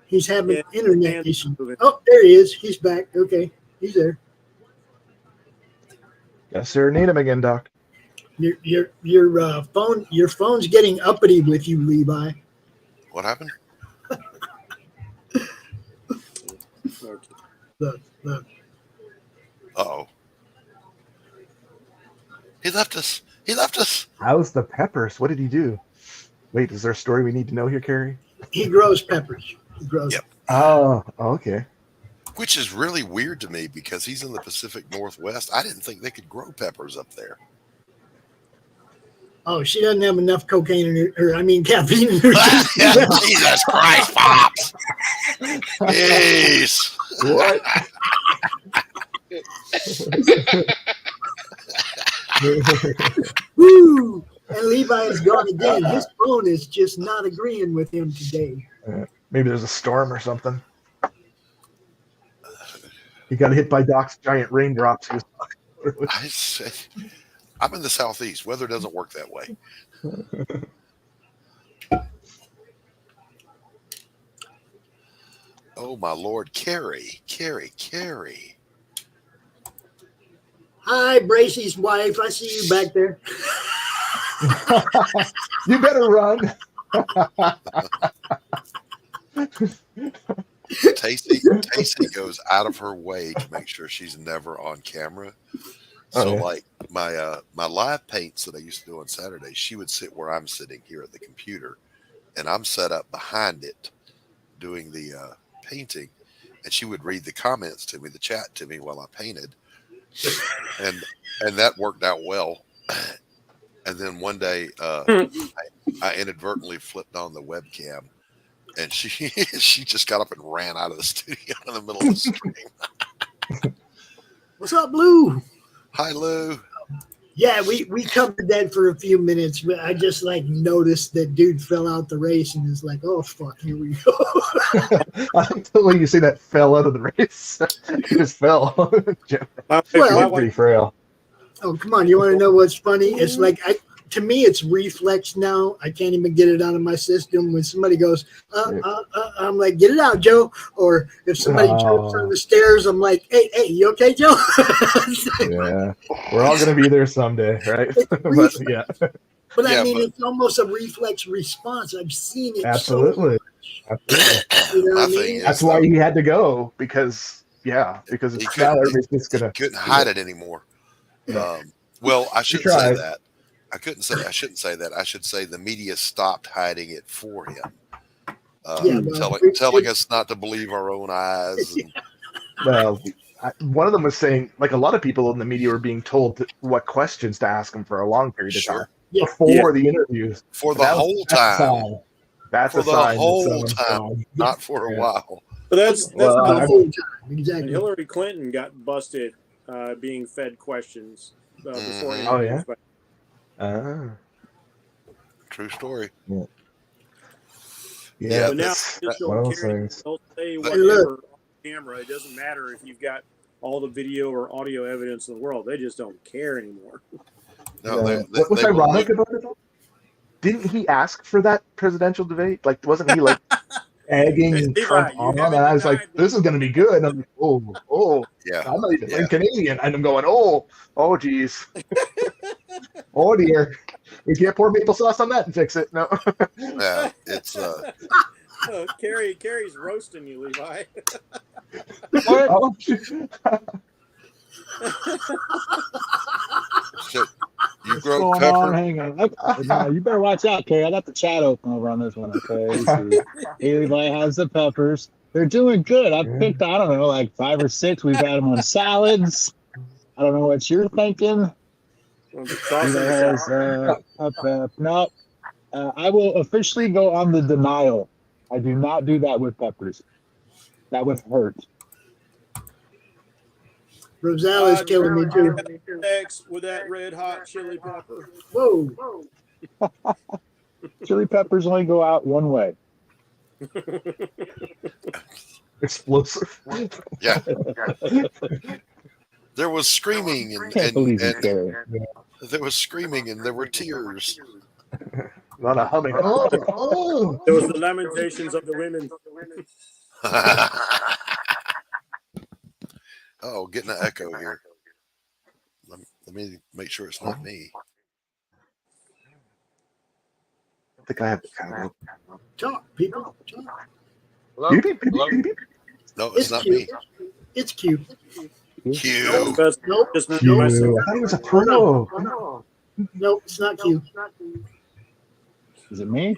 he's having Yeah, internet hands issues. moving. Oh, there he is. He's back. Okay, he's there. Yes, sir. Need him again, Doc. Your phone's getting uppity with you, Levi. What happened? Look. Uh-oh. He left us. He left us. How's the peppers? What did he do? Wait, is there a story we need to know here, Carrie? He grows peppers. He grows. Yep. Oh, okay. Which is really weird to me because he's in the Pacific Northwest. I didn't think they could grow peppers up there. Oh, she doesn't have enough cocaine in her, caffeine in her system. Jesus Christ, Pops. Jeez. What? Woo! And Levi is gone again. His phone is just not agreeing with him today. Maybe there's a storm or something. He got hit by Doc's giant raindrops. I'm in the Southeast. Weather doesn't work that way. Oh, my Lord. Carrie. Hi, Bracey's wife. I see you back there. You better run. Tasty goes out of her way to make sure she's never on camera. So, like my live paints that I used to do on Saturdays, she would sit where I'm sitting here at the computer, and I'm set up behind it doing the painting, and she would read the comments to me, the chat to me while I painted, and that worked out well. And then one day, I inadvertently flipped on the webcam, and she just got up and ran out of the studio in the middle of the stream. What's up, Lou? Hi, Lou. Yeah, we covered that for a few minutes, but I just noticed that dude fell out the race and is like, oh fuck, here we go. I like the way you say that fell out of the race. He just fell. Well, pretty frail. Oh, come on. You want to know what's funny? It's to me, it's reflex now. I can't even get it out of my system. When somebody goes, I'm like, get it out, Joe. Or if somebody jumps on the stairs, I'm like, hey, you okay, Joe? Yeah. We're all going to be there someday, right? But yeah. But it's almost a reflex response. I've seen it. Absolutely. You know what I mean? That's why he had to go because it's now everybody's just going to. Couldn't hide it anymore. Well, I shouldn't say that. I shouldn't say that. I should say the media stopped hiding it for him, telling us not to believe our own eyes. And, well, one of them was saying, a lot of people in the media were being told what questions to ask him for a long period of time before the interviews. For the whole time. That's for a the sign whole time, not for a while. But that's the whole time. Exactly. Hillary Clinton got busted being fed questions before. Oh yeah. True story. Yeah. But now one of those things. They'll say whatever on camera. It doesn't matter if you've got all the video or audio evidence in the world. They just don't care anymore. No, what's ironic about it though? Didn't he ask for that presidential debate? Wasn't he egging Trump on? And I was like, this is going to be good. And I'm like, yeah. I'm not even Canadian. And I'm going, geez. Oh dear. We can't pour maple sauce on that and fix it. No. Yeah, it's Carrie's roasting you, Levi. So you grow pepper. Hang on. You better watch out, Carrie. I got the chat open over on this one. Okay. Hey, Levi has the peppers. They're doing good. I've picked, 5 or 6. We've had them on salads. I don't know what you're thinking. No. I will officially go on the denial. I do not do that with peppers. That would hurt. Rosale's killing me too. Next with that red hot chili pepper. Whoa. Chili peppers only go out one way. Explosive. Yeah. There was screaming and there was screaming and there were tears. A lot of humming. Oh. There was the lamentations of the women. Oh, getting an echo here. Let me make sure it's not me. I think I have the kind of Talk, people. Talk. No, it's not Q. me. It's Q. Q. Nope. I thought it was a pro. Nope, it's not Q. Is it me?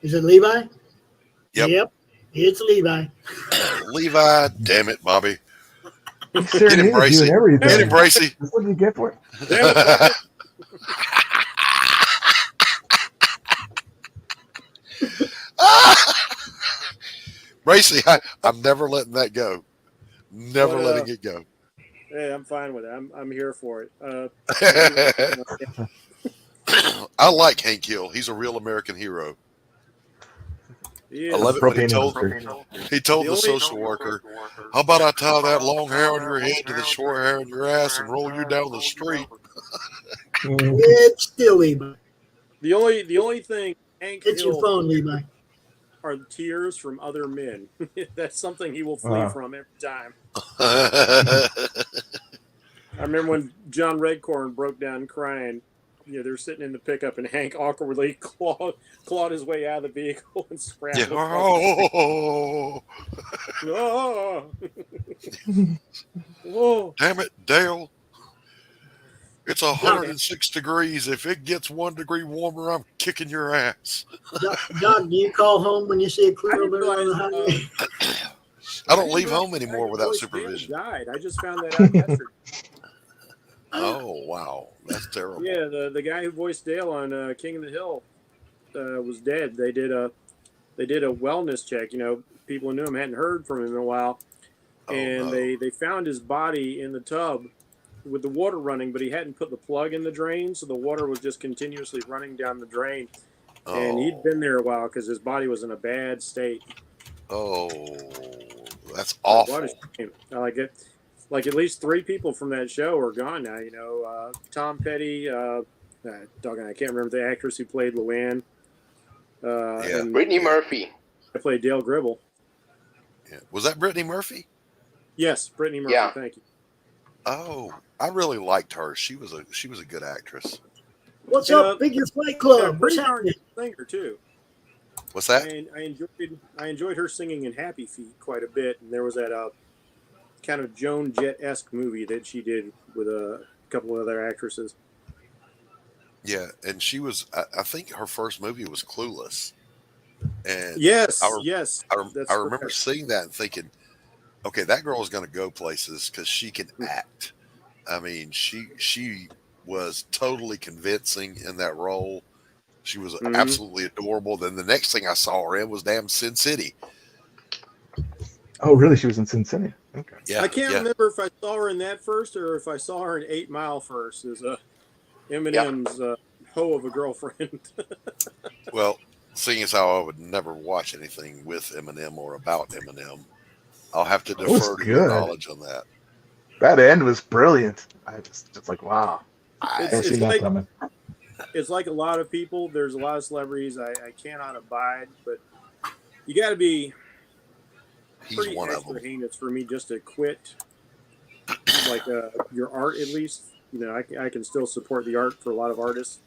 Is it Levi? Yep. It's Levi. Levi, damn it, Bobby. Get him, Bracey. Get him, Bracey. What did you get for it? Bracey, I'm never letting that go. Never letting it go. Hey, I'm fine with it. I'm here for it. I like Hank Hill. He's a real American hero. I love it when he told the social worker, how about I tie that long hair on your head to the short hair on your ass and roll you down the street? It's still Levi. The only thing Hank It's Hill your phone, Levi. are tears from other men. That's something he will flee from every time. I remember when John Redcorn broke down crying. They're sitting in the pickup, and Hank awkwardly clawed his way out of the vehicle and scrambled. Oh. Whoa. Damn it, Dale. It's 106 degrees. If it gets 1 degree warmer, I'm kicking your ass. Doc, do you call home when you see a clear alert on the highway? I don't leave home anymore without supervision. Died. I just found that out yesterday. Oh, wow. That's terrible. Yeah, the guy who voiced Dale on King of the Hill was dead. They did a wellness check. People who knew him hadn't heard from him in a while, and they found his body in the tub with the water running, but he hadn't put the plug in the drain, so the water was just continuously running down the drain. And he'd been there a while because his body was in a bad state. Oh, that's awful. What a shame. I like it. Like at least 3 people from that show are gone now. Tom Petty, I can't remember the actress who played Luann. And Brittany Murphy. I played Dale Gribble. Yeah. Was that Brittany Murphy? Yes, Brittany Murphy. Yeah. Thank you. Oh, I really liked her. She was a good actress. What's up, Figure Fight Club? What's happening? Singer too. What's that? I enjoyed her singing in Happy Feet quite a bit, and there was that kind of Joan Jett-esque movie that she did with a couple of other actresses. Yeah, and she was. I think her first movie was Clueless. And yes. I remember seeing that and thinking, okay, that girl is going to go places because she can act. I mean, she was totally convincing in that role. She was absolutely adorable. Then the next thing I saw her in was damn Sin City. Oh, really? She was in Sin City? Okay. Yeah, I can't remember if I saw her in that first or if I saw her in 8 Mile first as Eminem's hoe of a girlfriend. Well, seeing as how I would never watch anything with Eminem or about Eminem, I'll have to defer to your knowledge on that. That end was brilliant. I just like, wow. I didn't see that coming. It's like a lot of people. There's a lot of celebrities I cannot abide, but you got to be pretty extra heinous for me just to quit, like your art at least. I can still support the art for a lot of artists,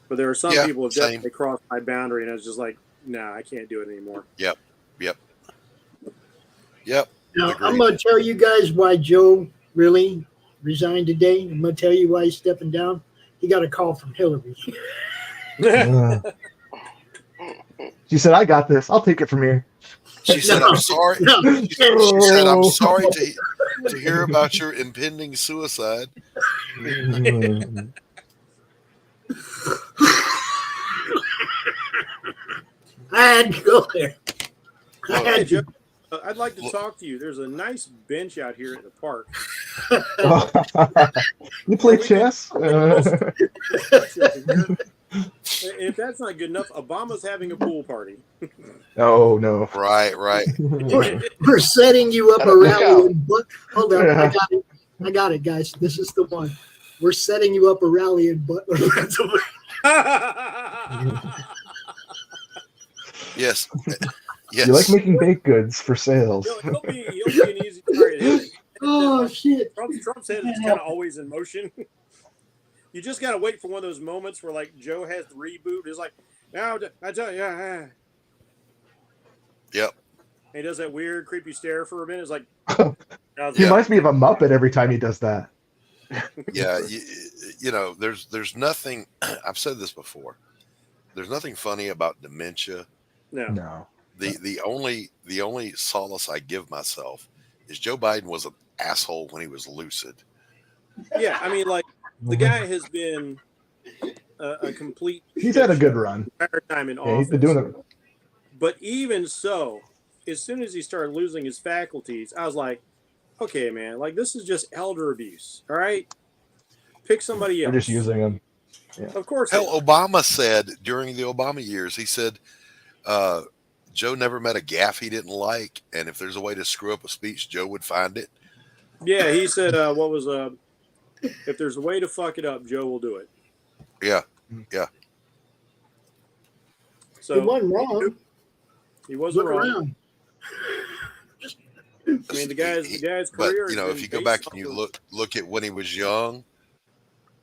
but there are some people who have definitely crossed my boundary, and I was just like, nah, I can't do it anymore. Yep. Now, I'm going to tell you guys why Joe really resigned today. I'm going to tell you why he's stepping down. He got a call from Hillary. She said, I got this. I'll take it from here. She said, I'm sorry. She said, I'm sorry to to hear about your impending suicide. I had to go there. I Hey, had Joe, to. I'd like to talk to you. There's a nice bench out here at the park. You play chess? If that's not good enough, Obama's having a pool party. Oh no! Right. We're setting you up a rally. Hold on, I got it, guys. This is the one. We're setting you up a rally in Butler, Pennsylvania. Yes. You like making baked goods for sales. He'll be an easy target. Oh shit! Trump's head is kind of always in motion. You just gotta wait for one of those moments where like Joe has the reboot. It's like, now I tell you, Yep. he does that weird, creepy stare for a minute. It's like, He reminds me of a Muppet every time he does that. Yeah, you know, there's nothing. I've said this before. There's nothing funny about dementia. No. The only solace I give myself is Joe Biden was an asshole when he was lucid. Yeah, I mean, like the guy has been a complete. He's had a good run. Entire time in Yeah, office. he's been doing it. But even so, as soon as he started losing his faculties, I was like, okay, man, like this is just elder abuse. All right, pick somebody else. They're just using him. Yeah. Of course. Hell, Obama said during the Obama years, he said, Joe never met a gaffe he didn't like, and if there's a way to screw up a speech, Joe would find it. Yeah, he said, what was if there's a way to fuck it up, Joe will do it. Yeah. So He wasn't wrong. He wasn't Look wrong. around. I mean, the guy's But career. you know, has if you been go back based and you off of- look at when he was young,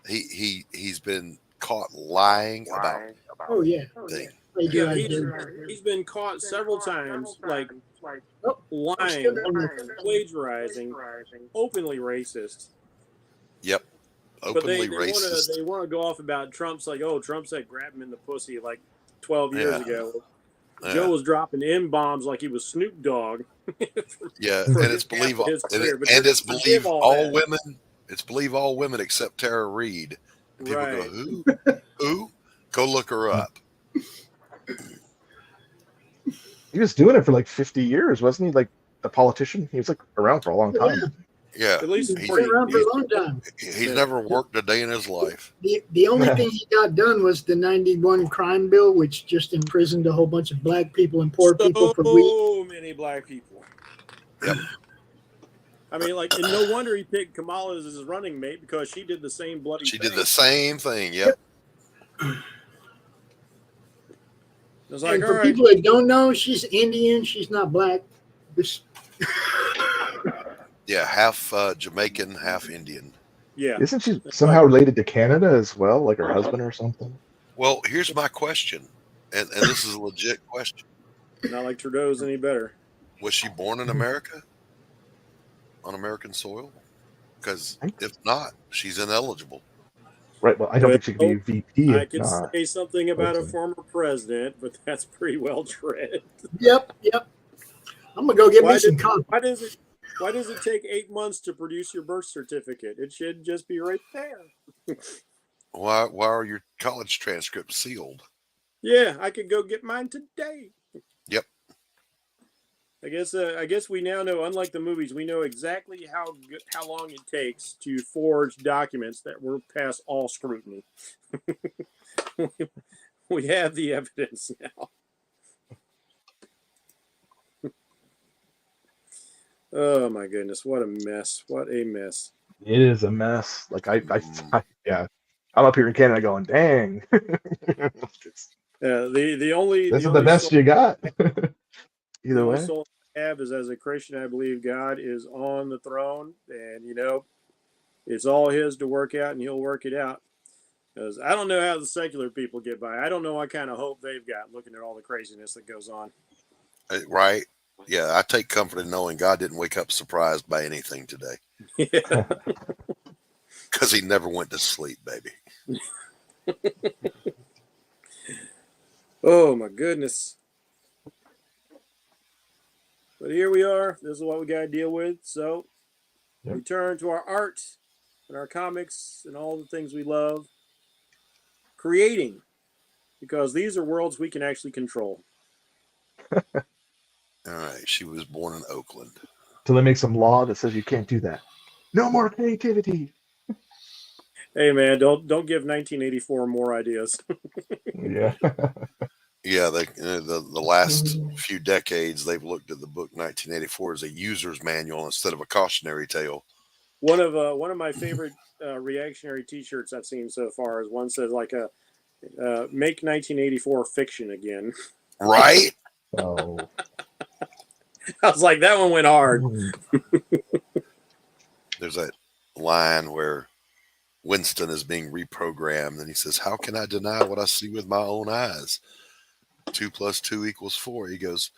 he's been caught lying about. Oh yeah. things. Yeah, he's been caught several times, like lying, plagiarizing, openly racist. Yep. But Openly they racist. They want to go off about Trump's like, oh, Trump said grab him in the pussy like 12 years ago. Yeah. Joe was dropping M-bombs like he was Snoop Dogg. Yeah, for and it's believe all, his career, but and it's forgive believe all all that. women. It's believe all women except Tara Reid. And people Right. go, who? Who? Go look her up. He was doing it for like 50 years, wasn't he? Like a politician. He was like around for a long time. Yeah, At least He's been around for a long time. he's never worked a day in his life. The only thing he got done was the 91 crime bill, which just imprisoned a whole bunch of black people and poor people for weed. So many black people. Yep. I mean, like, and no wonder he picked Kamala as his running mate because she did the same bloody She thing. did the same thing. Yep. It was like, And all for right. people that don't know, she's Indian. She's not black. This- Yeah, half Jamaican, half Indian. Yeah. Isn't she somehow related to Canada as well, like her husband or something? Well, here's my question, and this is a legit question. Not like Trudeau's any better. Was she born in America? On American soil? Because if not, she's ineligible. Right. Well, I don't think she could be VP. I if could not. say something about a former president, but that's pretty well tread. Yep. I'm gonna go get Why me some did- coffee. Why does it take 8 months to produce your birth certificate? It should just be right there. Why are your college transcripts sealed? Yeah, I could go get mine today. Yep. I guess we now know, unlike the movies, we know exactly how long it takes to forge documents that were past all scrutiny. We have the evidence now. Oh my goodness, what a mess. What a mess. It is a mess. Like yeah, I'm up here in Canada going, dang. The only This the is the only best soul- you got. the Either only way. soul I have is as a Christian, I believe God is on the throne, and it's all His to work out, and He'll work it out. Because I don't know how the secular people get by. I don't know what kind of hope they've got looking at all the craziness that goes on. Right? Yeah, I take comfort in knowing God didn't wake up surprised by anything today. Yeah. Because he never went to sleep, baby. Oh my goodness. But here we are. This is what we got to deal with. So Yep. We turn to our art and our comics and all the things we love. Creating, because these are worlds we can actually control. All right. She was born in Oakland. So they make some law that says you can't do that. No more creativity. Hey man, don't give 1984 more ideas. Yeah. Yeah, the last few decades, they've looked at the book 1984 as a user's manual instead of a cautionary tale. One of my favorite reactionary T-shirts I've seen so far is one says like a make 1984 fiction again. Right? Oh. I was like, that one went hard. There's that line where Winston is being reprogrammed, and he says, "How can I deny what I see with my own eyes? 2 + 2 = 4." He goes,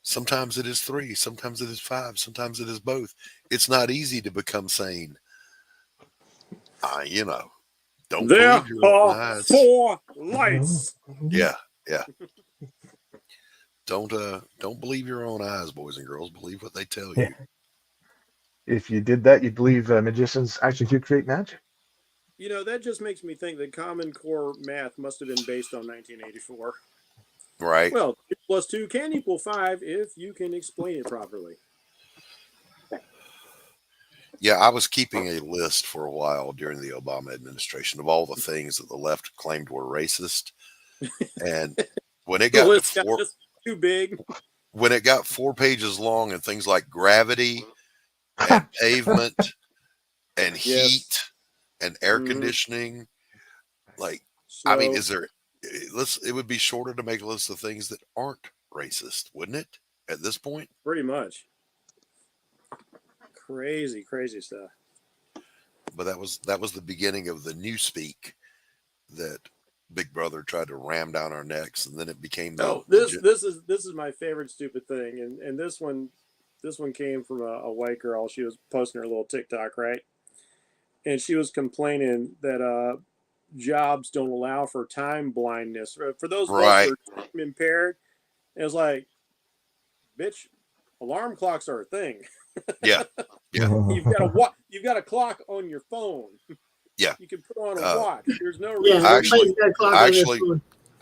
"Sometimes it is 3, sometimes it is 5, sometimes it is both. It's not easy to become sane." Don't There believe your own are eyes. 4 lights. Yeah. Don't believe your own eyes, boys and girls. Believe what they tell you. Yeah. If you did that, you'd believe magicians actually do create magic. That just makes me think that Common Core math must have been based on 1984. Right. Well, 2 + 2 can equal 5 if you can explain it properly. Yeah, I was keeping a list for a while during the Obama administration of all the things that the left claimed were racist. And when it got to 4, too big. when it got 4 pages long and things like gravity and pavement and heat and air conditioning, I mean, it would be shorter to make a list of things that aren't racist, wouldn't it? At this point, pretty much. Crazy stuff. But that was the beginning of the new speak that Big Brother tried to ram down our necks, and then it became this is my favorite stupid thing, and this one came from a white girl. She was posting her little TikTok, right? And she was complaining that jobs don't allow for time blindness for those of us who are time impaired. It was like, bitch, alarm clocks are a thing. Yeah. You've got a clock on your phone. Yeah. You can put on a watch. There's no reason. I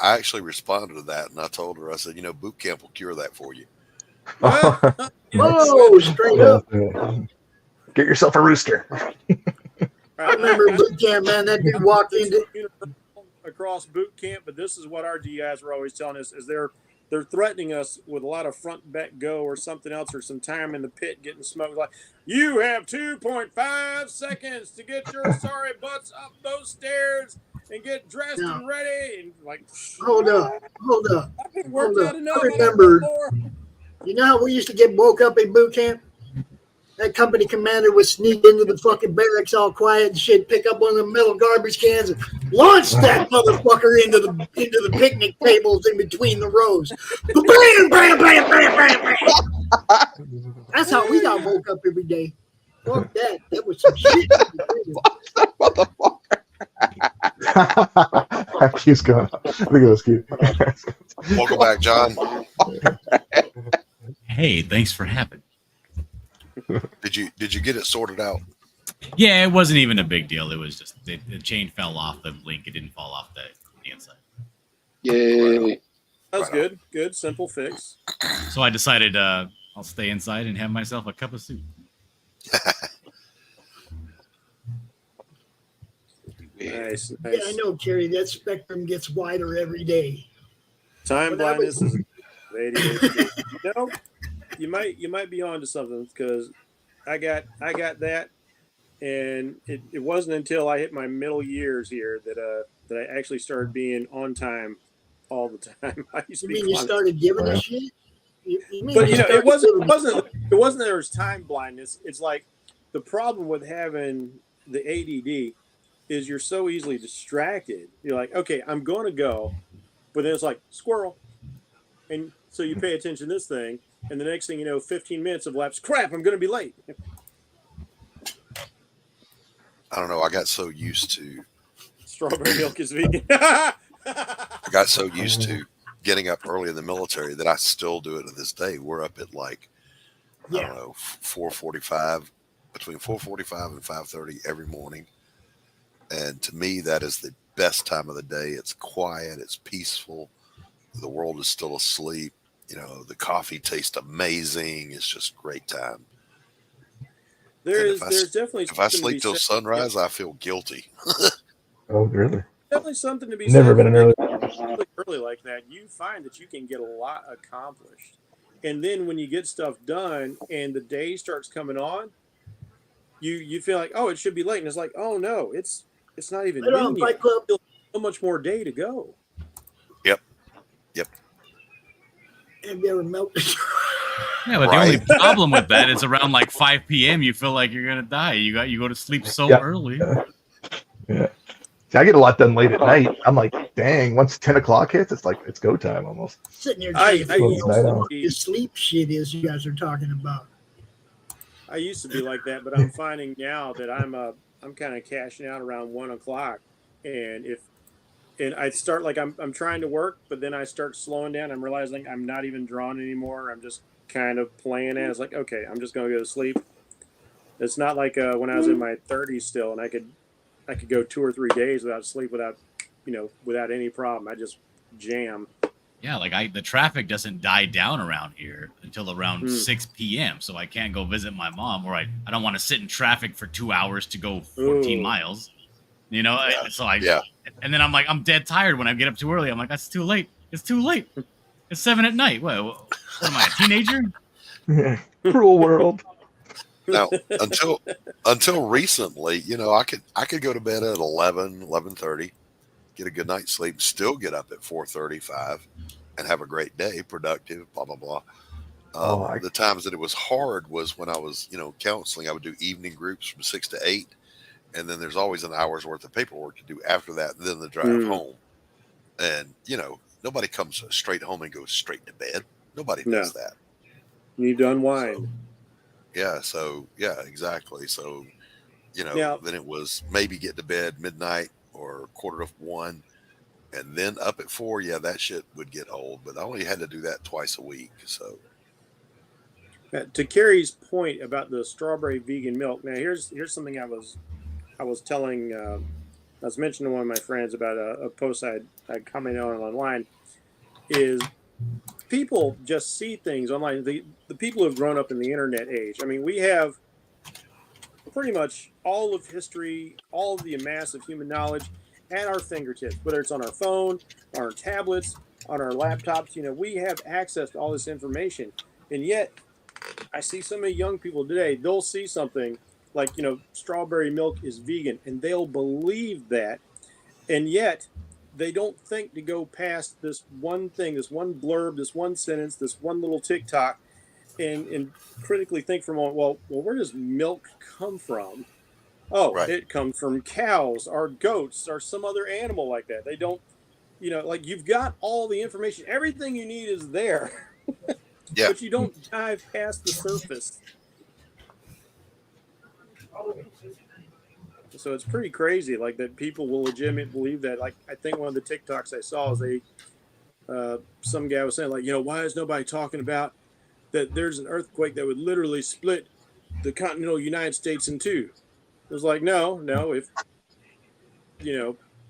actually responded to that, and I told her, I said, boot camp will cure that for you. Whoa, straight up. Get yourself a rooster. I remember boot camp, man. That dude walked into across boot camp, but this is what our DIs were always telling us: is they're threatening us with a lot of front back go or something else, or some time in the pit getting smoked. Like, you have 2.5 seconds to get your sorry butts up those stairs and get dressed and ready. And like, hold up. I've been worked out enough. I remember. You know how we used to get woke up in boot camp? That company commander would sneak into the fucking barracks all quiet and shit, pick up one of the metal garbage cans and launch that motherfucker into the picnic tables in between the rows. Bam, bam, bam, bam, bam, bam. That's how we got woke up every day. Fuck that. That was some shit. Keith's going up. Look at this, Keith. Welcome back, John. Hey, thanks for having me. Did you get it sorted out? Yeah, it wasn't even a big deal. It was just the chain fell off the link. It didn't fall off the inside. Yay. That's good. Good, simple fix. So I decided I'll stay inside and have myself a cup of soup. Nice. Yeah, I know, Kerry. That spectrum gets wider every day. Time blindness is ADHD. You might be onto something, because I got that, and it wasn't until I hit my middle years here that I actually started being on time all the time. I used to be. You started giving a shit? But it wasn't that there was time blindness. It's like the problem with having the ADD is you're so easily distracted. You're like, okay, I'm going to go, but then it's like squirrel, and so you pay attention to this thing, and the next thing you know, 15 minutes have lapsed. Crap, I'm going to be late. I don't know. I got so used to strawberry milk is vegan. I got so used to getting up early in the military that I still do it to this day. We're up at I don't know, 4:45, between 4:45 and 5:30 every morning. And to me, that is the best time of the day. It's quiet. It's peaceful. The world is still asleep. You know, the coffee tastes amazing. It's just great time. There's definitely if I something to sleep be till said- sunrise, I feel guilty. Oh, really? Definitely something to be Never said. been an early. Really early like that, you find that you can get a lot accomplished. And then when you get stuff done and the day starts coming on, you feel like, oh, it should be late, and it's like, oh no, it's not even Right on, noon yet. Fight Club. Still so much more day to go. Yep. Have you ever melted? Yeah, but Right. the only problem with that is around like 5 p.m. you feel like you're gonna die. You go to sleep so Yeah. early. Yeah. See, I get a lot done late at night. I'm like, dang, once 10 o'clock hits, it's like, it's go time almost. Sitting here I trying to used night figure out out. what the sleep shit is you guys are talking about. I used to be like that, but I'm finding now that I'm kind of cashing out around 1 o'clock, and I start like I'm trying to work, but then I start slowing down. I'm realizing I'm not even drawing anymore. I'm just kind of playing it. It's like, okay, I'm just gonna go to sleep. It's not like when I was in my 30s still, and I could go 2 or 3 days without sleep, without any problem. I just jam. Yeah, like the traffic doesn't die down around here until around 6 p.m. So I can't go visit my mom, or I don't want to sit in traffic for 2 hours to go 14 Ooh. miles. You know, so I Yeah. and then I'm dead tired when I get up too early. I'm like, that's too late. It's too late. It's 7 at night. What am I, a teenager? Cruel world. Now, until recently, you know, I could go to bed at 11:30, get a good night's sleep, still get up at 4:35, and have a great day, productive, blah blah blah. The times that it was hard was when I was, counseling. I would do evening groups from 6 to 8, and then there's always an hour's worth of paperwork to do after that, and then the drive home. And nobody comes straight home and goes straight to bed. Nobody does that. You need to unwind. Yeah, exactly. So, Now- then it was maybe get to bed midnight or 1:45, and then up at 4. Yeah, that shit would get old, but I only had to do that twice a week. So, To Carrie's point about the strawberry vegan milk. Now, here's something I was telling. I was mentioning to one of my friends about a post I commented on online. Is people just see things online. The people who have grown up in the internet age. I mean, we have pretty much all of history, all of the amass of human knowledge at our fingertips, whether it's on our phone, on our tablets, on our laptops. We have access to all this information. And yet, I see so many young people today, they'll see something like, strawberry milk is vegan, and they'll believe that. And yet, they don't think to go past this one thing, this one blurb, this one sentence, this one little TikTok, and critically think for a moment, well, where does milk come from? Oh, It comes from cows or goats or some other animal like that. They don't, like you've got all the information. Everything you need is there. Yeah. But you don't dive past the surface. So it's pretty crazy, like that people will legitimately believe that. Like I think one of the TikToks I saw is some guy was saying like, why is nobody talking about that there's an earthquake that would literally split the continental United States in two? It was like, no, if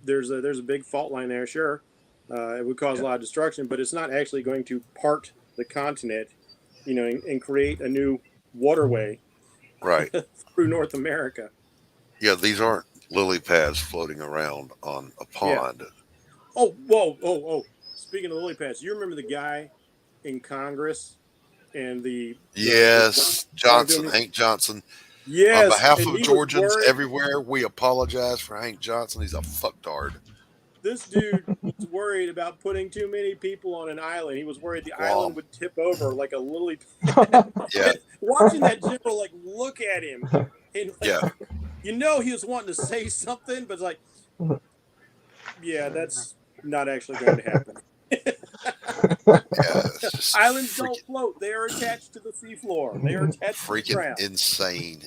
there's a big fault line there, sure, it would cause a lot of destruction, but it's not actually going to part the continent, and create a new waterway right through North America. Yeah, these aren't lily pads floating around on a pond. Yeah. Oh! Speaking of lily pads, you remember the guy in Congress and Yes, Hank Johnson. Yes. On behalf and of Georgians everywhere, we apologize for Hank Johnson. He's a fucktard. This dude was worried about putting too many people on an island. He was worried the island would tip over like a lily pad. Yeah. Watching that general look at him, and he was wanting to say something, but it's like, yeah, that's not actually going to happen. Islands don't float; they are attached to the seafloor. They are attached to the ground. Insane.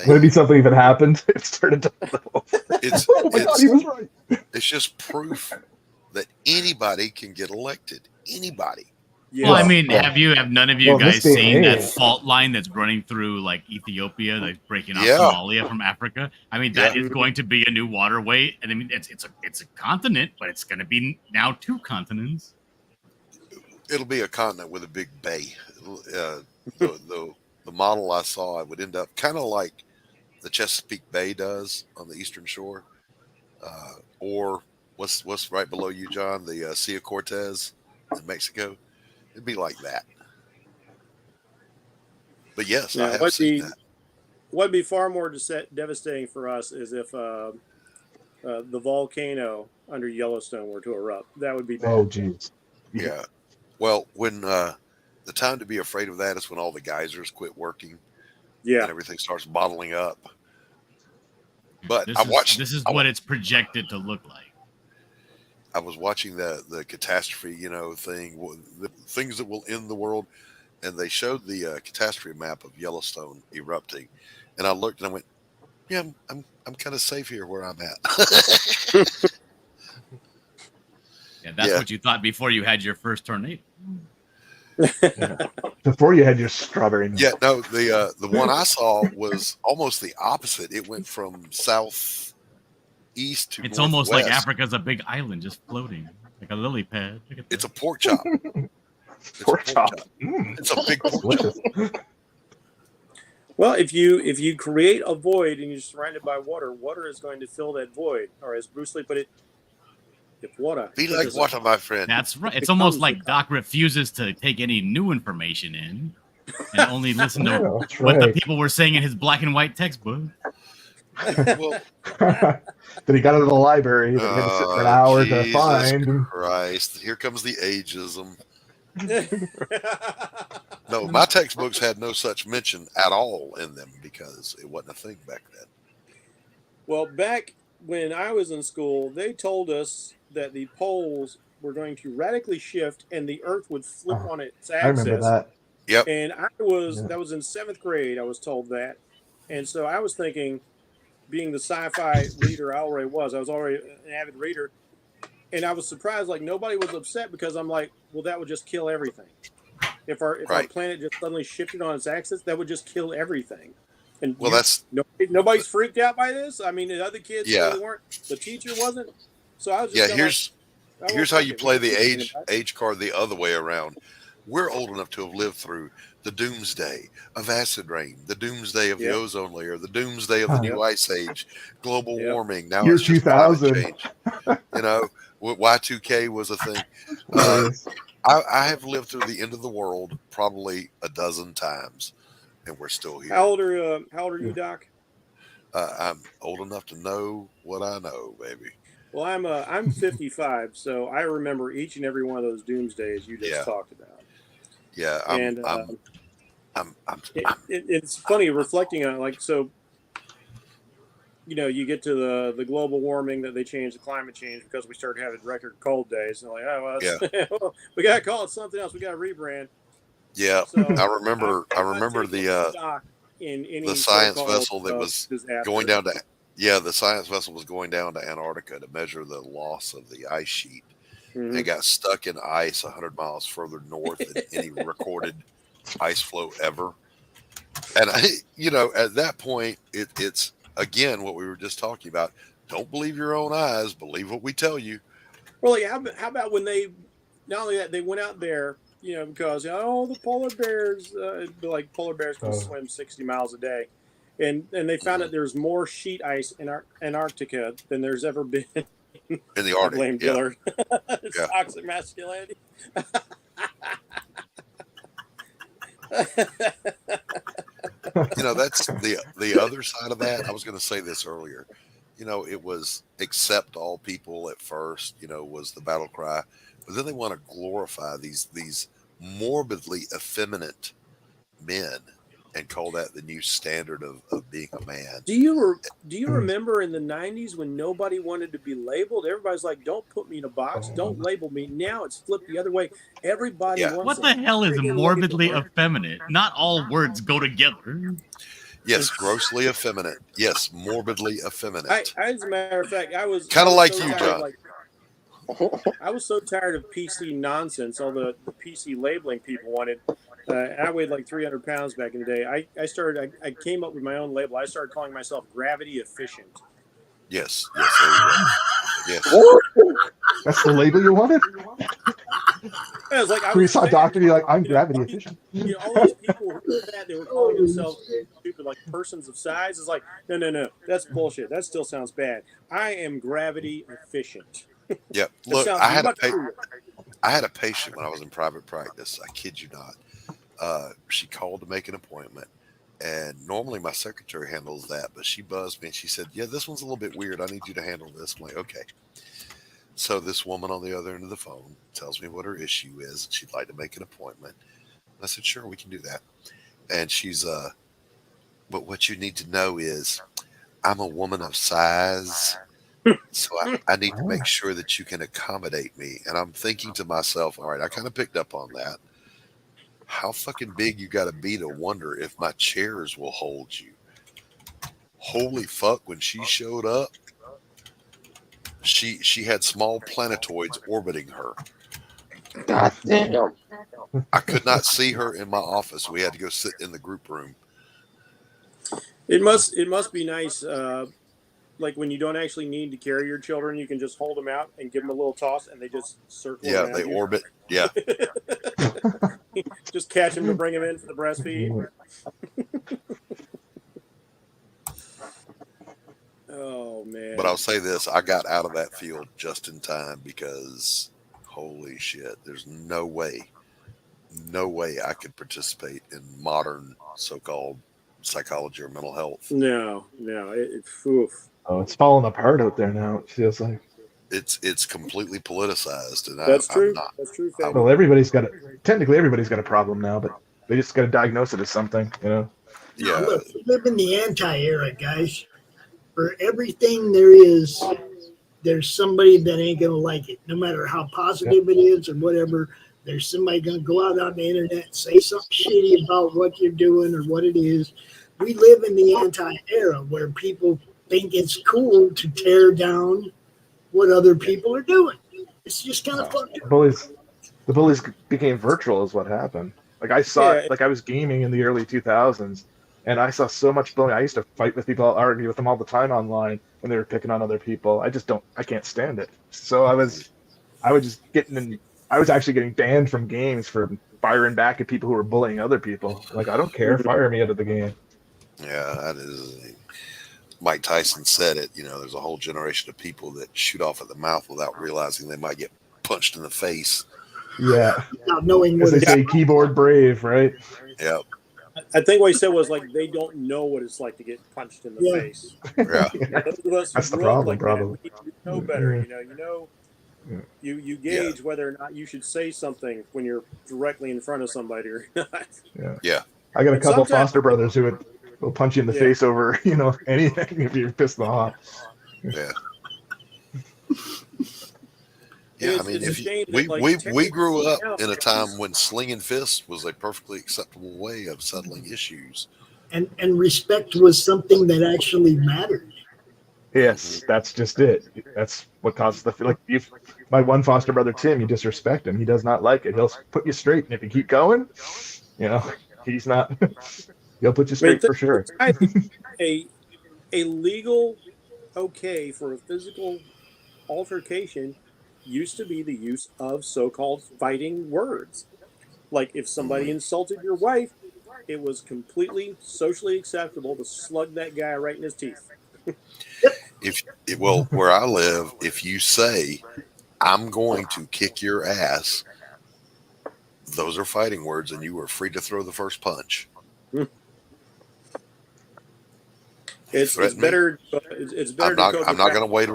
Maybe something even happened. It started to oh my God, he was right. It's just proof that anybody can get elected. Anybody. Yes. Well, I mean, Yeah. have none of you Well, this guys day seen and that age- fault line that's running through like Ethiopia, like breaking off Yeah. Somalia from Africa? I mean, that Yeah. is going to be a new waterway, and I mean, it's a continent, but it's going to be now 2 continents. It'll be a continent with a big bay. The model I saw, it would end up kind of like the Chesapeake Bay does on the eastern shore, or what's right below you, John, the Sea of Cortez in Mexico. It'd be like that. But yes, I have seen that. What'd be far more devastating for us is if the volcano under Yellowstone were to erupt. That would be bad. Oh, jeez. Yeah. Well, when the time to be afraid of that is when all the geysers quit working. Yeah. And everything starts bottling up. But This is what it's projected to look like. I was watching the catastrophe, thing, the things that will end the world, and they showed the catastrophe map of Yellowstone erupting, and I looked and I went, "Yeah, I'm kind of safe here where I'm at." Yeah, that's what you thought before you had your first tornado. Before you had your strawberry milk. Yeah, no, the one I saw was almost the opposite. It went from southeast to It's almost like northwest. Africa's a big island just floating, like a lily pad. Look at It's a pork chop. Pork chop. It's a big pork chop. Well, if you create a void and you're surrounded by water, water is going to fill that void. Or as Bruce Lee put it, if water Be like water, my friend. That's right. It's almost like Doc refuses to take any new information in and only listen to Yeah, that's what the right. people were saying in his black and white textbook. Well, That he got out of the library that he had to sit for an hour to Jesus find. Christ, here comes the ageism. No, my textbooks had no such mention at all in them because it wasn't a thing back then. Well, back when I was in school, they told us that the poles were going to radically shift and the Earth would flip on its I axis. remember that. Yep. And that was in 7th grade. I was told that, and so I was thinking, being the sci-fi reader I already was already an avid reader, and I was surprised like nobody was upset because I'm like, well, that would just kill everything. If our planet just suddenly shifted on its axis, that would just kill everything. And Well, that's nobody's freaked out by this. I mean, the other kids really weren't. The teacher wasn't. So I was just kinda here's how you play the age card the other way around. We're old enough to have lived through the doomsday of acid rain, the doomsday of the ozone layer, the doomsday of the new ice age, global warming. Now Year it's just climate 2000. change. Y2K was a thing. I have lived through the end of the world probably a dozen times, and we're still here. How old are you, Doc? I'm old enough to know what I know, baby. Well, I'm 55, so I remember each and every one of those doomsdays you just talked about. Yeah, it's funny reflecting on it, like, so, you get to the global warming that they changed the climate change because we started having record cold days, and like, oh well, we gotta call it something else. We gotta rebrand. Yeah, So, I remember the science vessel that was going down to the science vessel was going down to Antarctica to measure the loss of the ice sheet. Mm-hmm. And got stuck in ice 100 miles further north than any recorded ice flow ever. And at that point, it's again what we were just talking about. Don't believe your own eyes. Believe what we tell you. Well, like, how about when they, not only that, they went out there, because the polar bears, like polar bears can swim 60 miles a day, and they found that there's more sheet ice in Antarctica than there's ever been. In the Arctic, blame Dillard. It's toxic masculinity. That's the other side of that. I was going to say this earlier. It was accept all people at first. Was the battle cry, but then they want to glorify these morbidly effeminate men and call that the new standard of being a man. Do you remember in the 90s when nobody wanted to be labeled? Everybody's like, don't put me in a box. Don't label me. Now it's flipped the other way. Everybody wants What the hell is morbidly effeminate? Not all words go together. Yes, grossly effeminate. Yes, morbidly effeminate. As a matter of fact, I was kind of like so you, tired, John. like, I was so tired of PC nonsense. All the PC labeling people wanted. I weighed like 300 pounds back in the day. I came up with my own label. I started calling myself gravity efficient. Yes. There you go. Yes. That's the label you wanted? Yeah, it's like So you saw a doctor, you're like, I'm gravity efficient. All these people who were fat, they were calling themselves stupid, like persons of size. It's like, no, that's bullshit. That still sounds bad. I am gravity efficient. Yep. Look, I had a patient when I was in private practice. I kid you not. She called to make an appointment, and normally my secretary handles that, but she buzzed me and she said, "Yeah, this one's a little bit weird. I need you to handle this." I'm like, "Okay." So this woman on the other end of the phone tells me what her issue is, and she'd like to make an appointment. I said, "Sure, we can do that." And she's, "But what you need to know is, I'm a woman of size." So I need to make sure that you can accommodate me. And I'm thinking to myself, all right, I kind of picked up on that. How fucking big you got to be to wonder if my chairs will hold you? Holy fuck, when she showed up, she had small planetoids orbiting her. God damn. I could not see her in my office. We had to go sit in the group room. It must be nice. Like when you don't actually need to carry your children, you can just hold them out and give them a little toss, and they just circle. Yeah, they orbit. Yeah. Just catch them to bring them in for the breastfeed. Oh man! But I'll say this: I got out of that field just in time because, holy shit, there's no way I could participate in modern so-called psychology or mental health. No, oof. Oh, it's falling apart out there now. It feels like it's completely politicized, and that's true. I'm not, that's true. Well, technically everybody's got a problem now, but they just got to diagnose it as something, you know. Yeah. Look, we live in the anti-era, guys. For everything there's somebody that ain't gonna like it, no matter how positive it is or whatever. There's somebody gonna go out on the internet and say something shitty about what you're doing or what it is. We live in the anti-era where people think it's cool to tear down what other people are doing. It's just kind of fun. The bullies became virtual is what happened. Like I saw like I was gaming in the early 2000s, and I saw so much bullying. I used to fight with people, argue with them all the time online when they were picking on other people. I can't stand it. So I was actually getting banned from games for firing back at people who were bullying other people. Like, I don't care. Fire me out of the game. Yeah, that is. Mike Tyson said it. You know, there's a whole generation of people that shoot off at the mouth without realizing they might get punched in the face. Yeah. Without knowing what they say, keyboard brave, right? Yep. I think what he said was like they don't know what it's like to get punched in the face. Yeah. That's the problem, probably. You know better. You gauge whether or not you should say something when you're directly in front of somebody or not. Yeah. I got a couple foster brothers who will punch you in the face over, anything if you're pissed them off. Yeah. Yeah, I mean, we grew up in a time when slinging fists was a perfectly acceptable way of settling issues. And respect was something that actually mattered. Yes, that's just it. That's what causes the like. If my one foster brother Tim, you disrespect him. He does not like it. He'll put you straight, and if you keep going, he's not. He'll put you straight for sure. A legal okay for a physical altercation used to be the use of so-called fighting words. Like if somebody insulted your wife, it was completely socially acceptable to slug that guy right in his teeth. Where I live, if you say, "I'm going to kick your ass," those are fighting words, and you are free to throw the first punch. It's better. It's better. I'm not going to wait.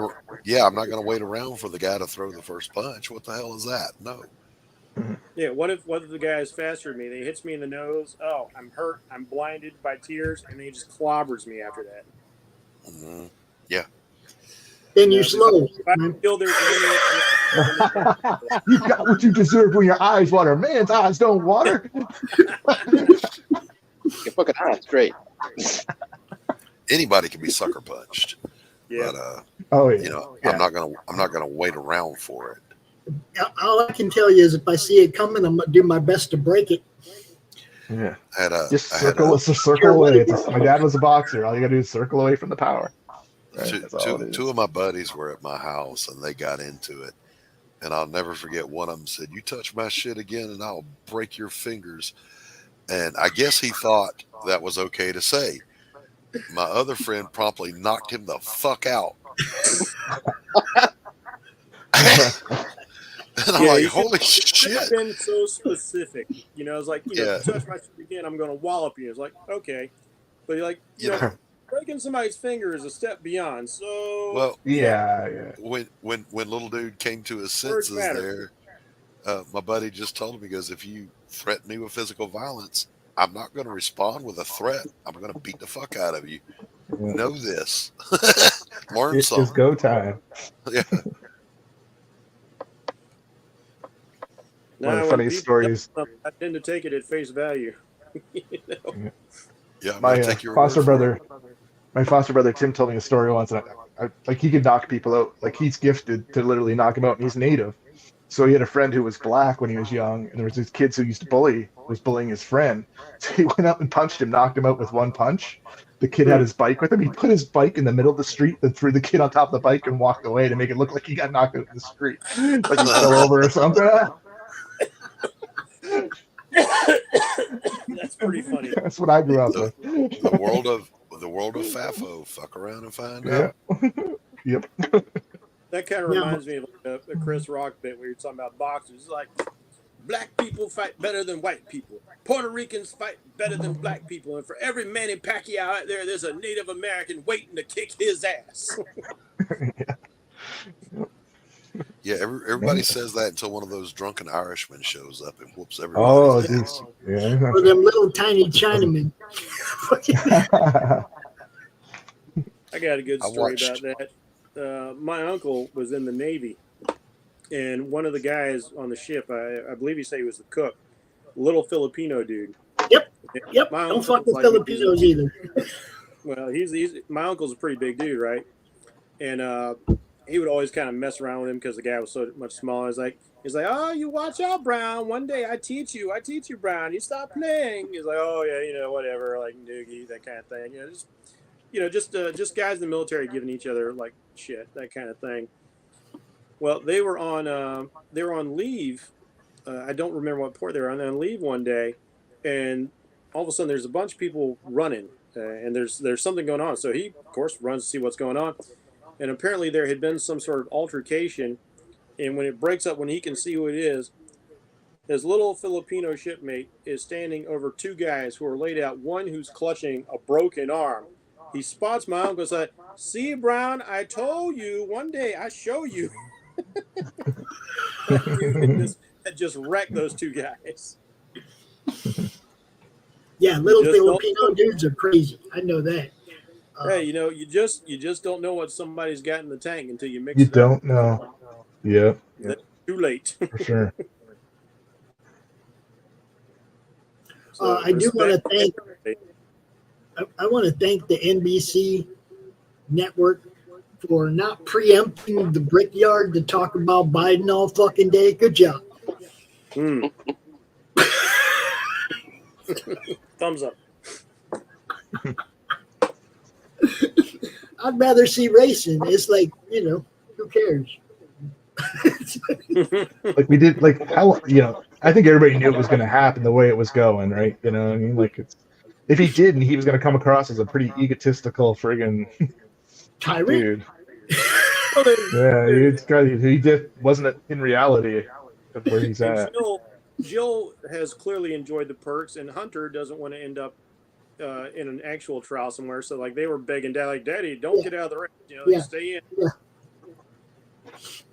Yeah, I'm not going to wait around for the guy to throw the first punch. What the hell is that? No. Yeah. What if the guy is faster than me? They hits me in the nose. Oh, I'm hurt. I'm blinded by tears, and he just clobbers me after that. Mm-hmm. Yeah. Then you're slow. You got what you deserve when your eyes water. Man's eyes don't water. Your fucking eyes straight. Anybody can be sucker punched. Yeah. But Oh yeah. You know, Yeah. I'm not gonna wait around for it. All I can tell you is if I see it coming, I'm gonna do my best to break it. Yeah. I had a Just I had circle. a Let's just circle away. My dad was a boxer. All you gotta do is circle away from the power. Right? That's all it is. two of my buddies were at my house and they got into it. And I'll never forget one of them said, "You touch my shit again and I'll break your fingers." And I guess he thought that was okay to say. My other friend promptly knocked him the fuck out. And I'm like, holy shit. It's been so specific. You know, it's like, you know, if you touch my shit again, I'm going to wallop you. It's like, okay. But you're like, you know, breaking somebody's finger is a step beyond. So, well, yeah. When little dude came to his senses there, my buddy just told him, he goes, if you threaten me with physical violence, I'm not going to respond with a threat. I'm going to beat the fuck out of you. Yeah. Know this. Learn It's something. go time. Yeah. One of the funniest stories. I tend to take it at face value. You know? Yeah, my foster brother Tim told me a story once. And I like he could knock people out. Like he's gifted to literally knock him out, and he's native. So he had a friend who was black when he was young, and there was these kids who used to was bullying his friend. So he went up and punched him, knocked him out with one punch. The kid had his bike with him. He put his bike in the middle of the street, then threw the kid on top of the bike and walked away to make it look like he got knocked out in the street, like he fell over or something. That's pretty funny. That's what I grew up with. The world of FAFO. Fuck around and find out. Yep. That kind of reminds me of a Chris Rock bit where you're talking about boxers. It's like, black people fight better than white people. Puerto Ricans fight better than black people. And for every Manny Pacquiao out there, there's a Native American waiting to kick his ass. Yeah, everybody says that until one of those drunken Irishmen shows up and whoops everybody. Yeah. Or them little tiny Chinamen. I got a good story about that. My uncle was in the Navy, and one of the guys on the ship, I believe he said he was the cook, little Filipino dude. Yep. Don't fuck with Filipinos either. Well, he's my uncle's a pretty big dude, right? And he would always kind of mess around with him because the guy was so much smaller. He's like, oh, you watch out, Brown. One day I teach you, Brown. You stop playing. He's like, oh yeah, you know, whatever, like noogie, that kind of thing. Just guys in the military giving each other like shit, that kind of thing. Well, they were on leave. I don't remember what port they were on leave one day, and all of a sudden there's a bunch of people running, and there's something going on. So he, of course, runs to see what's going on. And apparently there had been some sort of altercation, and when it breaks up, when he can see who it is, his little Filipino shipmate is standing over two guys who are laid out, one who's clutching a broken arm. He spots my uncle and says, see, Brown, I told you, one day I show you. That just wrecked those two guys. Yeah, little Filipino dudes are crazy. I know that. Hey, you know, you just don't know what somebody's got in the tank until you mix You it don't up. know. Yeah. That's too late. For sure. I do want to thank. I want to thank the NBC network for not preempting the Brickyard to talk about Biden all fucking day. Good job. Thumbs up. I'd rather see racing. It's like, you know, who cares? Like we did, like how, you know, I think everybody knew it was going to happen the way it was going, right? You know what I mean? Like if he didn't, he was going to come across as a pretty egotistical friggin' tyrant. Dude. Yeah, he just wasn't in reality of where he's at. Jill has clearly enjoyed the perks, and Hunter doesn't want to end up in an actual trial somewhere. So like they were begging Dad, like, Daddy, don't get out of the race. You know, stay in.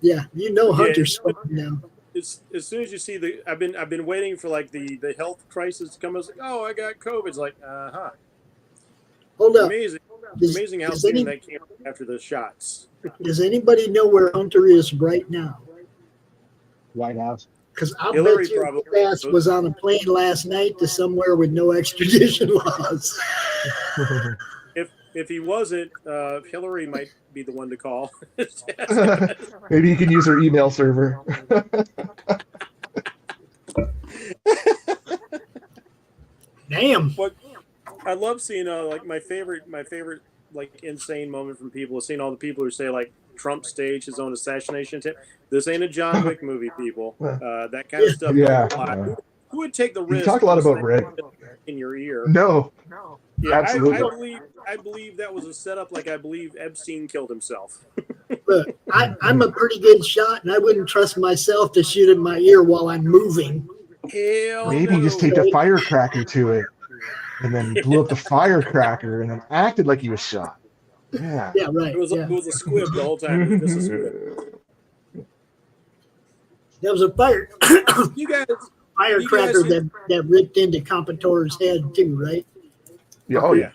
Yeah, you know Hunter's smoking now. As soon as you see I've been waiting for like the health crisis to come. I was like, oh, I got COVID. It's like, Hold up. Amazing how soon that came after the shots. Does anybody know where Hunter is right now? White House. Because I bet you his ass was on a plane last night to somewhere with no extradition laws. if he wasn't, Hillary might be the one to call. Maybe you can use her email server. Damn. What I love seeing like my favorite like insane moment from people is seeing all the people who say like Trump staged his own assassination attempt. This ain't a John Wick movie, people. That kind of stuff. Yeah. Who would take the risk? You talk a lot about Red in your ear. No. Yeah, absolutely. I believe that was a setup. Like I believe Epstein killed himself. Look, I'm a pretty good shot, and I wouldn't trust myself to shoot in my ear while I'm moving. Hell Maybe no. you just taped a firecracker to it, and then blew up the firecracker, and then acted like he was shot. Yeah. Yeah, right. It was a squib the whole time. It was just a squib. There was a fire. You guys. Firecracker that ripped into Compatore's head too, right? Yeah. Oh yeah.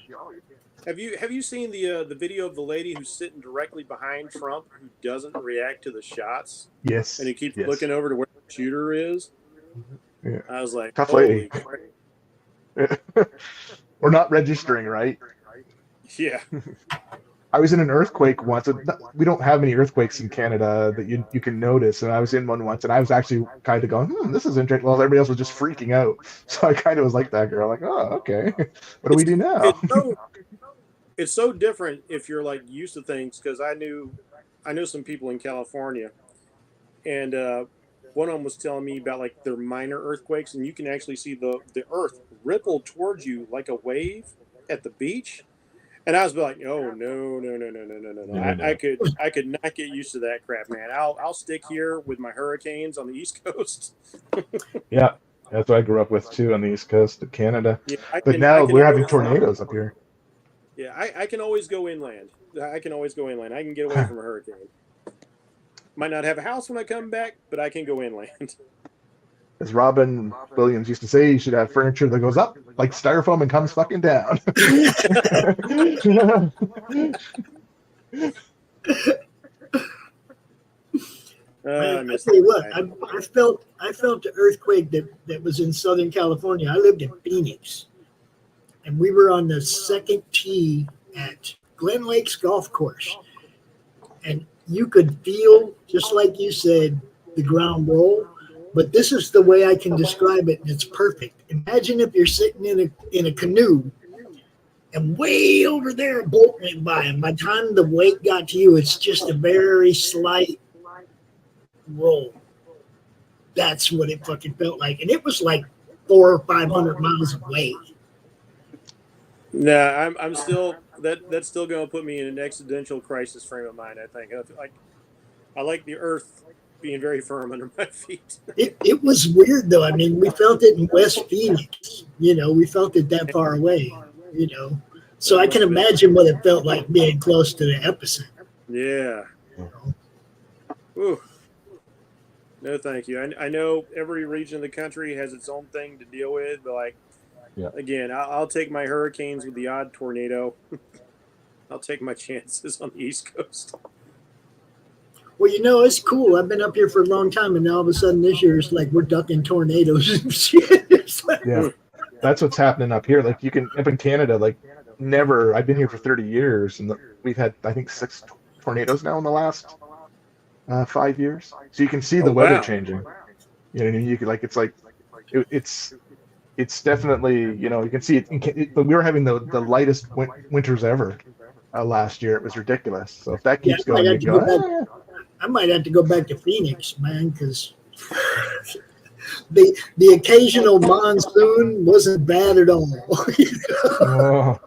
Have you seen the video of the lady who's sitting directly behind Trump who doesn't react to the shots? Yes. And he keeps looking over to where the shooter is. Yeah. I was like, tough holy lady. We're not registering, right? Yeah. I was in an earthquake once. We don't have many earthquakes in Canada that you can notice, and I was in one once, and I was actually kind of going, this is interesting. Well, everybody else was just freaking out, so I kind of was like that girl, like, oh, okay, what do we do now? It's so different if you're like used to things, because I know some people in California, and one of them was telling me about like their minor earthquakes, and you can actually see the earth ripple towards you like a wave at the beach. And I was like, oh no. I could not get used to that crap, man. I'll stick here with my hurricanes on the East Coast. Yeah, that's what I grew up with too on the East Coast of Canada. Yeah, but now we're having tornadoes up here. Yeah, I can always go inland. I can get away from a hurricane. Might not have a house when I come back, but I can go inland. As Robin Williams used to say, you should have furniture that goes up like styrofoam and comes fucking down. I tell you what, I felt the earthquake that was in Southern California. I lived in Phoenix, and we were on the second tee at Glen Lakes Golf Course, and you could feel, just like you said, the ground roll. But this is the way I can describe it, and it's perfect. Imagine if you're sitting in a canoe, and way over there a boat went by, and by the time the wake got to you, it's just a very slight roll. That's what it fucking felt like, and it was like 400 or 500 miles away. Nah, I'm still that's still going to put me in an existential crisis frame of mind. I think I like the earth being very firm under my feet. It was weird though. I mean, we felt it in West Phoenix. We felt it that far away. So I can imagine what it felt like being close to the epicenter. Yeah. Ooh. No, thank you. I know every region of the country has its own thing to deal with, but again, I'll take my hurricanes with the odd tornado. I'll take my chances on the East Coast. Well, it's cool. I've been up here for a long time, and all of a sudden this year it's like we're ducking tornadoes and shit. Yeah, that's what's happening up here. Like you can up in Canada, like never. I've been here for 30 years, and we've had I think 6 tornadoes now in the last 5 years. So you can see the weather changing. You know what I mean? You could it's definitely you can see it. But we were having the lightest winters ever last year. It was ridiculous. So if that keeps going, you go. I might have to go back to Phoenix, man, because the occasional monsoon wasn't bad at all. Oh.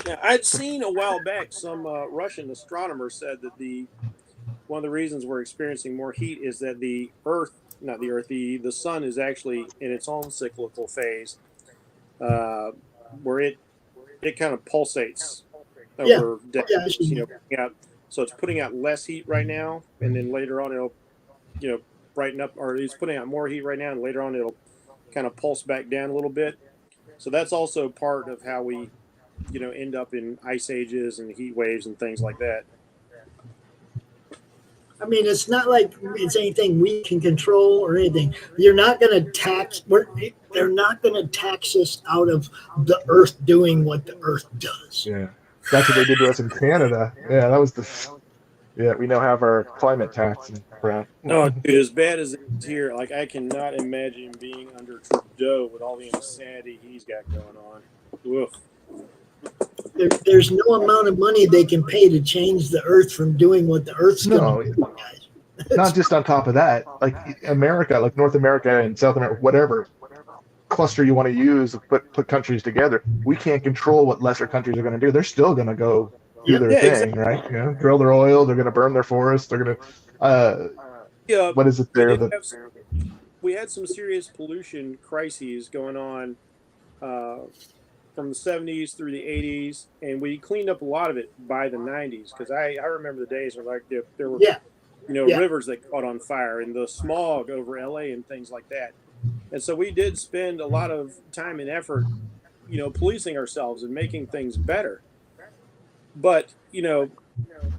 Now, I'd seen a while back some Russian astronomer said that one of the reasons we're experiencing more heat is that the sun is actually in its own cyclical phase, where it kind of pulsates over decades. So it's putting out less heat right now, and then later on it'll, brighten up, or it's putting out more heat right now, and later on it'll kind of pulse back down a little bit. So that's also part of how we, end up in ice ages and heat waves and things like that. I mean, it's not like it's anything we can control or anything. You're not going to tax. They're not going to tax us out of the Earth doing what the Earth does. Yeah. That's what they did to us in Canada. Yeah, that was the. Yeah, we now have our climate tax and crap. Oh, dude, as bad as it's here, like I cannot imagine being under Trudeau with all the insanity he's got going on. Oof. There's no amount of money they can pay to change the Earth from doing what the Earth's going to do, guys. Not just on top of that, like America, like North America and South America, whatever cluster you want to use, put countries together. We can't control what lesser countries are going to do. They're still going to go do their thing, exactly. right? You know, drill their oil. They're going to burn their forests. They're going to. What is it there? We had some serious pollution crises going on from the 70s through the 80s, and we cleaned up a lot of it by the 90s. Because I remember the days where like there were rivers that caught on fire and the smog over LA and things like that. And so we did spend a lot of time and effort, policing ourselves and making things better. But,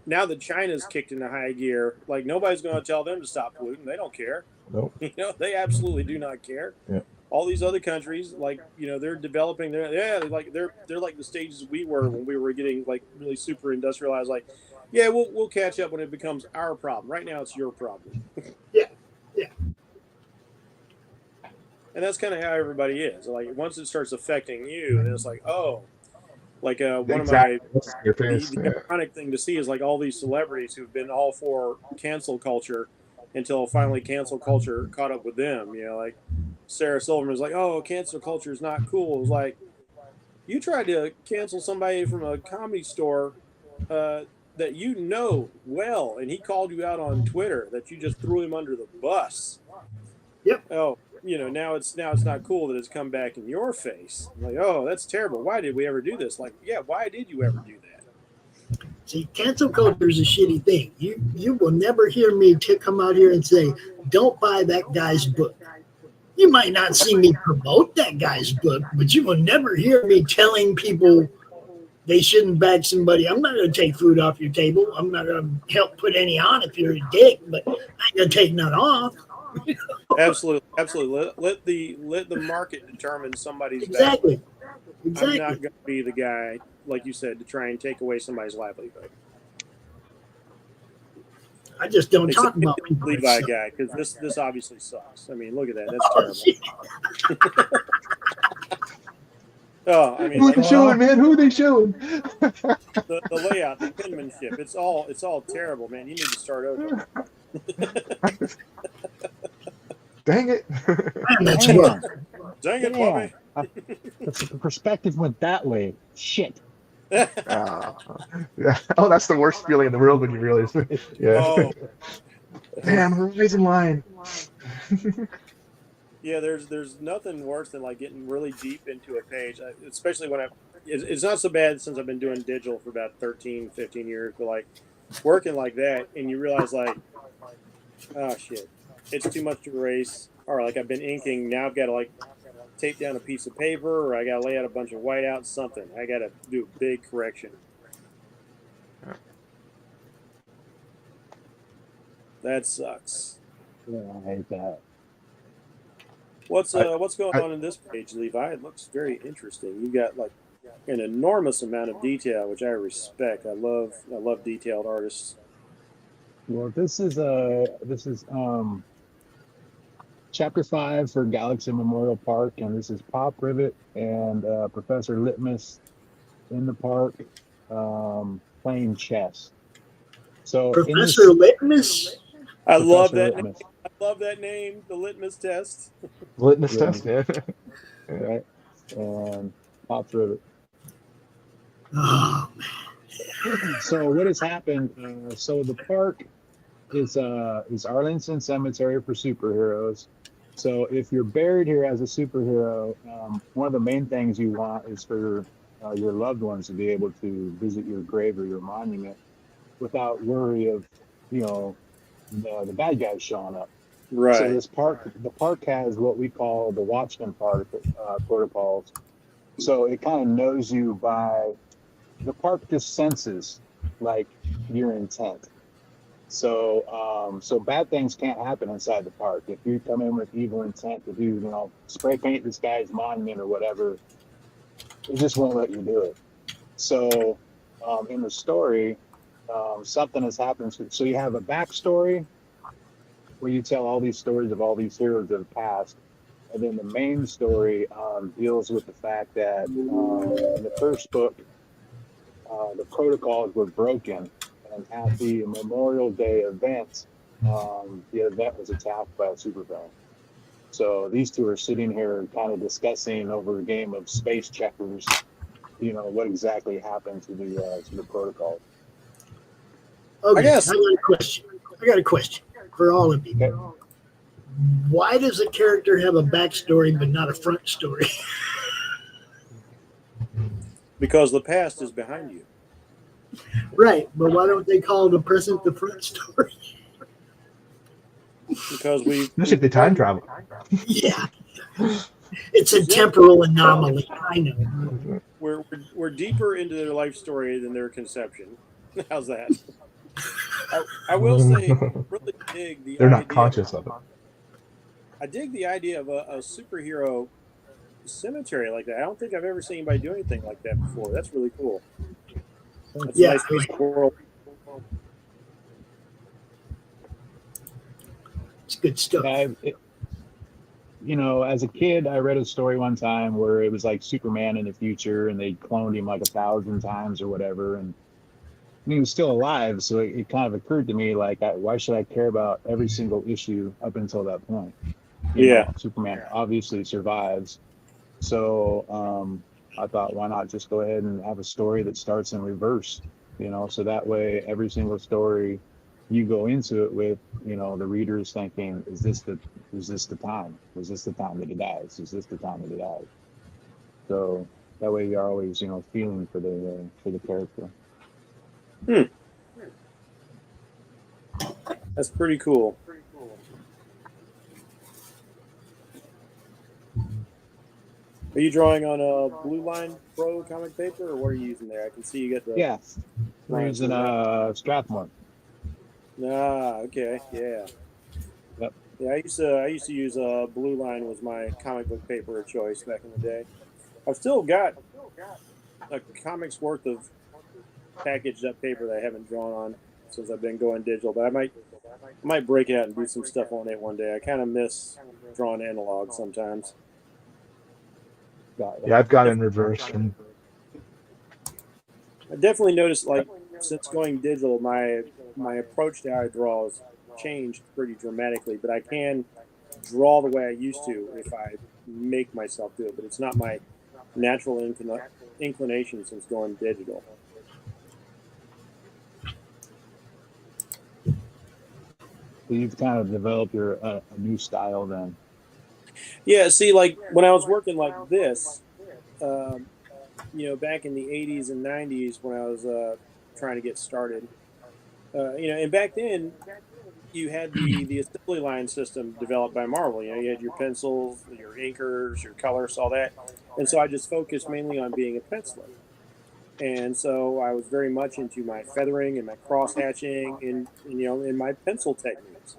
now that China's kicked into high gear, like nobody's going to tell them to stop polluting. They don't care. Nope. They absolutely do not care. Yeah. All these other countries, like, they're developing they're like the stages we were when we were getting like really super industrialized. Like, yeah, we'll catch up when it becomes our problem. Right now, it's your problem. Yeah. And that's kind of how everybody is. Like once it starts affecting you, and it's like, oh, like one of my the ironic thing to see is like all these celebrities who've been all for cancel culture until finally cancel culture caught up with them. Like Sarah Silverman's like, oh, cancel culture is not cool. It was like, you tried to cancel somebody from a comedy store that you know well, and he called you out on Twitter that you just threw him under the bus. Yep. Oh, now it's not cool that it's come back in your face. Like, oh, that's terrible. Why did we ever do this? Like, yeah, why did you ever do that? See, cancel culture is a shitty thing. You will never hear me come out here and say, don't buy that guy's book. You might not see me promote that guy's book, but you will never hear me telling people they shouldn't back somebody. I'm not going to take food off your table. I'm not going to help put any on if you're a dick, but I ain't going to take none off. Absolutely. Let the market determine somebody's exactly. I'm not going to be the guy, like you said, to try and take away somebody's livelihood. I just don't talk about people. Levi guy, because this obviously sucks. I mean, look at that. That's terrible. Oh, I mean, who are they showing, man? Who are they showing? The layout, the penmanship, it's all terrible, man. You need to start over. Dang it! That's wrong. Dang it, Bobby. The perspective went that way. Shit. Yeah. Oh, that's the worst feeling in the world when you realize. Yeah. Oh. Damn, horizon line. Yeah, there's nothing worse than like getting really deep into a page, especially when it's not so bad since I've been doing digital for about 13, 15 years, but like working like that, and you realize like, oh shit, it's too much to erase, or like I've been inking, now I've got to like tape down a piece of paper, or I got to lay out a bunch of whiteouts, something. I got to do a big correction. That sucks. Yeah, I hate that. What's going on in this page, Levi? It looks very interesting. You got like an enormous amount of detail, which I respect. I love detailed artists. Well, this is Chapter 5 for Galaxy Memorial Park, and this is Pop Rivet and Professor Litmus in the park playing chess. So Professor Litmus? I love that name. I love that name, the Litmus test. Litmus test, yeah. Right. And Pop Rivet. Oh, man. So what has happened? So the park is Arlington Cemetery for superheroes. So if you're buried here as a superhero, one of the main things you want is for your loved ones to be able to visit your grave or your monument without worry of, the bad guys showing up. Right. So the park has what we call the Watchman protocols. So it kind of knows you by, the park just senses like your intent. So bad things can't happen inside the park. If you come in with evil intent to do, spray paint this guy's monument or whatever, it just won't let you do it. So in the story, something has happened. So you have a backstory where you tell all these stories of all these heroes of the past. And then the main story deals with the fact that in the first book, the protocols were broken. And at the Memorial Day event, the event was attacked by a supervillain. So these two are sitting here kind of discussing over a game of space checkers, what exactly happened to the protocol. Okay, I got a question for all of you. Okay. Why does a character have a backstory but not a front story? Because the past is behind you. Right, but why don't they call the present the front story? Because we should be time travel. Yeah. It's a temporal anomaly. I know. We're deeper into their life story than their conception. How's that? I will say, really dig the They're idea not conscious of it. I dig the idea of a superhero cemetery like that. I don't think I've ever seen anybody do anything like that before. That's really cool. That's Yeah. a nice piece of world. It's good stuff. As a kid, I read a story one time where it was like Superman in the future, and they cloned him like 1,000 times or whatever, and he was still alive. So it kind of occurred to me, like, why should I care about every single issue up until that point? Superman obviously survives. So I thought, why not just go ahead and have a story that starts in reverse? So that way every single story you go into it with, the reader is thinking, is this the time? Is this the time that he dies? Is this the time that he dies? So that way you're always, feeling for the character. That's pretty cool. Are you drawing on a Blue Line Pro comic paper, or what are you using there? I can see you got the... Yeah, we're using Strathmore. Ah, okay, yeah. Yep. Yeah, I used to use Blue Line was my comic book paper of choice back in the day. I've still got a comic's worth of packaged up paper that I haven't drawn on since I've been going digital, but I might break it out and do some stuff on it one day. I kind of miss drawing analog sometimes. Yeah, I've gone in reverse. I definitely noticed, like, since going digital, my approach to how I draw has changed pretty dramatically, but I can draw the way I used to if I make myself do it, but it's not my natural inclination since going digital. So you've kind of developed your a new style then. Yeah, see, like when I was working like this, back in the 80s and 90s when I was trying to get started, and back then you had the assembly line system developed by Marvel. You had your pencils, your inkers, your colors, all that. And so I just focused mainly on being a penciler. And so I was very much into my feathering and my cross hatching and in my pencil techniques.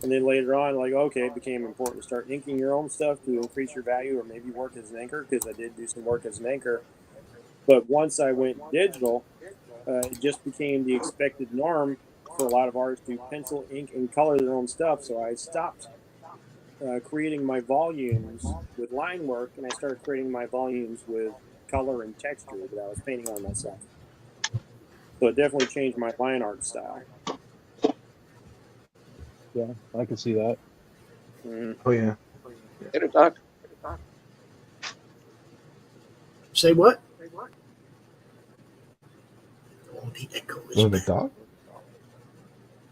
And then later on, it became important to start inking your own stuff to increase your value or maybe work as an inker, because I did do some work as an inker. But once I went digital, it just became the expected norm for a lot of artists to pencil, ink, and color their own stuff. So I stopped creating my volumes with line work, and I started creating my volumes with color and texture that I was painting on myself. So it definitely changed my line art style. Yeah, I can see that. Oh, yeah. Hit it, Doc. Say what? Oh, the echo is Was it back. Doc?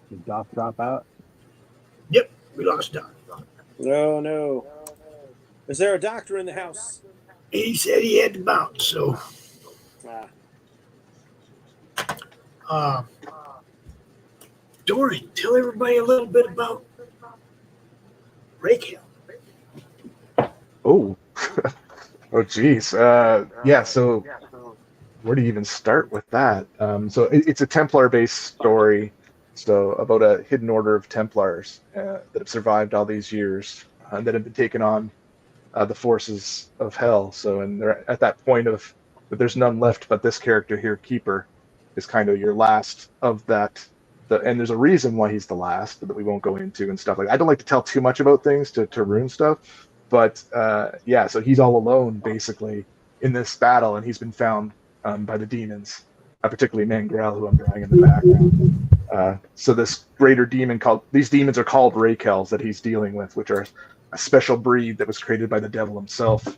Did Doc drop out? Yep, we lost Doc. No. Is there a doctor in the house? He said he had to bounce, so. Dorian, tell everybody a little bit about Raquel. Oh. Oh, geez. Yeah, so where do you even start with that? So it's a Templar-based story, so about a hidden order of Templars that have survived all these years and that have been taken on the forces of hell. So, and they're at that point of but there's none left but this character here, Keeper, is kind of your last of that. And there's a reason why he's the last that we won't go into and stuff like that. I don't like to tell too much about things to ruin stuff, but yeah, so he's all alone basically in this battle, and he's been found by the demons, particularly Mangrel, who I'm drawing in the background. So this greater demon these demons are called Raykells that he's dealing with, which are a special breed that was created by the devil himself,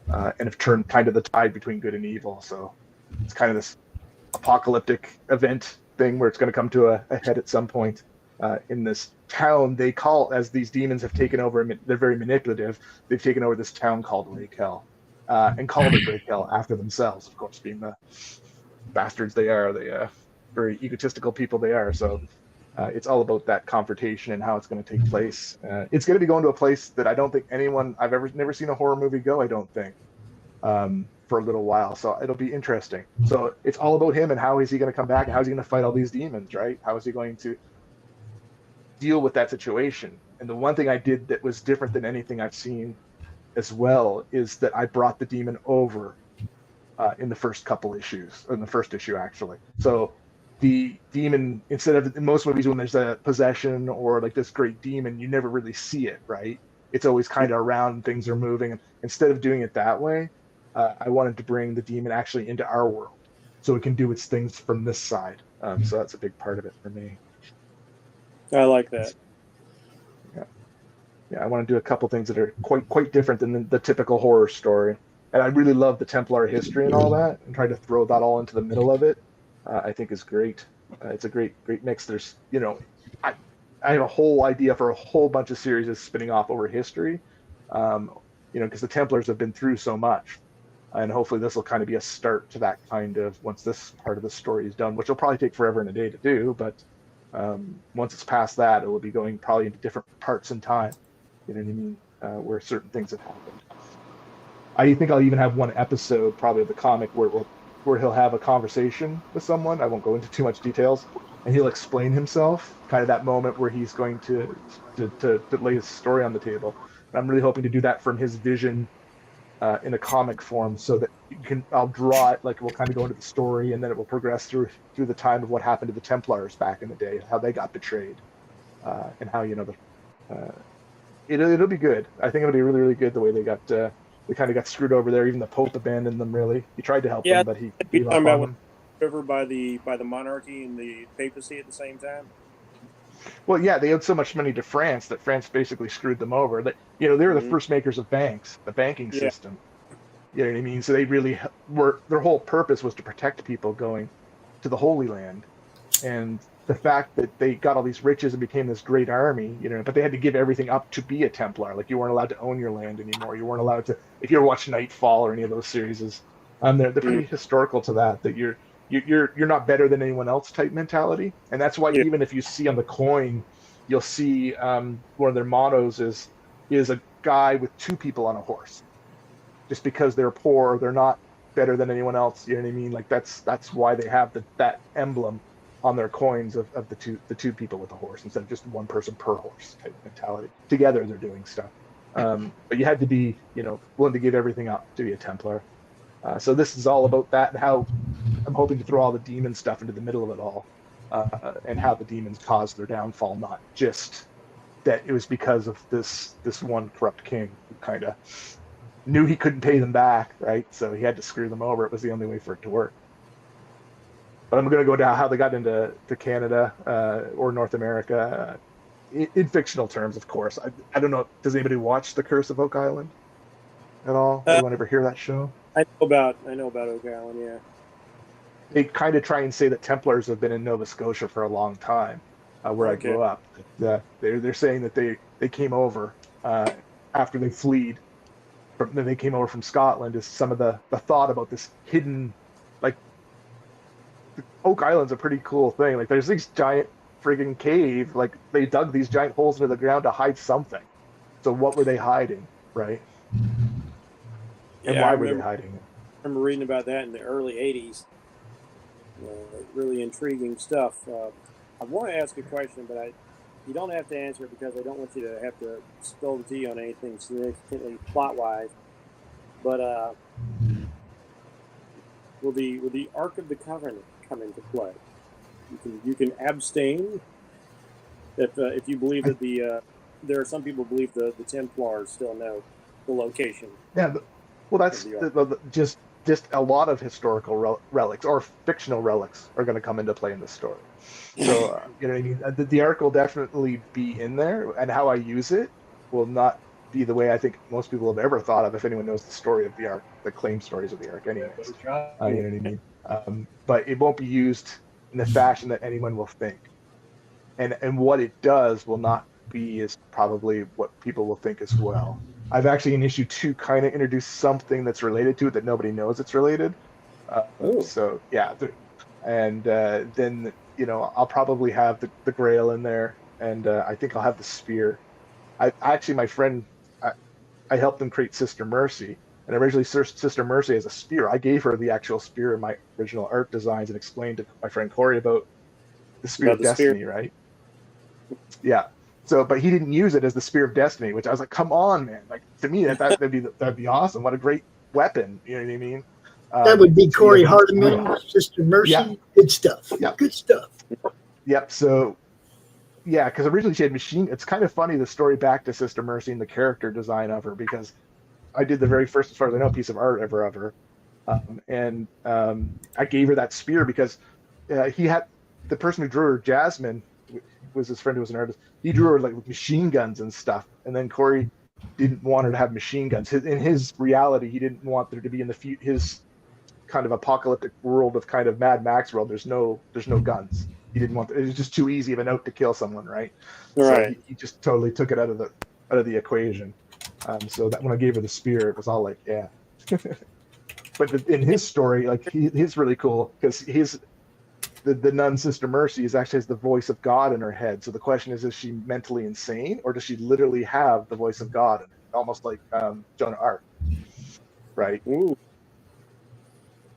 and have turned kind of the tide between good and evil. So it's kind of this apocalyptic event thing where it's going to come to a head at some point in this town they call, as these demons have taken over, they're very manipulative, they've taken over this town called Raykel, and called it Raykel after themselves, of course, being the bastards they are, the very egotistical people they are. So it's all about that confrontation and how it's going to take place. It's going to be going to a place that I don't think I've never seen a horror movie go, I don't think, for a little while. So it'll be interesting. So it's all about him and how is he going to come back and how is he going to fight all these demons, right? How is he going to deal with that situation? And the one thing I did that was different than anything I've seen as well is that I brought the demon over in the first couple issues, or in the first issue actually. So the demon, instead of in most movies when there's a possession or like this great demon, you never really see it, right? It's always kind of around and things are moving. And instead of doing it that way, I wanted to bring the demon actually into our world so it can do its things from this side. So that's a big part of it for me. I like that. Yeah, I want to do a couple things that are quite different than the typical horror story. And I really love the Templar history and all that, and trying to throw that all into the middle of it, I think is great. It's a great mix. There's, I have a whole idea for a whole bunch of series spinning off over history, because the Templars have been through so much. And hopefully this will kind of be a start to that kind of, once this part of the story is done, which will probably take forever and a day to do, but once it's past that, it will be going probably into different parts in time, you know what I mean, where certain things have happened. I think I'll even have one episode probably of the comic where he'll have a conversation with someone. I won't go into too much details, and he'll explain himself, kind of that moment where he's going to lay his story on the table. And I'm really hoping to do that from his vision in a comic form, so that I'll draw it, like we'll kind of go into the story, and then it will progress through the time of what happened to the Templars back in the day, how they got betrayed, and how it'll be good. I think it'll be really, really good the way they kind of got screwed over there. Even the Pope abandoned them. Really, he tried to help them, but he gave up on them. Over by the monarchy and the papacy at the same time. Well, yeah, they owed so much money to France that France basically screwed them over. That they were the first makers of banks, the banking system. You know what I mean? So they really were. Their whole purpose was to protect people going to the Holy Land, and the fact that they got all these riches and became this great army, but they had to give everything up to be a Templar. Like, you weren't allowed to own your land anymore. You weren't allowed to. If you ever watched Nightfall or any of those series, they're pretty historical to that. That you're not better than anyone else type mentality. And that's why even if you see on the coin, you'll see one of their mottos is a guy with two people on a horse. Just because they're poor, they're not better than anyone else. You know what I mean? Like, that's why they have that emblem on their coins of the two people with a horse, instead of just one person per horse type mentality. Together they're doing stuff. But you had to be, willing to give everything up to be a Templar. So this is all about that, and how I'm hoping to throw all the demon stuff into the middle of it all, and how the demons caused their downfall, not just that it was because of this one corrupt king who kind of knew he couldn't pay them back, right? So he had to screw them over. It was the only way for it to work. But I'm going to go down how they got into Canada or North America, in fictional terms, of course. I don't know. Does anybody watch The Curse of Oak Island at all? Anyone ever hear that show? I know about Oak Island, yeah. They kind of try and say that Templars have been in Nova Scotia for a long time, where I grew up. They're saying that they came over after they fled. Then they came over from Scotland. Is some of the thought about this hidden, like, Oak Island's a pretty cool thing. Like, there's these giant friggin' cave. Like, they dug these giant holes into the ground to hide something. So what were they hiding, right? And why were they hiding it? I remember reading about that in the early 80s. Really intriguing stuff. I want to ask a question, but you don't have to answer it, because I don't want you to have to spill the tea on anything significantly plot-wise. But will the Ark of the Covenant come into play? You can abstain if you believe that there are some people who believe the Templars still know the location. Yeah, well, that's just a lot of historical relics or fictional relics are going to come into play in this story. So you know what I mean. The Ark will definitely be in there, and how I use it will not be the way I think most people have ever thought of. If anyone knows the story of the Ark, the claim stories of the Ark, anyways, you know what I mean. But it won't be used in the fashion that anyone will think, and what it does will not be is probably what people will think as well. I've actually in issue 2 kind of introduced something that's related to it that nobody knows it's related. So yeah, and then you know I'll probably have the Grail in there, and I think I'll have the spear. My friend, I helped him create Sister Mercy, and originally Sister Mercy has a spear. I gave her the actual spear in my original art designs and explained to my friend Corey about the Spear of Destiny, right? Yeah. So, but he didn't use it as the Spear of Destiny, which I was like, "Come on, man! Like to me, that'd be awesome. What a great weapon! You know what I mean?" That would be Corey Hardiman, Sister Mercy. Yeah. Good stuff. Yeah. Good stuff. Yep. So, yeah, because originally she had machine. It's kind of funny the story back to Sister Mercy and the character design of her, because I did the very first, as far as I know, piece of art ever of her, and I gave her that spear because he had the person who drew her, Jasmine, was his friend who was an artist. He drew her like with machine guns and stuff, and then Corey didn't want her to have machine guns. In his reality, he didn't want there to be in his kind of apocalyptic world of kind of Mad Max world. There's no guns. He didn't want. It was just too easy of a note to kill someone, right? Right. So he just totally took it out of the equation. So that when I gave her the spear, it was all like, yeah. But in his story, like he's really cool because the nun Sister Mercy actually has the voice of God in her head. So the question is she mentally insane, or does she literally have the voice of God in it? Almost like Joan of Arc, right? Ooh.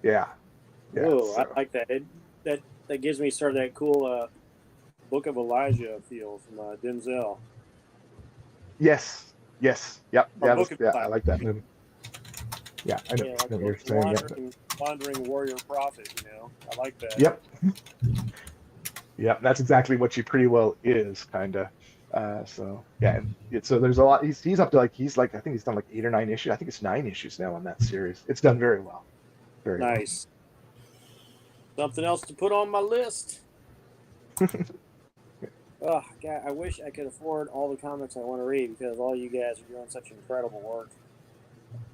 Yeah. Ooh, so. I like that. That gives me sort of that cool Book of Elijah feel from Denzel. Yes. Yep. Or I like that movie. Yeah, I know, like what you're saying. Wandering warrior prophet, you know. I like that. Yep. Yep, that's exactly what she pretty well is, kind of. So yeah, so there's a lot. He's up to I think he's done like 8 or 9 issues. I think it's 9 issues now on that series. It's done very well. Very nice. Something else to put on my list. Oh God, I wish I could afford all the comics I want to read because all you guys are doing such incredible work.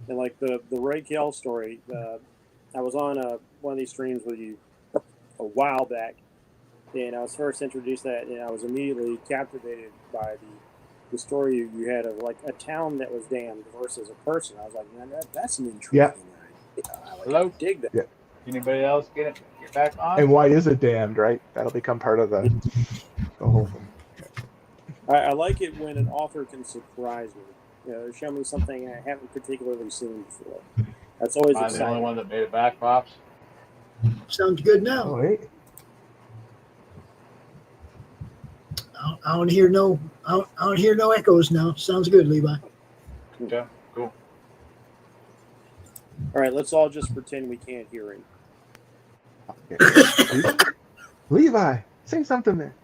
And like the Ray Kell story, I was on one of these streams with you a while back, and I was first introduced to that, and I was immediately captivated by the story you had of like a town that was damned versus a person. I was like, man, that's an intriguing idea. Hello? Dig that. Yeah. Anybody else get back on? And why is it damned, right? That'll become part of the whole thing. I like it when an author can surprise me. You know, show me something I haven't particularly seen before. That's always Am I exciting. the only one that made it back, Pops? Sounds good now. Oh, wait. I don't hear no echoes now. Sounds good, Levi. Okay, cool. All right, let's all just pretend we can't hear him. Levi, say something there.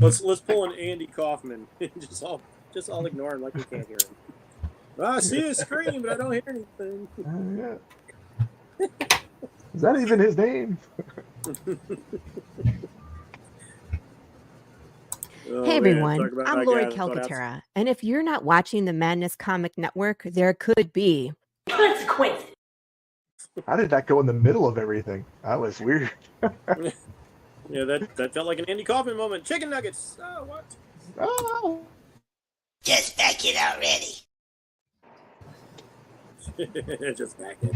Let's pull an Andy Kaufman. just all ignore him like we can't hear him. I see a scream, but I don't hear anything. Yeah. Is that even his name? Hey everyone, I'm Laurie Calcaterra, and if you're not watching the Madness Comic Network, there could be consequences. How did that go in the middle of everything? That was weird. Yeah, that felt like an Andy Kaufman moment. Chicken nuggets. Oh, what? Oh. Just back it already. Just back it.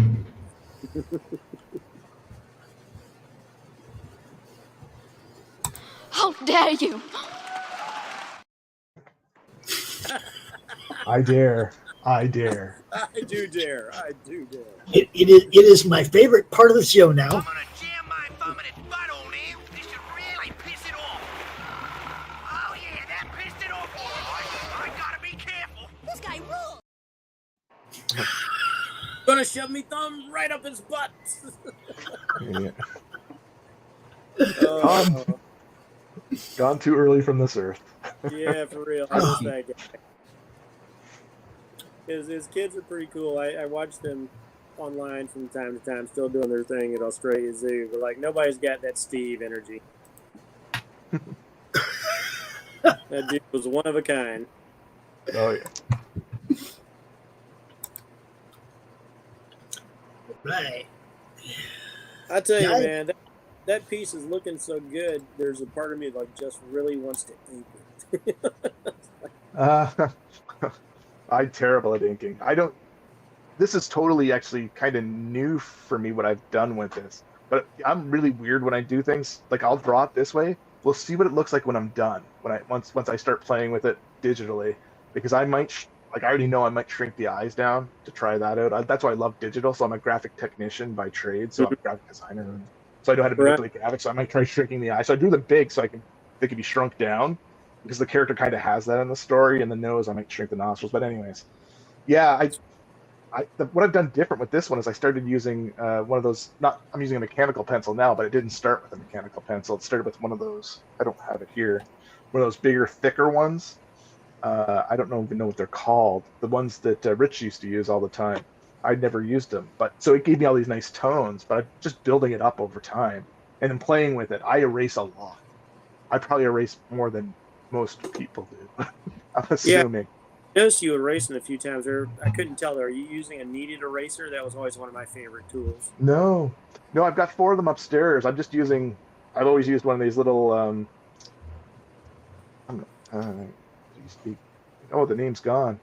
How dare you! I dare. I dare. I do dare. I do dare. It is my favorite part of the show now. I'm gonna jam my thumb in its butthole, man. This should really piss it off. Oh yeah, that pissed it off. I gotta be careful. This guy rules! Gonna shove me thumb right up his butt. Yeah. Oh, Gone too early from this earth. yeah, for real. I miss that guy. His kids are pretty cool. I watch them online from time to time, still doing their thing at Australia Zoo. But like nobody's got that Steve energy. That dude was one of a kind. Oh yeah. Right. I tell you, man, that piece is looking so good. There's a part of me that like just really wants to ink it. I'm terrible at inking. I don't. This is totally actually kind of new for me what I've done with this. But I'm really weird when I do things. Like I'll draw it this way. We'll see what it looks like when I'm done. Once I start playing with it digitally, because I might I already know I might shrink the eyes down to try that out. That's why I love digital. So I'm a graphic technician by trade. So I'm a graphic designer. So I know how to manipulate graphics. So I might try shrinking the eyes. So I do them big so they can be shrunk down, because the character kind of has that in the story. And the nose, I might shrink the nostrils. But anyways, yeah, what I've done different with this one is I started using one of those. I'm using a mechanical pencil now, but it didn't start with a mechanical pencil. It started with one of those. I don't have it here. One of those bigger, thicker ones. I don't even know what they're called. The ones that Rich used to use all the time. I never used them, but so it gave me all these nice tones. But I'm just building it up over time, and then playing with it. I erase a lot. I probably erase more than most people do. I'm assuming. Yeah. I noticed you erasing a few times. I couldn't tell. Are you using a kneaded eraser? That was always one of my favorite tools. No, I've got 4 of them upstairs. I've always used one of these little. Oh, the name's gone.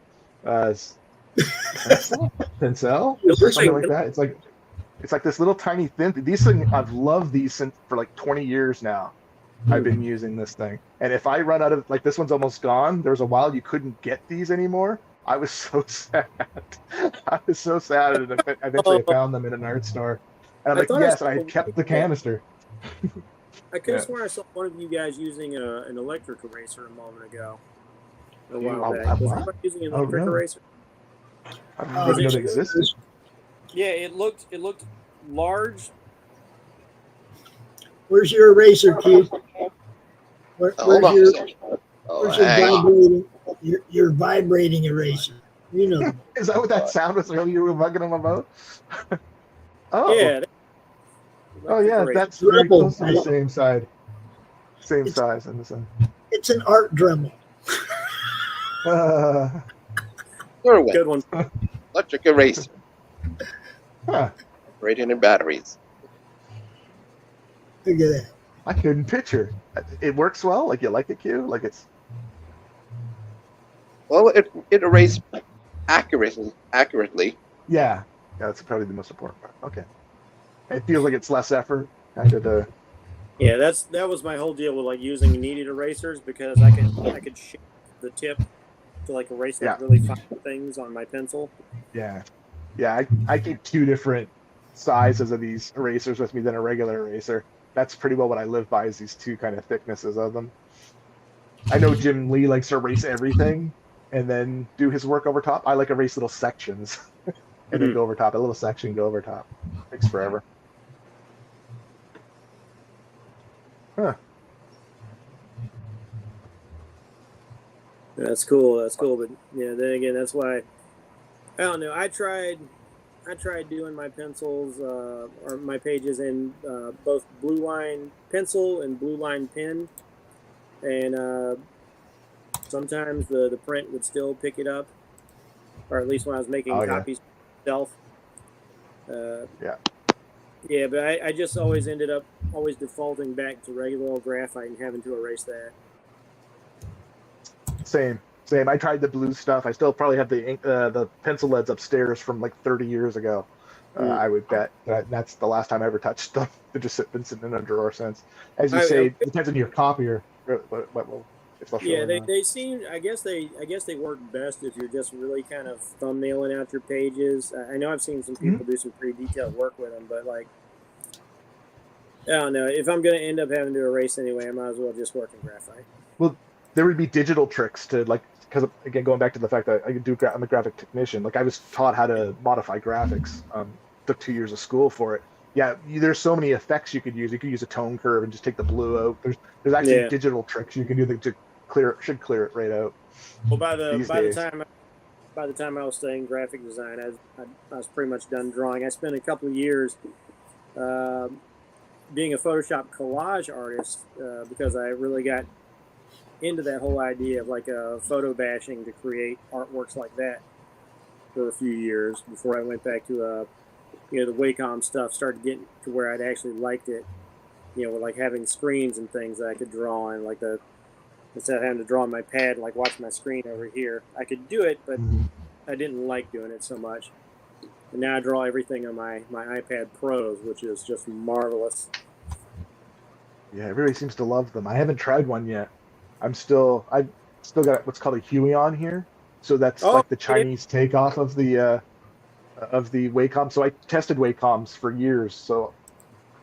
Pencil? Something like that. It's like this little tiny thin. These things, I've loved these for like 20 years now. I've been using this thing, and if I run out of this one's almost gone. There was a while you couldn't get these anymore. I was so sad. And eventually I found them in an art store, and I'm like, yes, I had kept the canister. I could have sworn I saw one of you guys using an electric eraser a moment ago. A while back. Was anybody using an electric eraser? I didn't even know they existed. Yeah, it looked large. Where's your eraser, Keith? Where's your vibrating eraser? You know. Is that what that sound was earlier you were bugging them about? Oh. Yeah. Oh yeah, that's very close to the same size in the sun. It's an art Dremel. Good one. Electric eraser. Operating in batteries. Look at that. I couldn't picture. It works well. Like you like it, Q? Like it's. Well, it erased accurately. Yeah, that's probably the most important part. Okay. It feels like it's less effort. Yeah, that was my whole deal with using kneaded erasers, because I could shape the tip to erase really fine things on my pencil. Yeah. I keep 2 different sizes of these erasers with me than a regular eraser. That's pretty well what I live by, is these 2 kind of thicknesses of them. I know Jim Lee likes to erase everything and then do his work over top. I like erase little sections and then go over top. A little section, go over top. Takes forever. Huh. That's cool. But yeah, then again, that's why I don't know. I tried doing my pencils or my pages in both blue line pencil and blue line pen, and sometimes the print would still pick it up, or at least when I was making copies myself. Yeah, but I just always ended up defaulting back to regular old graphite and having to erase that. Same. I tried the blue stuff. I still probably have the ink, the pencil leads upstairs from 30 years ago. I would bet that's the last time I ever touched them. They've just been sitting in a drawer since. As you say, it depends on your copier. They seem. I guess they work best if you're just really kind of thumbnailing out your pages. I know I've seen some people do some pretty detailed work with them, but I don't know. If I'm going to end up having to erase anyway, I might as well just work in graphite. Well, there would be digital tricks to because again, going back to the fact that I'm a graphic technician. Like I was taught how to modify graphics. Took 2 years of school for it. Yeah, there's so many effects you could use. You could use a tone curve and just take the blue out. There's actually digital tricks you can do to clear it right out. Well, by the time I was studying graphic design, I was pretty much done drawing. I spent a couple of years being a Photoshop collage artist because I really got into that whole idea of like photo bashing to create artworks like that for a few years before I went back to the Wacom stuff. Started getting to where I'd actually liked it, with like having screens and things that I could draw on, like instead of having to draw on my pad and like watch my screen over here. I could do it, but I didn't like doing it so much. And now I draw everything on my iPad Pros, which is just marvelous. Yeah, everybody seems to love them. I haven't tried one yet. I've still got what's called a Huey on here. So that's like the Chinese takeoff of the Wacom. So I tested Wacoms for years. So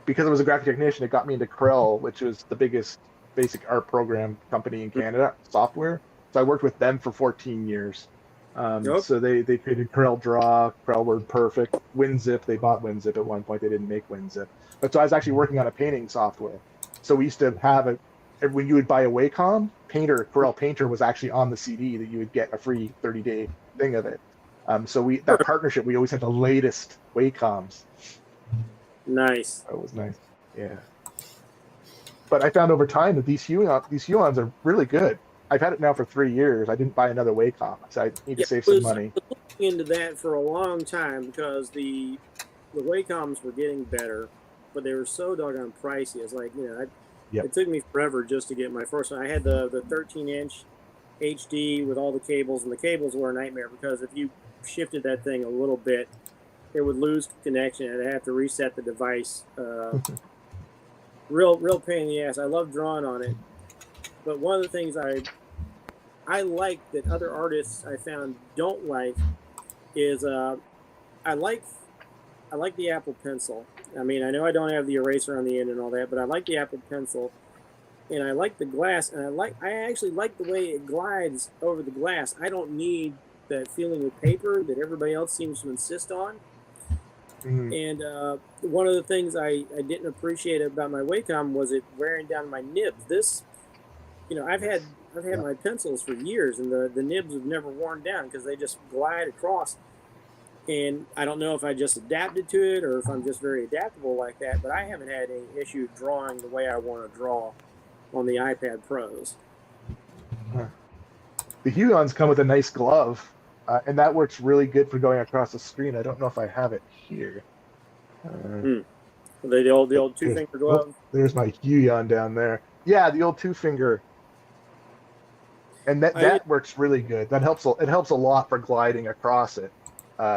because I was a graphic technician, it got me into Krell, which was the biggest basic art program company in Canada, software. So I worked with them for 14 years. So they created Krell Draw, Krell Word Perfect, WinZip. They bought WinZip at one point. They didn't make WinZip. But so I was actually working on a painting software. So we used to have when you would buy a Wacom, Corel Painter was actually on the CD that you would get a free 30-day thing of it. So that partnership, we always had the latest Wacoms. Nice. That was nice. Yeah. But I found over time that these Huons are really good. I've had it now for 3 years. I didn't buy another Wacom, so I need to save some money. I was looking into that for a long time because the Wacoms were getting better, but they were so doggone pricey. It's like, it took me forever just to get my first one. I had the 13-inch HD with all the cables, and the cables were a nightmare because if you shifted that thing a little bit, it would lose connection and I'd have to reset the device. Real pain in the ass. I love drawing on it, but one of the things I like that other artists I found don't like is I like the Apple Pencil. I mean, I know I don't have the eraser on the end and all that, but I like the Apple Pencil, and I like the glass, and I actually like the way it glides over the glass. I don't need that feeling with paper that everybody else seems to insist on. And one of the things I didn't appreciate about my Wacom was it wearing down my nibs. This, I've had my pencils for years, and the nibs have never worn down because they just glide across. And I don't know if I just adapted to it or if I'm just very adaptable like that, but I haven't had any issue drawing the way I want to draw on the iPad Pros. The Huons come with a nice glove, and that works really good for going across the screen. I don't know if I have it here. The old two-finger glove? Oh, there's my Huon down there. Yeah, the old two-finger. And that works really good. It helps a lot for gliding across it.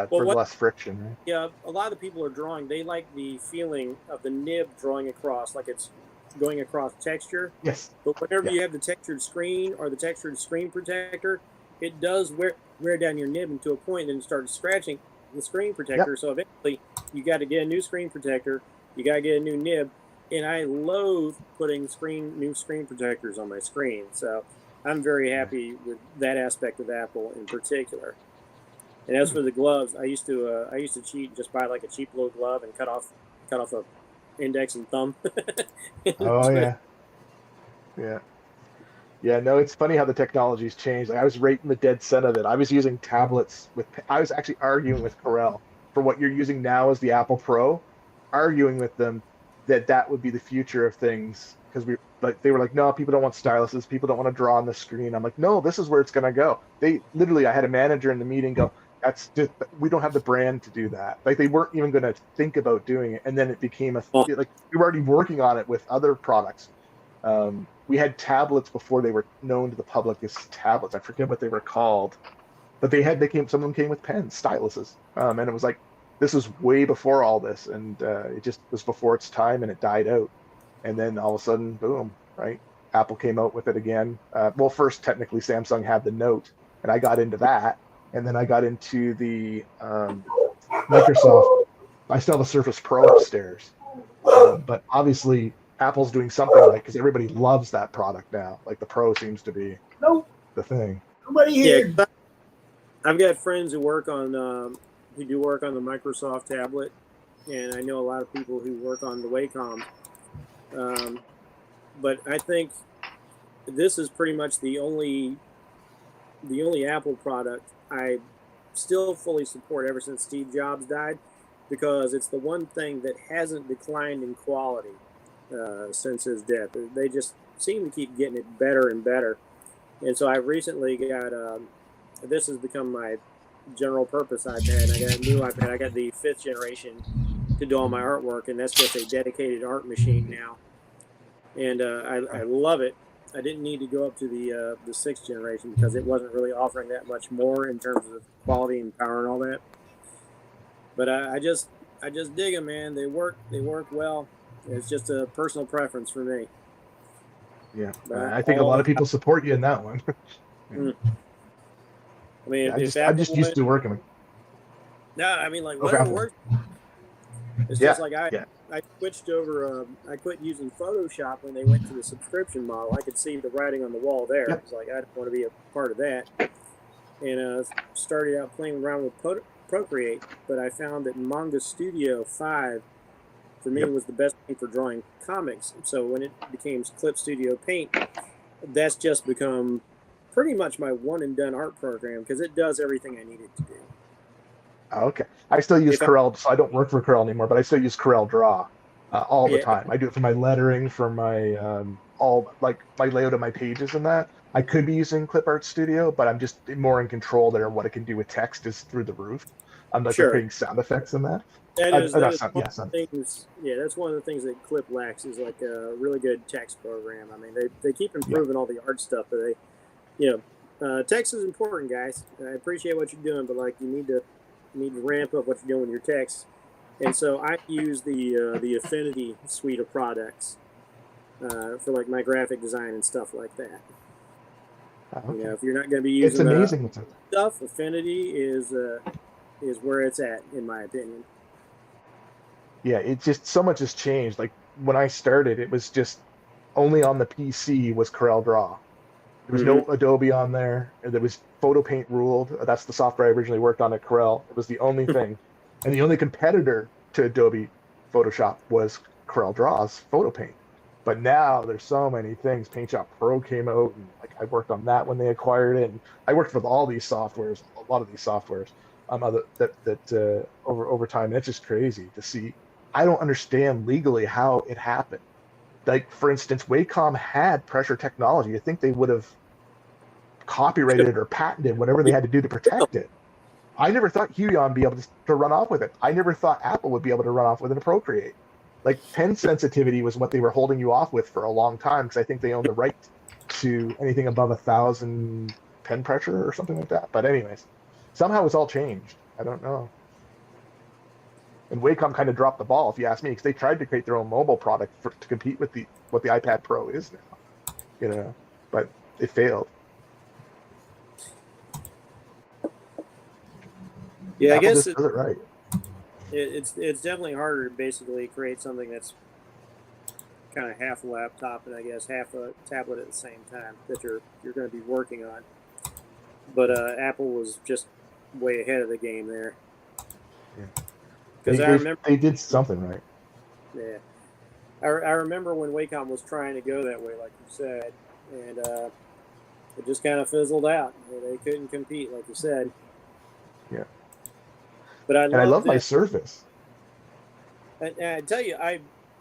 For less friction, right? Yeah, a lot of the people are drawing. They like the feeling of the nib drawing across, like it's going across texture. Yes. But whenever you have the textured screen or the textured screen protector, it does wear down your nib into a point, and then starts scratching the screen protector. Yep. So eventually, you got to get a new screen protector. You got to get a new nib, and I loathe putting new screen protectors on my screen. So I'm very happy with that aspect of Apple in particular. And as for the gloves, I used to cheat and just buy like a cheap little glove and cut off a index and thumb. Oh yeah. No, it's funny how the technology's changed. Like, I was right in the dead center of it. I was using tablets I was actually arguing with Corel for what you're using now as the Apple Pro, arguing with them that would be the future of things because they were like, no, people don't want styluses, people don't want to draw on the screen. I'm like, no, this is where it's gonna go. I had a manager in the meeting go, we don't have the brand to do that. Like they weren't even going to think about doing it, and then it became like we were already working on it with other products. We had tablets before they were known to the public as tablets. I forget what they were called, but some of them came with pens, styluses, and it was like this was way before all this, and it just was before its time, and it died out. And then all of a sudden, boom! Right, Apple came out with it again. Well, first technically Samsung had the Note, and I got into that. And then I got into the Microsoft. I still have a Surface Pro upstairs. But obviously, Apple's doing something because everybody loves that product now. Like the Pro seems to be the thing. Nobody here. Yeah, I've got friends who work on who do work on the Microsoft tablet, and I know a lot of people who work on the Wacom. But I think this is pretty much the only Apple product I still fully support ever since Steve Jobs died, because it's the one thing that hasn't declined in quality since his death. They just seem to keep getting it better and better. And so I recently got this has become my general purpose iPad. I got a new iPad. I got the 5th generation to do all my artwork, and that's just a dedicated art machine now. And I love it. I didn't need to go up to the 6th generation because it wasn't really offering that much more in terms of quality and power and all that. But I just dig them, man. They work well. It's just a personal preference for me. Yeah, I think a lot of people support you in that one. I mean, I'm just used to working. No, I mean, like, whatever works. It's just like I switched over. I quit using Photoshop when they went to the subscription model. I could see the writing on the wall there. It's like I didn't want to be a part of that, and started out playing around with Procreate. But I found that Manga Studio 5 for me was the best thing for drawing comics. So when it became Clip Studio Paint, that's just become pretty much my one and done art program because it does everything I need it to do. Okay. I still use Corel, so I don't work for Corel anymore, but I still use Corel Draw all the time. I do it for my lettering, for my my layout of my pages and that. I could be using Clip Art Studio, but I'm just more in control there. What it can do with text is through the roof. I'm like creating sound effects in that. That's one of the things that Clip lacks is like a really good text program. I mean, they keep improving all the art stuff, but text is important, guys. I appreciate what you're doing, but like you need to ramp up what you're doing with your text. And so I use the Affinity suite of products for like my graphic design and stuff like that. Okay. If you're not going to be using it's amazing stuff, Affinity is where it's at, in my opinion. Yeah, it's just so much has changed. Like when I started, it was just only on the PC was Corel Draw. There was no Adobe on there. There was Photo Paint ruled. That's the software I originally worked on at Corel. It was the only thing. And the only competitor to Adobe Photoshop was Corel Draw's Photo Paint. But now there's so many things. PaintShop Pro came out, and like I worked on that when they acquired it. And I worked with all these softwares, a lot of these softwares, over time. And it's just crazy to see. I don't understand legally how it happened. Like, for instance, Wacom had pressure technology. I think they would have copyrighted or patented whatever they had to do to protect it. I never thought Huion would be able to run off with it. I never thought Apple would be able to run off with it and Procreate. Like, pen sensitivity was what they were holding you off with for a long time, because I think they own the right to anything above 1,000 pen pressure or something like that. But anyways, somehow it's all changed. I don't know. And Wacom kind of dropped the ball, if you ask me, because they tried to create their own mobile product to compete with what the iPad Pro is now, but it failed. Yeah, Apple I guess just does it right. It's definitely harder to basically create something that's kind of half a laptop and I guess half a tablet at the same time that you're going to be working on. But Apple was just way ahead of the game there. Yeah. Because I remember they did something right. Yeah, I remember when Wacom was trying to go that way, like you said, and it just kind of fizzled out. They couldn't compete, like you said. Yeah. But I love my Surface. And I tell you, I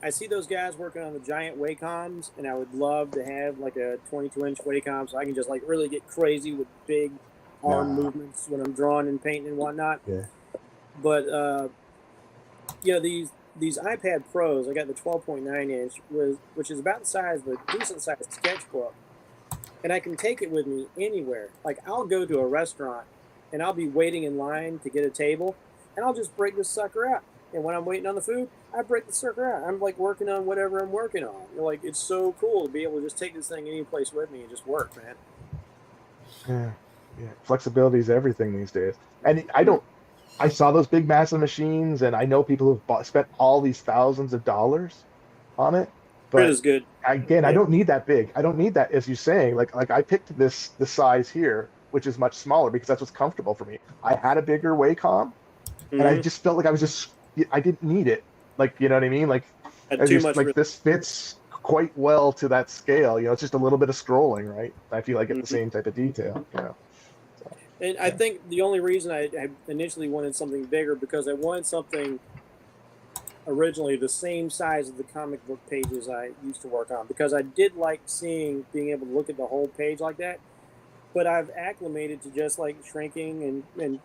see those guys working on the giant Wacoms, and I would love to have like a 22-inch Wacom so I can just like really get crazy with big arm movements when I'm drawing and painting and whatnot. Yeah. But these iPad Pros, I got the 12.9 inch, which is about the size of a decent sized sketchbook, and I can take it with me anywhere. Like I'll go to a restaurant, and I'll be waiting in line to get a table, and I'll just break this sucker out. And when I'm waiting on the food, I break the sucker out. I'm like working on whatever I'm working on. Like it's so cool to be able to just take this thing any place with me and just work, man. Yeah. Flexibility is everything these days, and I saw those big, massive machines, and I know people who've spent all these thousands of dollars on it. But it is good. Again, I don't need that big. I don't need that, as you're saying. Like I picked this size here which is much smaller because that's what's comfortable for me. I had a bigger Wacom, and I just felt like I didn't need it. Like, you know what I mean? Like, this fits quite well to that scale. You know, it's just a little bit of scrolling, right? I feel like it's the same type of detail. You know. And I think the only reason I initially wanted something bigger because I wanted something originally the same size of the comic book pages I used to work on, because I did like being able to look at the whole page like that. But I've acclimated to just like shrinking and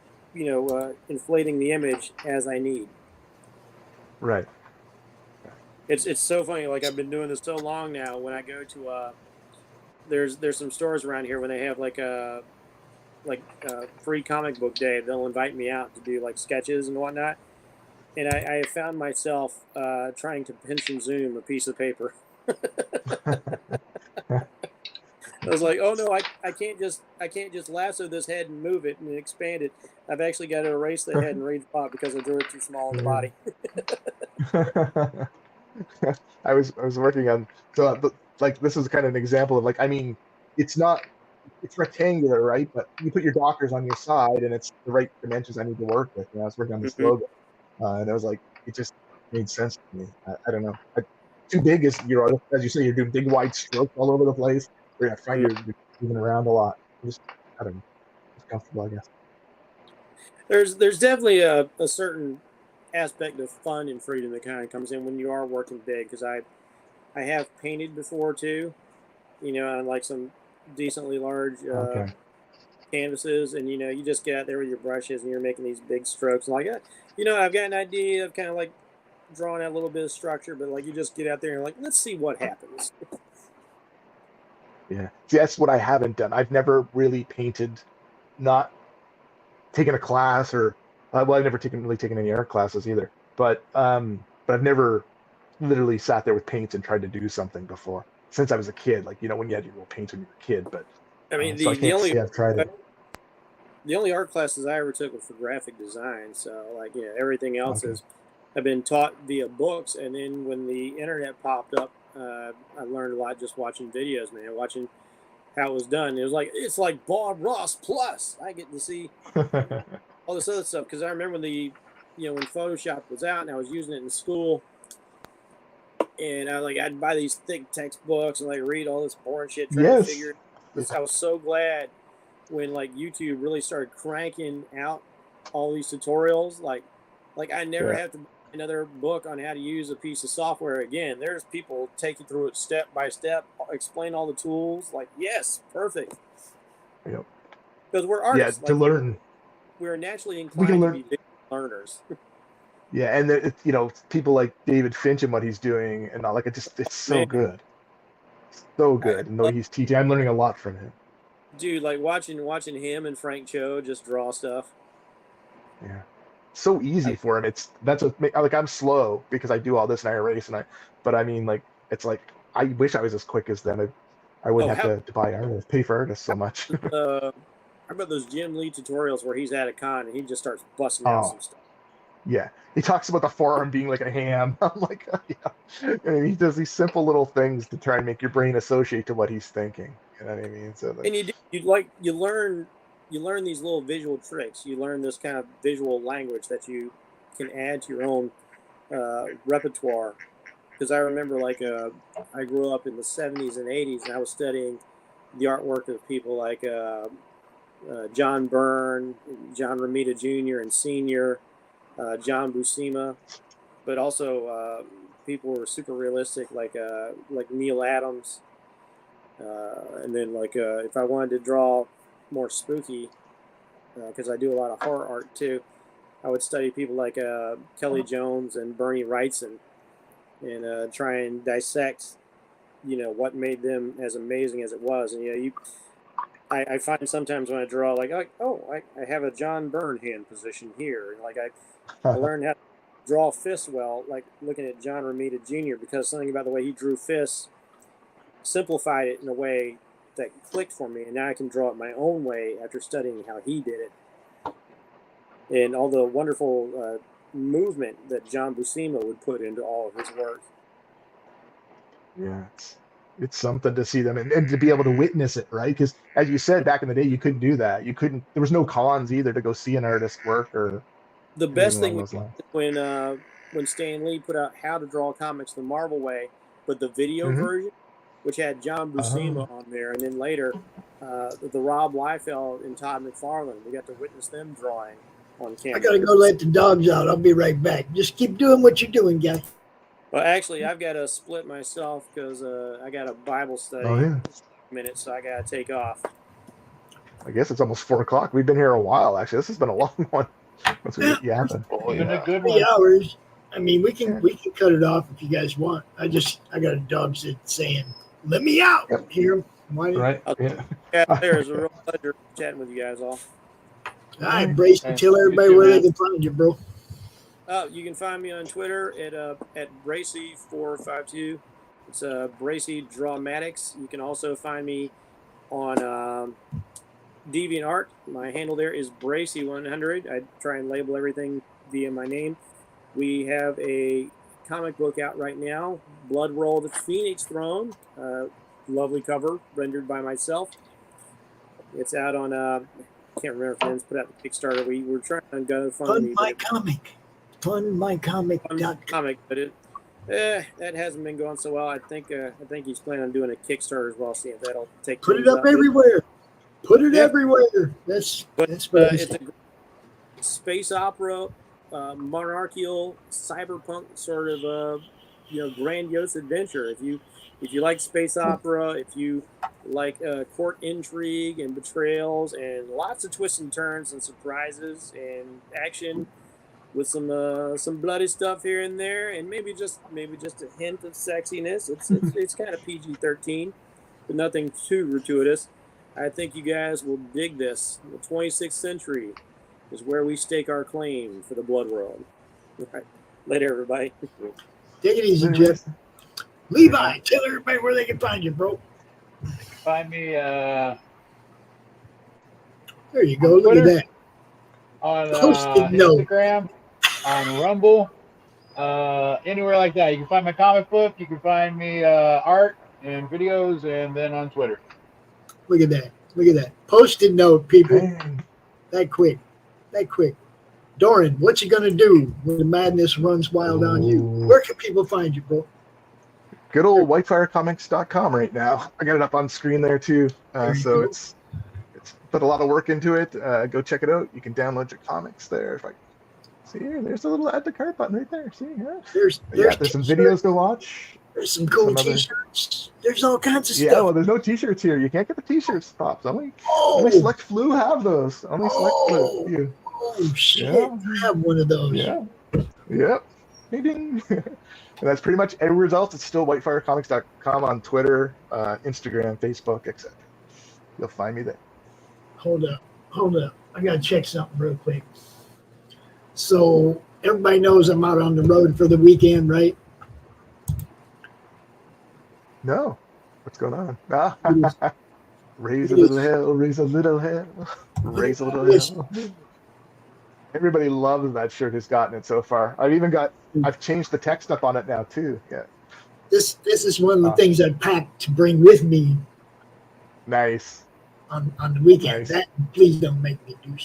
inflating the image as I need. Right. It's so funny. Like, I've been doing this so long now. When I go to there's some stores around here when they have like a free comic book day, they'll invite me out to do like sketches and whatnot. And I have found myself trying to pinch and zoom a piece of paper. I was like, oh no, I can't just lasso this head and move it and expand it. I've actually got to erase the head and read the plot because I drew it too small in the body. I was working on this is kind of an example of it's rectangular, right? But you put your Dockers on your side and it's the right dimensions I need to work with. I was working on this logo, and I was like, it just made sense to me. I don't know. Too big is, as you say, you're doing big wide strokes all over the place. Or I find you're moving around a lot. I don't know. It's comfortable, I guess. There's definitely a certain aspect of fun and freedom that kind of comes in when you are working big, because I have painted before too, on like some decently large canvases, and you just get out there with your brushes and you're making these big strokes. Like, I've got an idea of kind of like drawing out a little bit of structure, but like you just get out there and like, let's see what happens. Yeah, see, that's what I haven't done. I've never really painted, not taken a class, or I've never really taken any art classes either. But I've never literally sat there with paints and tried to do something before since I was a kid. Like, when you had your little paints when you were a kid. But I mean, so I can't say I've tried it. The only art classes I ever took were for graphic design. So like, everything else I've been taught via books, and then when the internet popped up, I learned a lot just watching videos, man, watching how it was done. It's like Bob Ross plus. I get to see all this other stuff, because I remember when Photoshop was out and I was using it in school, and I'd buy these thick textbooks and read all this boring shit trying to figure it. I was so glad when YouTube really started cranking out all these tutorials. Like I never have to buy another book on how to use a piece of software again. There's people take you through it step by step, explain all the tools. Like, yes, perfect. Yep. Because we're artists. Yeah, to learn. We're naturally inclined to be big learners. Yeah, and people like David Finch and what he's doing, and all, it's so good, so good. And though he's teaching, I'm learning a lot from him. Dude, like watching him and Frank Cho just draw stuff. Yeah. So easy for him. I'm slow because I do all this and I erase but I mean, it's like I wish I was as quick as them. I wouldn't have to buy artists, pay for artists so much. How about those Jim Lee tutorials where he's at a con and he just starts busting out some stuff? Yeah, he talks about the forearm being like a ham. I'm like, yeah. And he does these simple little things to try and make your brain associate to what he's thinking. You know what I mean? So and you learn these little visual tricks. You learn this kind of visual language that you can add to your own repertoire. Because I remember, I grew up in the 70s and 80s, and I was studying the artwork of people like John Byrne, John Romita Jr. and Sr., John Buscema, but also people who were super realistic, like Neil Adams. And then, if I wanted to draw more spooky, because I do a lot of horror art too, I would study people like Kelly Jones and Bernie Wrightson, and try and dissect, what made them as amazing as it was. And I find sometimes when I draw, I have a John Byrne hand position here, and I learned how to draw fists well, looking at John Romita Jr., because something about the way he drew fists simplified it in a way that clicked for me, and now I can draw it my own way after studying how he did it. And all the wonderful movement that John Buscema would put into all of his work. Yeah, it's something to see them and to be able to witness it, right? Because as you said, back in the day, you couldn't do that. You couldn't. There was no cons either to go see an artist's work or the best thing along those lines. when Stan Lee put out How to Draw Comics the Marvel Way, but the video version, which had John Buscema on there, and then later the Rob Liefeld and Todd McFarlane. We got to witness them drawing on camera. I gotta go let the dogs out. I'll be right back. Just keep doing what you're doing, guys. Well, actually, I've got to split myself because I got a Bible study in minutes, so I got to take off. I guess it's almost 4 o'clock. We've been here a while, actually. This has been a long one. Once we get yapping. Been a good 3 one. hours. I mean, we can cut it off if you guys want. I got a dog saying, "Let me out." Yep. Hear him? Why? Right. Yeah, there's a real pleasure chatting with you guys all. All right, Bracey, tell everybody where they can find you, bro. You can find me on Twitter at Bracey452. It's Bracey Drawmatics. You can also find me on DeviantArt. My handle there is Bracey100. I try and label everything via my name. We have a comic book out right now, Blood Roll: The Phoenix Throne. Lovely cover rendered by myself. It's out on I can't remember if it's put out the Kickstarter. We were trying to go Fund My Comic. Comic, but that hasn't been going so well. I think he's planning on doing a Kickstarter as well. See if that'll take. Put it up everywhere. Put it everywhere. That's it's a space opera, monarchical, cyberpunk sort of grandiose adventure. If you like space opera, if you like court intrigue and betrayals and lots of twists and turns and surprises and action with some bloody stuff here and there, and maybe just a hint of sexiness. It's kind of PG-13, but nothing too gratuitous. I think you guys will dig this. The 26th century is where we stake our claim for the blood world. All right. Later, everybody. Take it easy, Jeff. Levi, tell everybody where they can find you, bro. Find me. There you go. Look at that. On Post-it note. Instagram, on Rumble, anywhere like that. You can find my comic book. You can find me art and videos, and then on Twitter. Look at that. Look at that. Post-it note, people. That quick. Doran, what you gonna do when the madness runs wild on you? Where can people find you, bro? Good old whitefirecomics.com right now. I got it up on screen there too. So it's put a lot of work into it. Go check it out. You can download your comics there. If I see here, there's a little add to cart button right there. See, yeah. There's some videos to watch. There's some cool t-shirts. There's all kinds of stuff. Yeah, well, there's no t-shirts here. You can't get the t-shirts, Pops. Only select Flu have those. Only select Flu. Oh shit! Yeah. I have one of those. Yeah. Yep. Ding, ding. And that's pretty much every result. It's still whitefirecomics.com on Twitter, Instagram, Facebook, etc. You'll find me there. Hold up. I gotta check something real quick. So everybody knows I'm out on the road for the weekend, right? No. What's going on? Raise a little hell, raise a little hell, raise a little hell. Everybody loves that shirt who's gotten it so far. I've changed the text up on it now too. Yeah. This is one of the things I packed to bring with me. Nice. On the weekend. Nice. That please don't make me do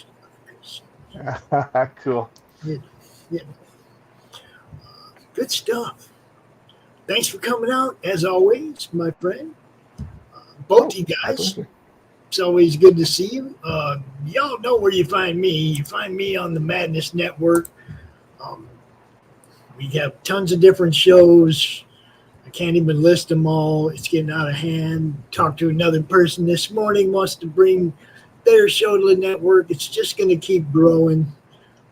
something. Cool. Yeah. Good stuff. Thanks for coming out, as always, my friend. Both you guys. It's always good to see you. Y'all know where you find me. You find me on the Madness Network. We have tons of different shows. I can't even list them all. It's getting out of hand. Talked to another person this morning, wants to bring their show to the network. It's just going to keep growing.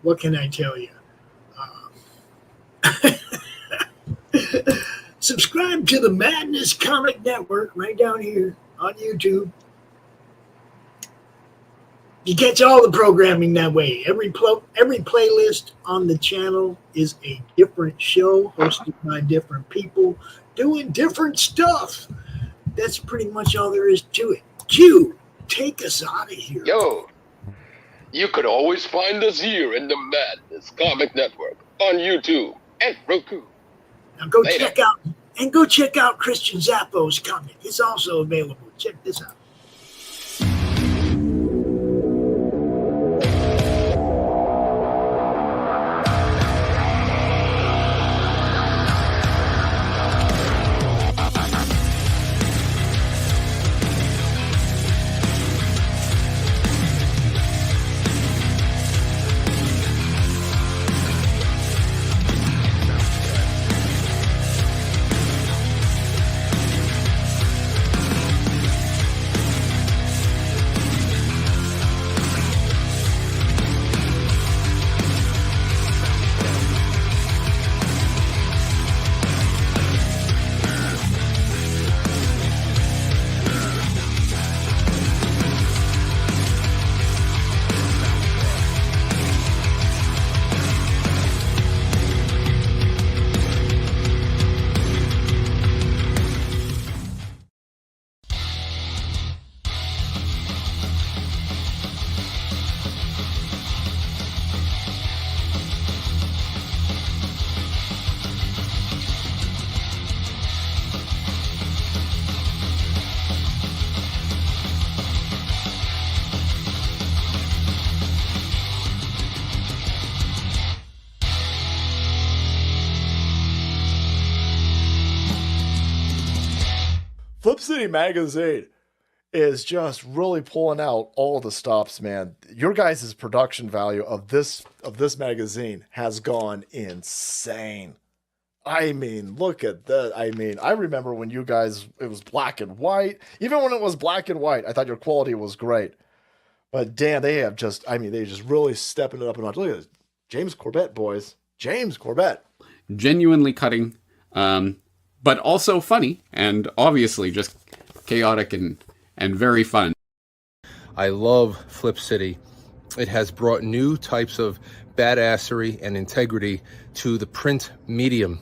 What can I tell you? Subscribe to the Madness Comic Network right down here on YouTube. You catch all the programming that way. Every playlist on the channel is a different show hosted by different people doing different stuff. That's pretty much all there is to it. Q, take us out of here. Yo, you could always find us here in the Madness Comic Network on YouTube and Roku. Now go Later. And go check out Christian Zappo's comic. It's also available. Check this out. Flip City Magazine is just really pulling out all the stops, man. Your guys' production value of this magazine has gone insane. I mean, look at that. I mean, I remember when you guys, it was black and white. Even when it was black and white, I thought your quality was great. But damn, they have just, I mean, they just really stepping it up a notch. Look at this. James Corbett, boys. James Corbett. Genuinely cutting, but also funny, and obviously just chaotic and very fun. I love Flip City. It has brought new types of badassery and integrity to the print medium.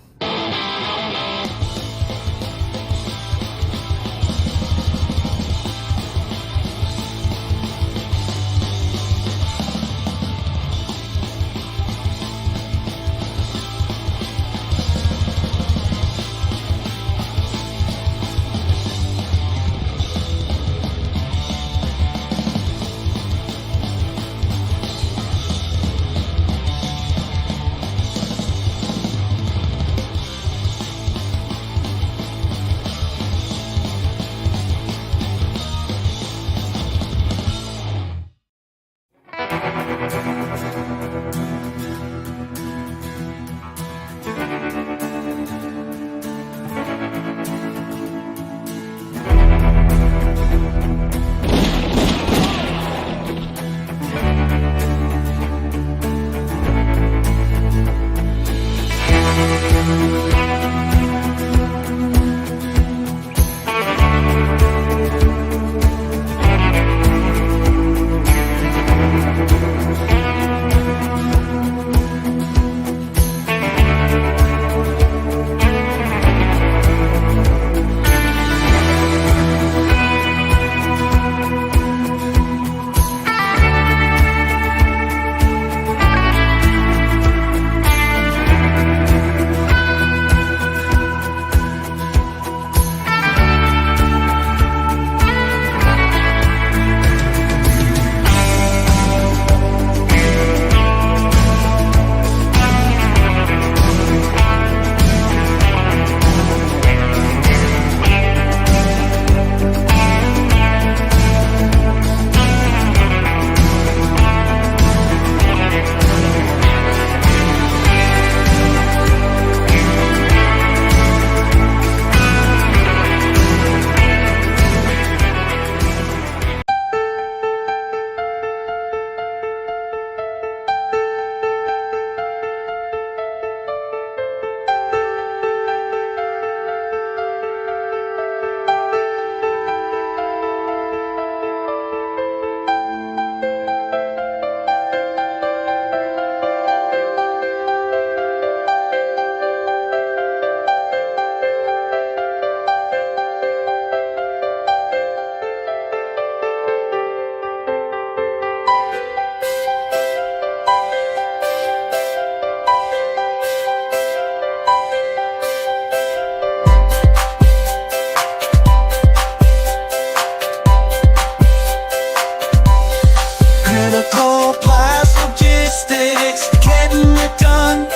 Critical Blast Logistics, getting it done,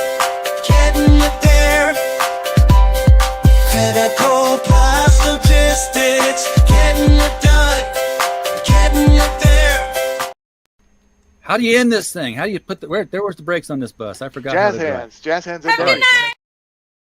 getting it there. Critical Blast Logistics, getting it done, getting it there. How do you end this thing? How do you put the where's the brakes on this bus? I forgot. Jazz how to drive. hands. Jazz hands and brakes.